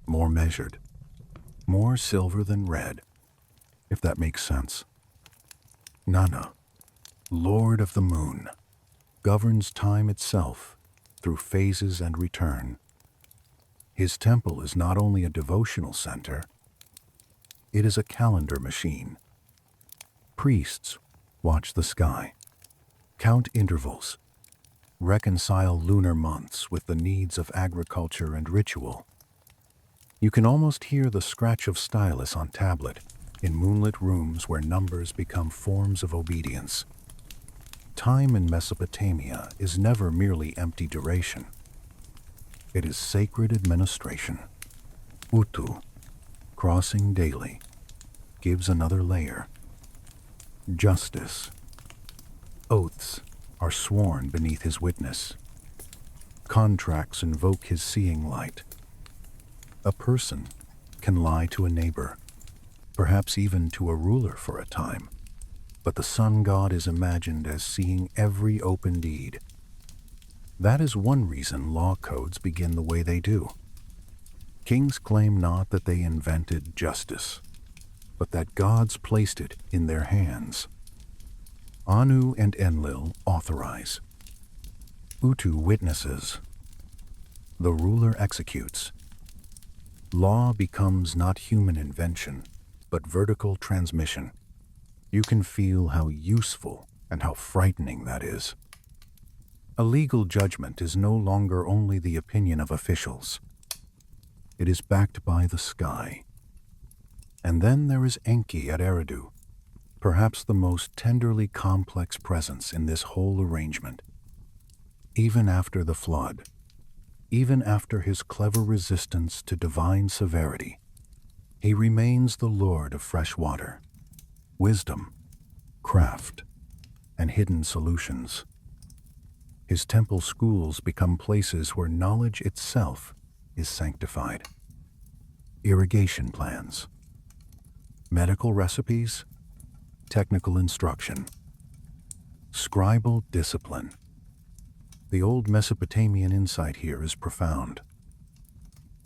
more measured, more silver than red, if that makes sense. Nana, Lord of the Moon, governs time itself through phases and return. His temple is not only a devotional center, it is a calendar machine. Priests watch the sky, count intervals, reconcile lunar months with the needs of agriculture and ritual. You can almost hear the scratch of stylus on tablet in moonlit rooms where numbers become forms of obedience. Time in Mesopotamia is never merely empty duration. It is sacred administration. Utu, crossing daily, gives another layer. Justice. Oaths are sworn beneath his witness. Contracts invoke his seeing light. A person can lie to a neighbor, perhaps even to a ruler for a time, but the sun god is imagined as seeing every open deed. That is one reason law codes begin the way they do. Kings claim not that they invented justice, but that gods placed it in their hands. Anu and Enlil authorize. Utu witnesses. The ruler executes. Law becomes not human invention, but vertical transmission. You can feel how useful and how frightening that is. A legal judgment is no longer only the opinion of officials. It is backed by the sky. And then there is Enki at Eridu, perhaps the most tenderly complex presence in this whole arrangement. Even after the flood, even after his clever resistance to divine severity, he remains the lord of fresh water, wisdom, craft, and hidden solutions. His temple schools become places where knowledge itself is sanctified. Irrigation plans, medical recipes, technical instruction, scribal discipline. The old Mesopotamian insight here is profound.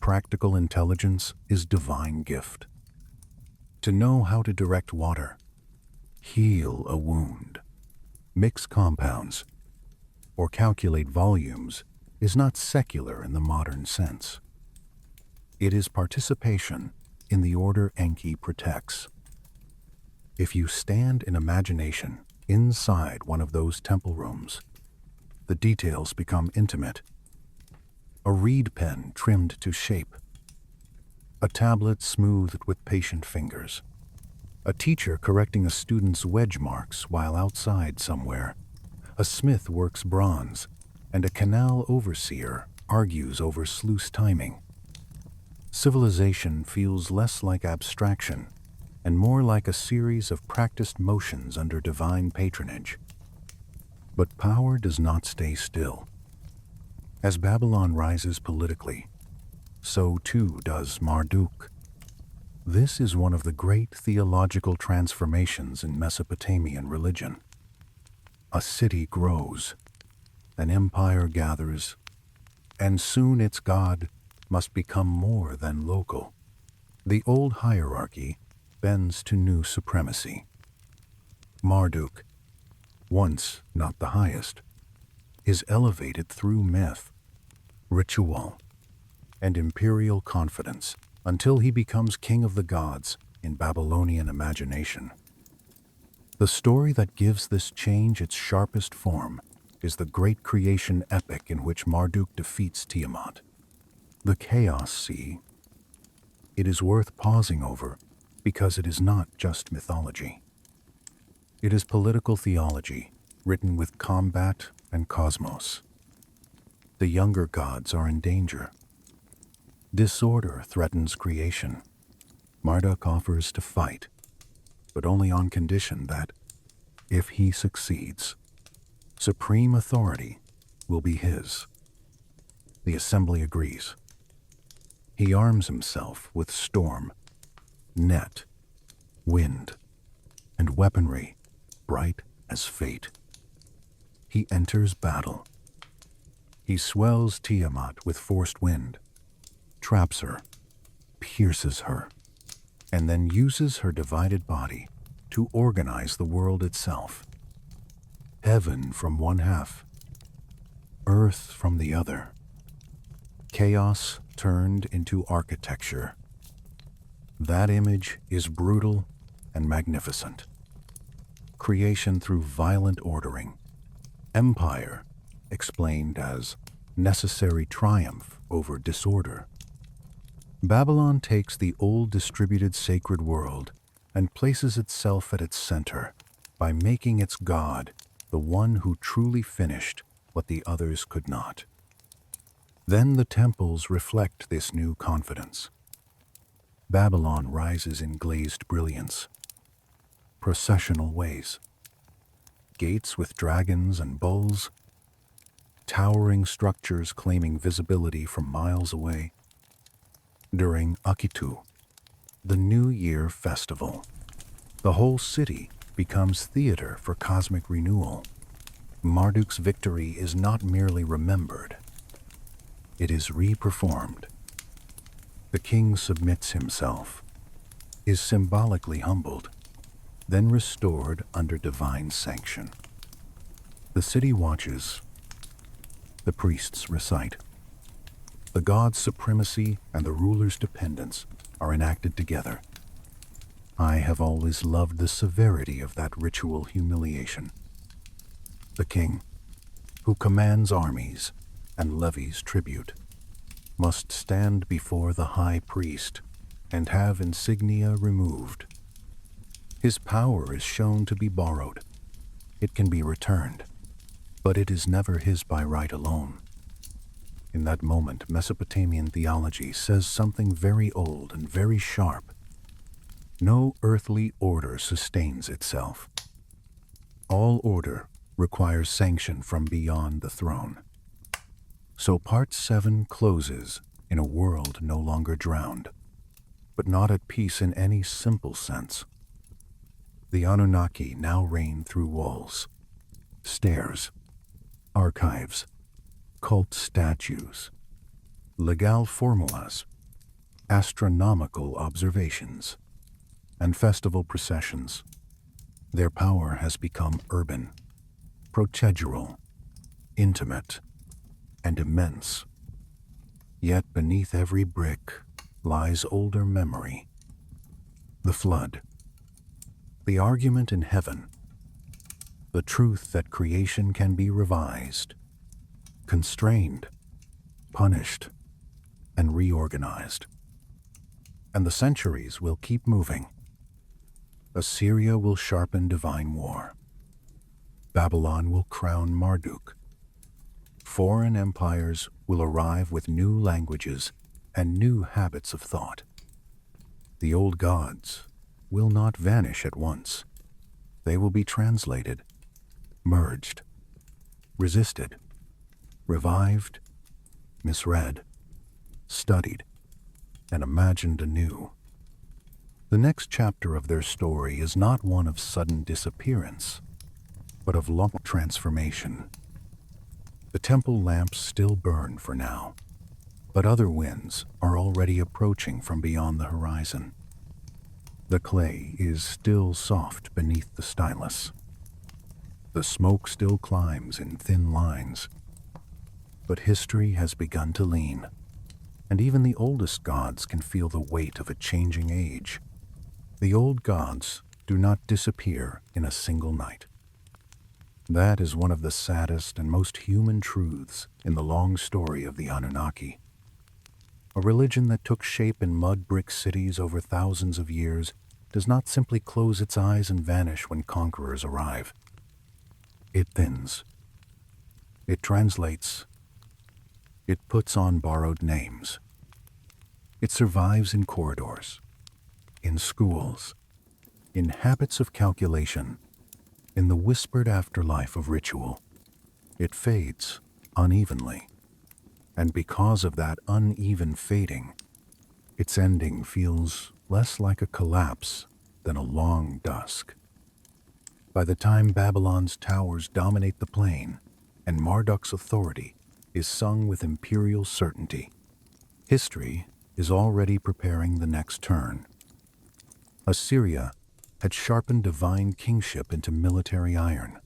Practical intelligence is divine gift. To know how to direct water, heal a wound, mix compounds, or calculate volumes is not secular in the modern sense. It is participation in the order Enki protects. If you stand in imagination inside one of those temple rooms, the details become intimate. A reed pen trimmed to shape, a tablet smoothed with patient fingers, a teacher correcting a student's wedge marks while outside somewhere, a smith works bronze, and a canal overseer argues over sluice timing. Civilization feels less like abstraction and more like a series of practiced motions under divine patronage. But power does not stay still. As Babylon rises politically, so too does Marduk. This is one of the great theological transformations in Mesopotamian religion. A city grows, an empire gathers, and soon its god must become more than local. The old hierarchy bends to new supremacy. Marduk, once not the highest, is elevated through myth, ritual, and imperial confidence until he becomes king of the gods in Babylonian imagination. The story that gives this change its sharpest form is the great creation epic in which Marduk defeats Tiamat, the Chaos Sea. It is worth pausing over because it is not just mythology. It is political theology written with combat and cosmos. The younger gods are in danger. Disorder threatens creation. Marduk offers to fight, but only on condition that, if he succeeds, supreme authority will be his. The assembly agrees. He arms himself with storm, net, wind, and weaponry bright as fate. He enters battle. He swells Tiamat with forced wind, traps her, pierces her, and then uses her divided body to organize the world itself. Heaven from one half, earth from the other. Chaos turned into architecture. That image is brutal and magnificent. Creation through violent ordering. Empire explained as necessary triumph over disorder. Babylon takes the old distributed sacred world and places itself at its center by making its god the one who truly finished what the others could not. Then the temples reflect this new confidence. Babylon rises in glazed brilliance, processional ways, gates with dragons and bulls, towering structures claiming visibility from miles away. During Akitu, the New Year festival, the whole city becomes theater for cosmic renewal. Marduk's victory is not merely remembered, it is re-performed. The king submits himself, is symbolically humbled, then restored under divine sanction. The city watches, the priests recite. The god's supremacy and the ruler's dependence are enacted together. I have always loved the severity of that ritual humiliation. The king, who commands armies and levies tribute, must stand before the high priest and have insignia removed. His power is shown to be borrowed. It can be returned, but it is never his by right alone. In that moment, Mesopotamian theology says something very old and very sharp. No earthly order sustains itself. All order requires sanction from beyond the throne. So Part 7 closes in a world no longer drowned, but not at peace in any simple sense. The Anunnaki now reign through walls, stairs, archives, cult statues, legal formulas, astronomical observations, and festival processions. Their power has become urban, procedural, intimate, and immense. Yet beneath every brick lies older memory. The flood, the argument in heaven, the truth that creation can be revised, constrained, punished, and reorganized. And the centuries will keep moving. Assyria will sharpen divine war. Babylon will crown Marduk. Foreign empires will arrive with new languages and new habits of thought. The old gods will not vanish at once. They will be translated, merged, resisted, revived, misread, studied, and imagined anew. The next chapter of their story is not one of sudden disappearance, but of long transformation. The temple lamps still burn for now, but other winds are already approaching from beyond the horizon. The clay is still soft beneath the stylus. The smoke still climbs in thin lines, but history has begun to lean, and even the oldest gods can feel the weight of a changing age. The old gods do not disappear in a single night. That is one of the saddest and most human truths in the long story of the Anunnaki. A religion that took shape in mud brick cities over thousands of years does not simply close its eyes and vanish when conquerors arrive. It thins. It translates. It puts on borrowed names. It survives in corridors, in schools, in habits of calculation, in the whispered afterlife of ritual. It fades unevenly, and because of that uneven fading, its ending feels less like a collapse than a long dusk. By the time Babylon's towers dominate the plain and Marduk's authority is sung with imperial certainty, history is already preparing the next turn. Assyria had sharpened divine kingship into military iron.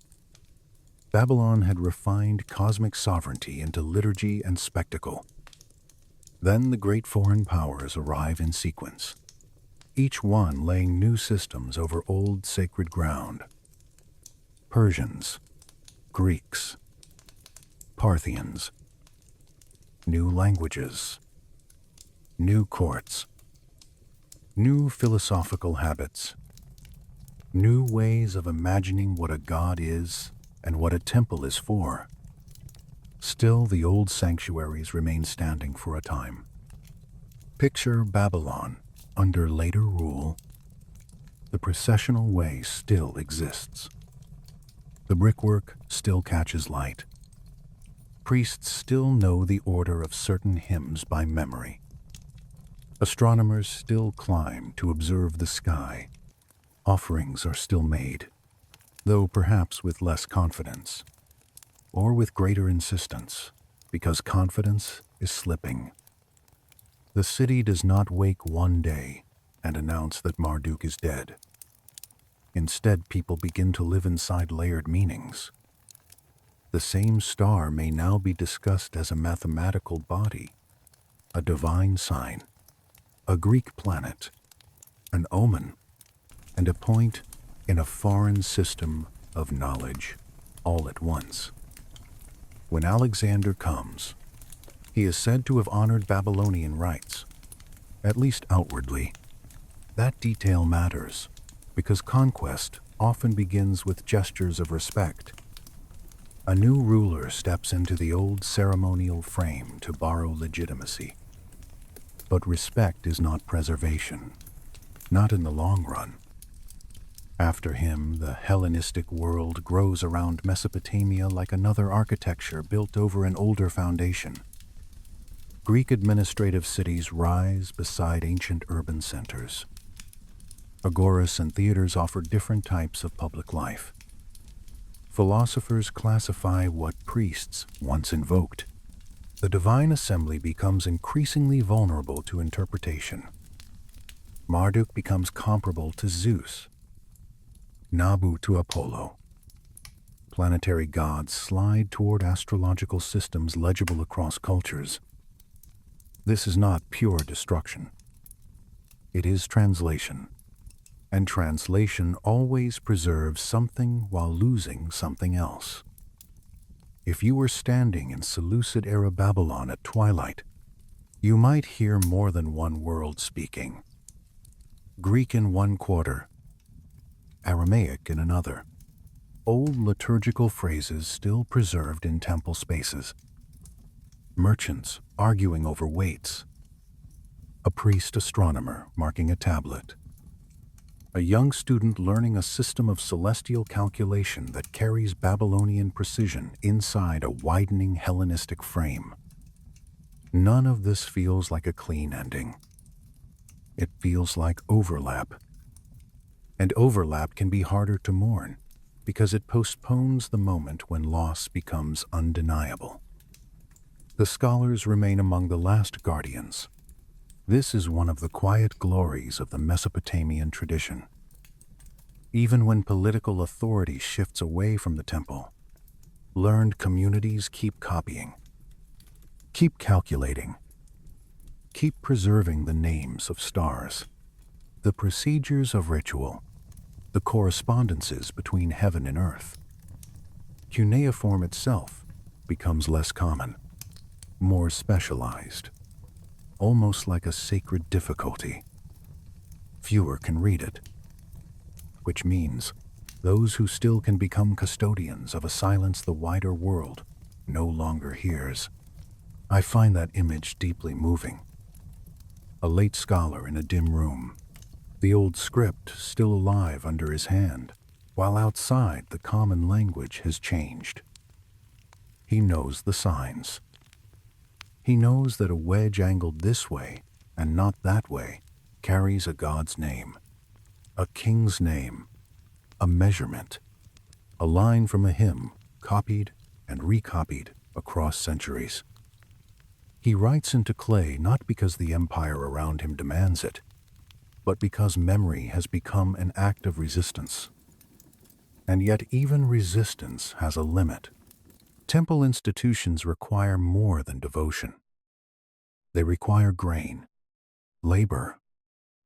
Babylon had refined cosmic sovereignty into liturgy and spectacle. Then the great foreign powers arrive in sequence, each one laying new systems over old sacred ground. Persians, Greeks, Parthians, new languages, new courts, new philosophical habits, new ways of imagining what a god is and what a temple is for. Still, the old sanctuaries remain standing for a time. Picture Babylon under later rule. The processional way still exists. The brickwork still catches light. Priests still know the order of certain hymns by memory. Astronomers still climb to observe the sky. Offerings are still made, though perhaps with less confidence, or with greater insistence, because confidence is slipping. The city does not wake one day and announce that Marduk is dead. Instead, people begin to live inside layered meanings. The same star may now be discussed as a mathematical body, a divine sign, a Greek planet, an omen, and a point in a foreign system of knowledge, all at once. When Alexander comes, he is said to have honored Babylonian rites, at least outwardly. That detail matters, because conquest often begins with gestures of respect. A new ruler steps into the old ceremonial frame to borrow legitimacy. But respect is not preservation, not in the long run. After him, the Hellenistic world grows around Mesopotamia like another architecture built over an older foundation. Greek administrative cities rise beside ancient urban centers. Agoras and theaters offer different types of public life. Philosophers classify what priests once invoked. The divine assembly becomes increasingly vulnerable to interpretation. Marduk becomes comparable to Zeus, Nabu to Apollo. Planetary gods slide toward astrological systems legible across cultures. This is not pure destruction. It is translation. And translation always preserves something while losing something else. If you were standing in Seleucid-era Babylon at twilight, you might hear more than one world speaking. Greek in one quarter, Aramaic in another. Old liturgical phrases still preserved in temple spaces. Merchants arguing over weights. A priest astronomer marking a tablet. A young student learning a system of celestial calculation that carries Babylonian precision inside a widening Hellenistic frame. None of this feels like a clean ending. It feels like overlap. And overlap can be harder to mourn because it postpones the moment when loss becomes undeniable. The scholars remain among the last guardians. This is one of the quiet glories of the Mesopotamian tradition. Even when political authority shifts away from the temple, learned communities keep copying, keep calculating, keep preserving the names of stars, the procedures of ritual, the correspondences between heaven and earth. Cuneiform itself becomes less common, more specialized, almost like a sacred difficulty. Fewer can read it, which means those who still can become custodians of a silence the wider world no longer hears. I find that image deeply moving. A late scholar in a dim room, the old script still alive under his hand, while outside the common language has changed. He knows the signs. He knows that a wedge angled this way and not that way carries a god's name, a king's name, a measurement, a line from a hymn copied and recopied across centuries. He writes into clay not because the empire around him demands it, but because memory has become an act of resistance. And yet even resistance has a limit. Temple institutions require more than devotion. They require grain, labor,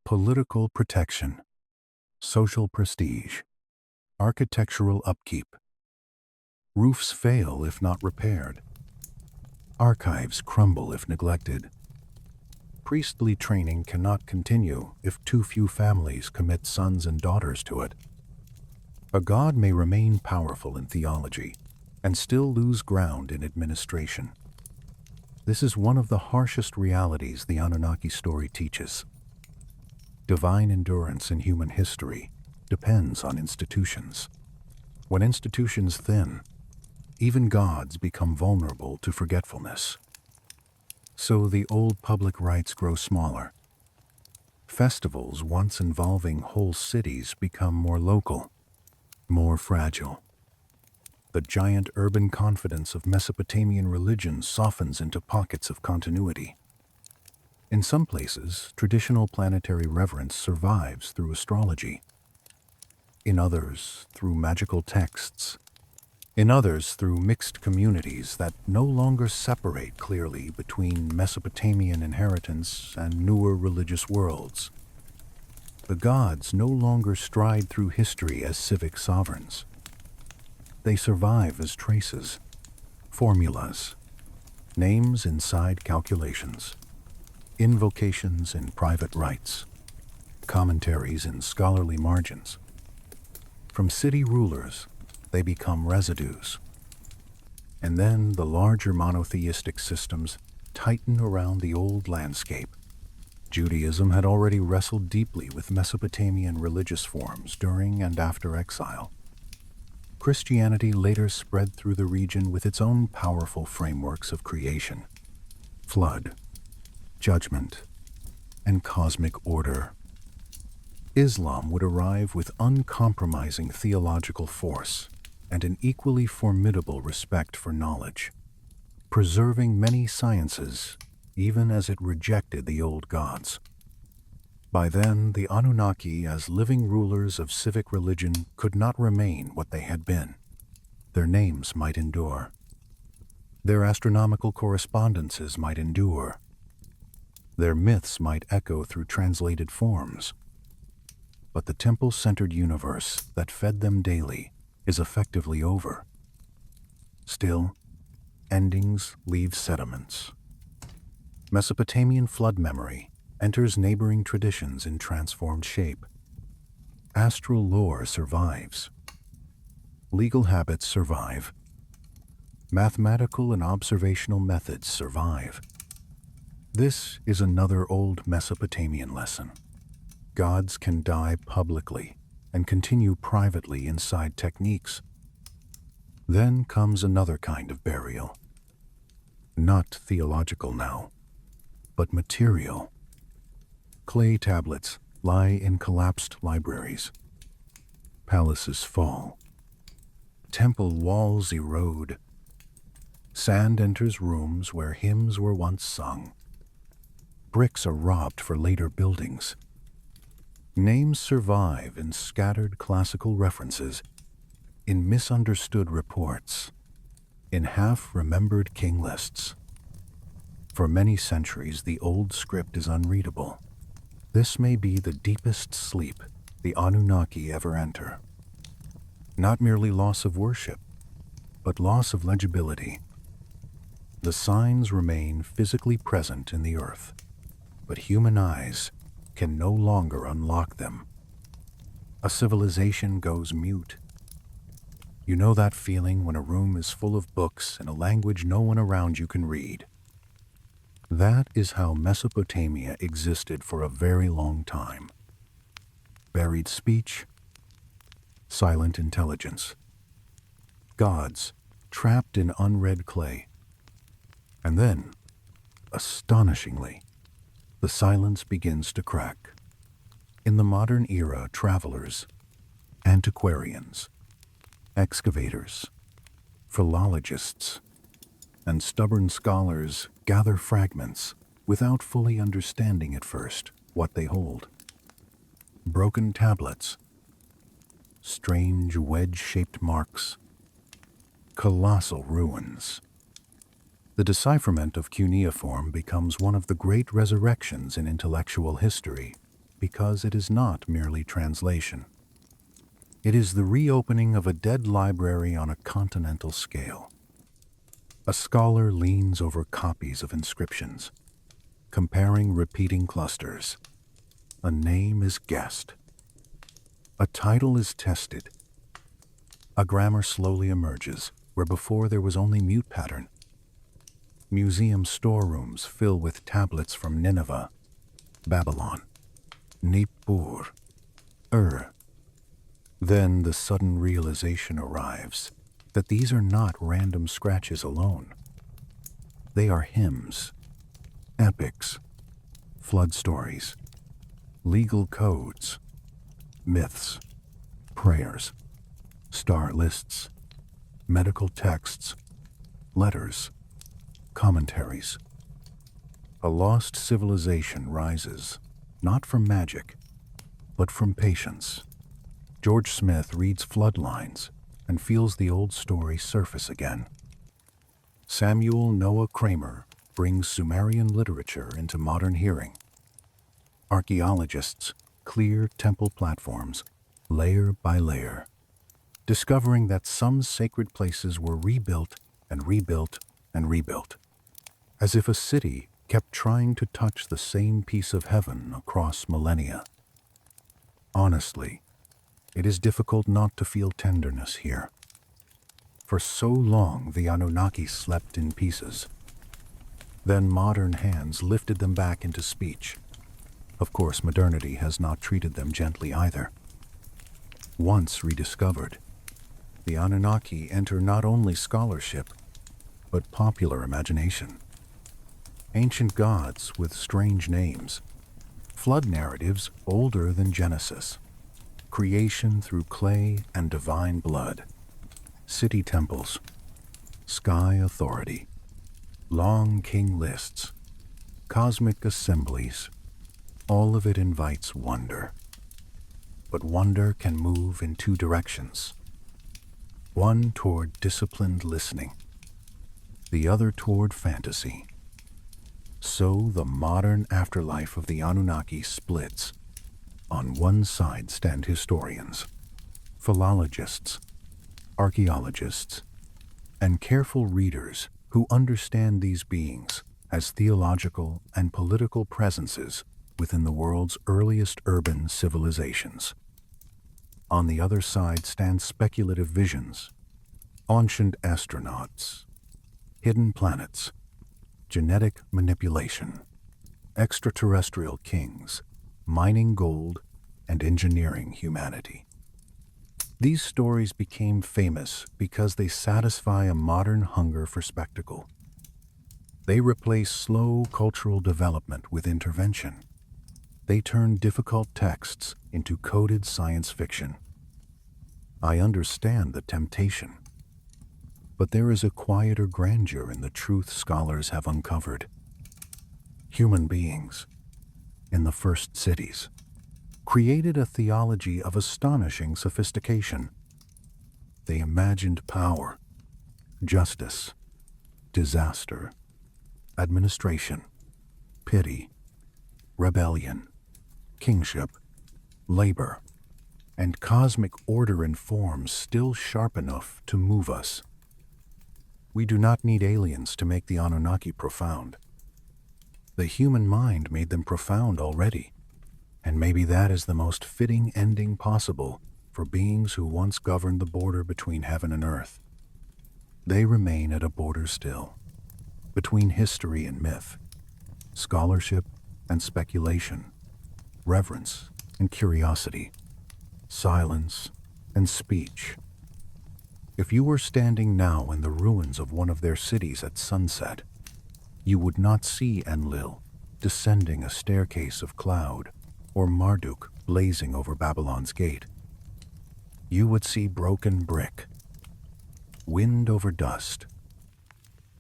political protection, social prestige, architectural upkeep. Roofs fail if not repaired. Archives crumble if neglected. Priestly training cannot continue if too few families commit sons and daughters to it. A god may remain powerful in theology and still lose ground in administration. This is one of the harshest realities the Anunnaki story teaches. Divine endurance in human history depends on institutions. When institutions thin, even gods become vulnerable to forgetfulness. So the old public rites grow smaller. Festivals once involving whole cities become more local, more fragile. The giant urban confidence of Mesopotamian religion softens into pockets of continuity. In some places, traditional planetary reverence survives through astrology. In others, through magical texts. In others, through mixed communities that no longer separate clearly between Mesopotamian inheritance and newer religious worlds. The gods no longer stride through history as civic sovereigns. They survive as traces, formulas, names inside calculations, invocations in private rites, commentaries in scholarly margins. From city rulers, they become residues. And then the larger monotheistic systems tighten around the old landscape. Judaism had already wrestled deeply with Mesopotamian religious forms during and after exile. Christianity later spread through the region with its own powerful frameworks of creation, flood, judgment, and cosmic order. Islam would arrive with uncompromising theological force and an equally formidable respect for knowledge, preserving many sciences even as it rejected the old gods. By then, the Anunnaki, as living rulers of civic religion, could not remain what they had been. Their names might endure. Their astronomical correspondences might endure. Their myths might echo through translated forms. But the temple-centered universe that fed them daily is effectively over. Still, endings leave sediments. Mesopotamian flood memory enters neighboring traditions in transformed shape. Astral lore survives. Legal habits survive. Mathematical and observational methods survive. This is another old Mesopotamian lesson. Gods can die publicly and continue privately inside techniques. Then comes another kind of burial. Not theological now, but material. Clay tablets lie in collapsed libraries. Palaces fall. Temple walls erode. Sand enters rooms where hymns were once sung. Bricks are robbed for later buildings. Names survive in scattered classical references, in misunderstood reports, in half-remembered king lists. For many centuries, the old script is unreadable. This may be the deepest sleep the Anunnaki ever enter. Not merely loss of worship, but loss of legibility. The signs remain physically present in the earth, but human eyes can no longer unlock them. A civilization goes mute. You know that feeling when a room is full of books in a language no one around you can read. That is how Mesopotamia existed for a very long time. Buried speech, silent intelligence. Gods trapped in unread clay. And then, astonishingly, the silence begins to crack. In the modern era, travelers, antiquarians, excavators, philologists, and stubborn scholars gather fragments without fully understanding at first what they hold. Broken tablets, strange wedge-shaped marks, colossal ruins. The decipherment of cuneiform becomes one of the great resurrections in intellectual history because it is not merely translation. It is the reopening of a dead library on a continental scale. A scholar leans over copies of inscriptions, comparing repeating clusters. A name is guessed. A title is tested. A grammar slowly emerges where before there was only mute pattern. Museum storerooms fill with tablets from Nineveh, Babylon, Nippur, Ur. Then the sudden realization arrives that these are not random scratches alone. They are hymns, epics, flood stories, legal codes, myths, prayers, star lists, medical texts, letters, commentaries. A lost civilization rises, not from magic, but from patience. George Smith reads floodlines and feels the old story surface again. Samuel Noah Kramer brings Sumerian literature into modern hearing. Archaeologists clear temple platforms, layer by layer, discovering that some sacred places were rebuilt and rebuilt and rebuilt, as if a city kept trying to touch the same piece of heaven across millennia. Honestly, it is difficult not to feel tenderness here. For so long, the Anunnaki slept in pieces. Then modern hands lifted them back into speech. Of course, modernity has not treated them gently either. Once rediscovered, the Anunnaki enter not only scholarship, but popular imagination. ancient gods with strange names, flood narratives older than Genesis, creation through clay and divine blood, city temples, sky authority, long king lists, cosmic assemblies. All of it invites wonder. But wonder can move in two directions. One toward disciplined listening, the other toward fantasy. So the modern afterlife of the Anunnaki splits. On one side stand historians, philologists, archaeologists, and careful readers who understand these beings as theological and political presences within the world's earliest urban civilizations. On the other side stand speculative visions, ancient astronauts, hidden planets, genetic manipulation, extraterrestrial kings, mining gold, and engineering humanity. These stories became famous because they satisfy a modern hunger for spectacle. They replace slow cultural development with intervention. They turn difficult texts into coded science fiction. I understand the temptation, but there is a quieter grandeur in the truth scholars have uncovered. Human beings, in the first cities, created a theology of astonishing sophistication. They imagined power, justice, disaster, administration, pity, rebellion, kingship, labor, and cosmic order in forms still sharp enough to move us. We do not need aliens to make the Anunnaki profound. The human mind made them profound already, and maybe that is the most fitting ending possible for beings who once governed the border between heaven and earth. They remain at a border still, between history and myth, scholarship and speculation, reverence and curiosity, silence and speech. If you were standing now in the ruins of one of their cities at sunset, you would not see Enlil descending a staircase of cloud or Marduk blazing over Babylon's gate. You would see broken brick, wind over dust,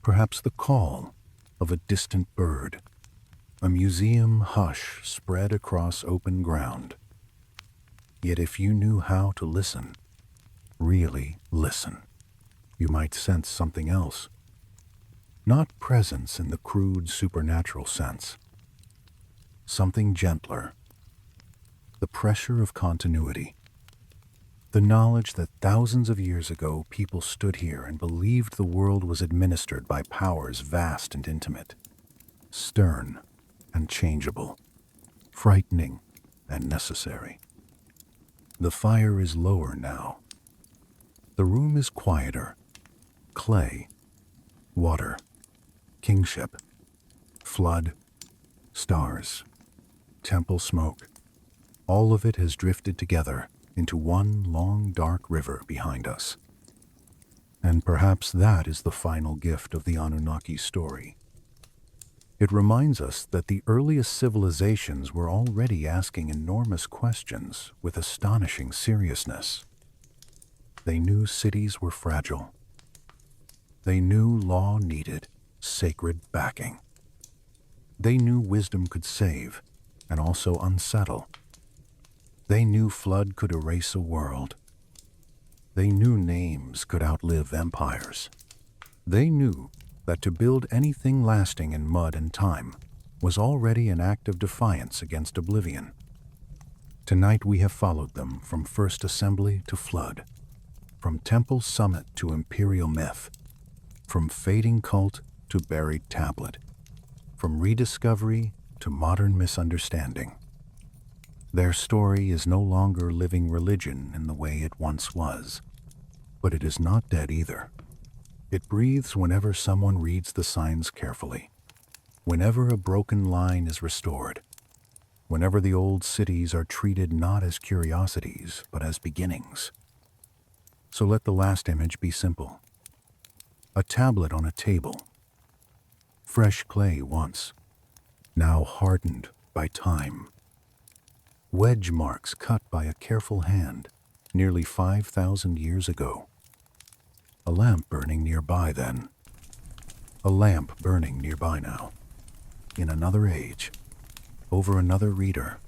perhaps the call of a distant bird, a museum hush spread across open ground. Yet if you knew how to listen, really listen, you might sense something else. Not presence in the crude supernatural sense. Something gentler. The pressure of continuity. The knowledge that thousands of years ago people stood here and believed the world was administered by powers vast and intimate, stern and changeable, frightening and necessary. The fire is lower now. The room is quieter. Clay, water, kingship, flood, stars, temple smoke. All of it has drifted together into one long dark river behind us. And perhaps that is the final gift of the Anunnaki story. It reminds us that the earliest civilizations were already asking enormous questions with astonishing seriousness. They knew cities were fragile. They knew law needed sacred backing. They knew wisdom could save and also unsettle. They knew flood could erase a world. They knew names could outlive empires. They knew that to build anything lasting in mud and time was already an act of defiance against oblivion. Tonight we have followed them from first assembly to flood, from temple summit to imperial myth, from fading cult to buried tablet, from rediscovery to modern misunderstanding. Their story is no longer living religion in the way it once was, but it is not dead either. It breathes whenever someone reads the signs carefully, whenever a broken line is restored, whenever the old cities are treated not as curiosities, but as beginnings. So let the last image be simple. A tablet on a table, Fresh clay once, now hardened by time. Wedge marks cut by a careful hand nearly 5,000 years ago. A lamp burning nearby then. A lamp burning nearby now. In another age, over another reader.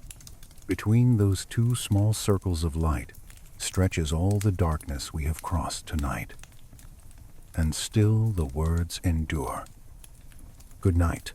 Between those two small circles of light stretches all the darkness we have crossed tonight. And still the words endure. Good night.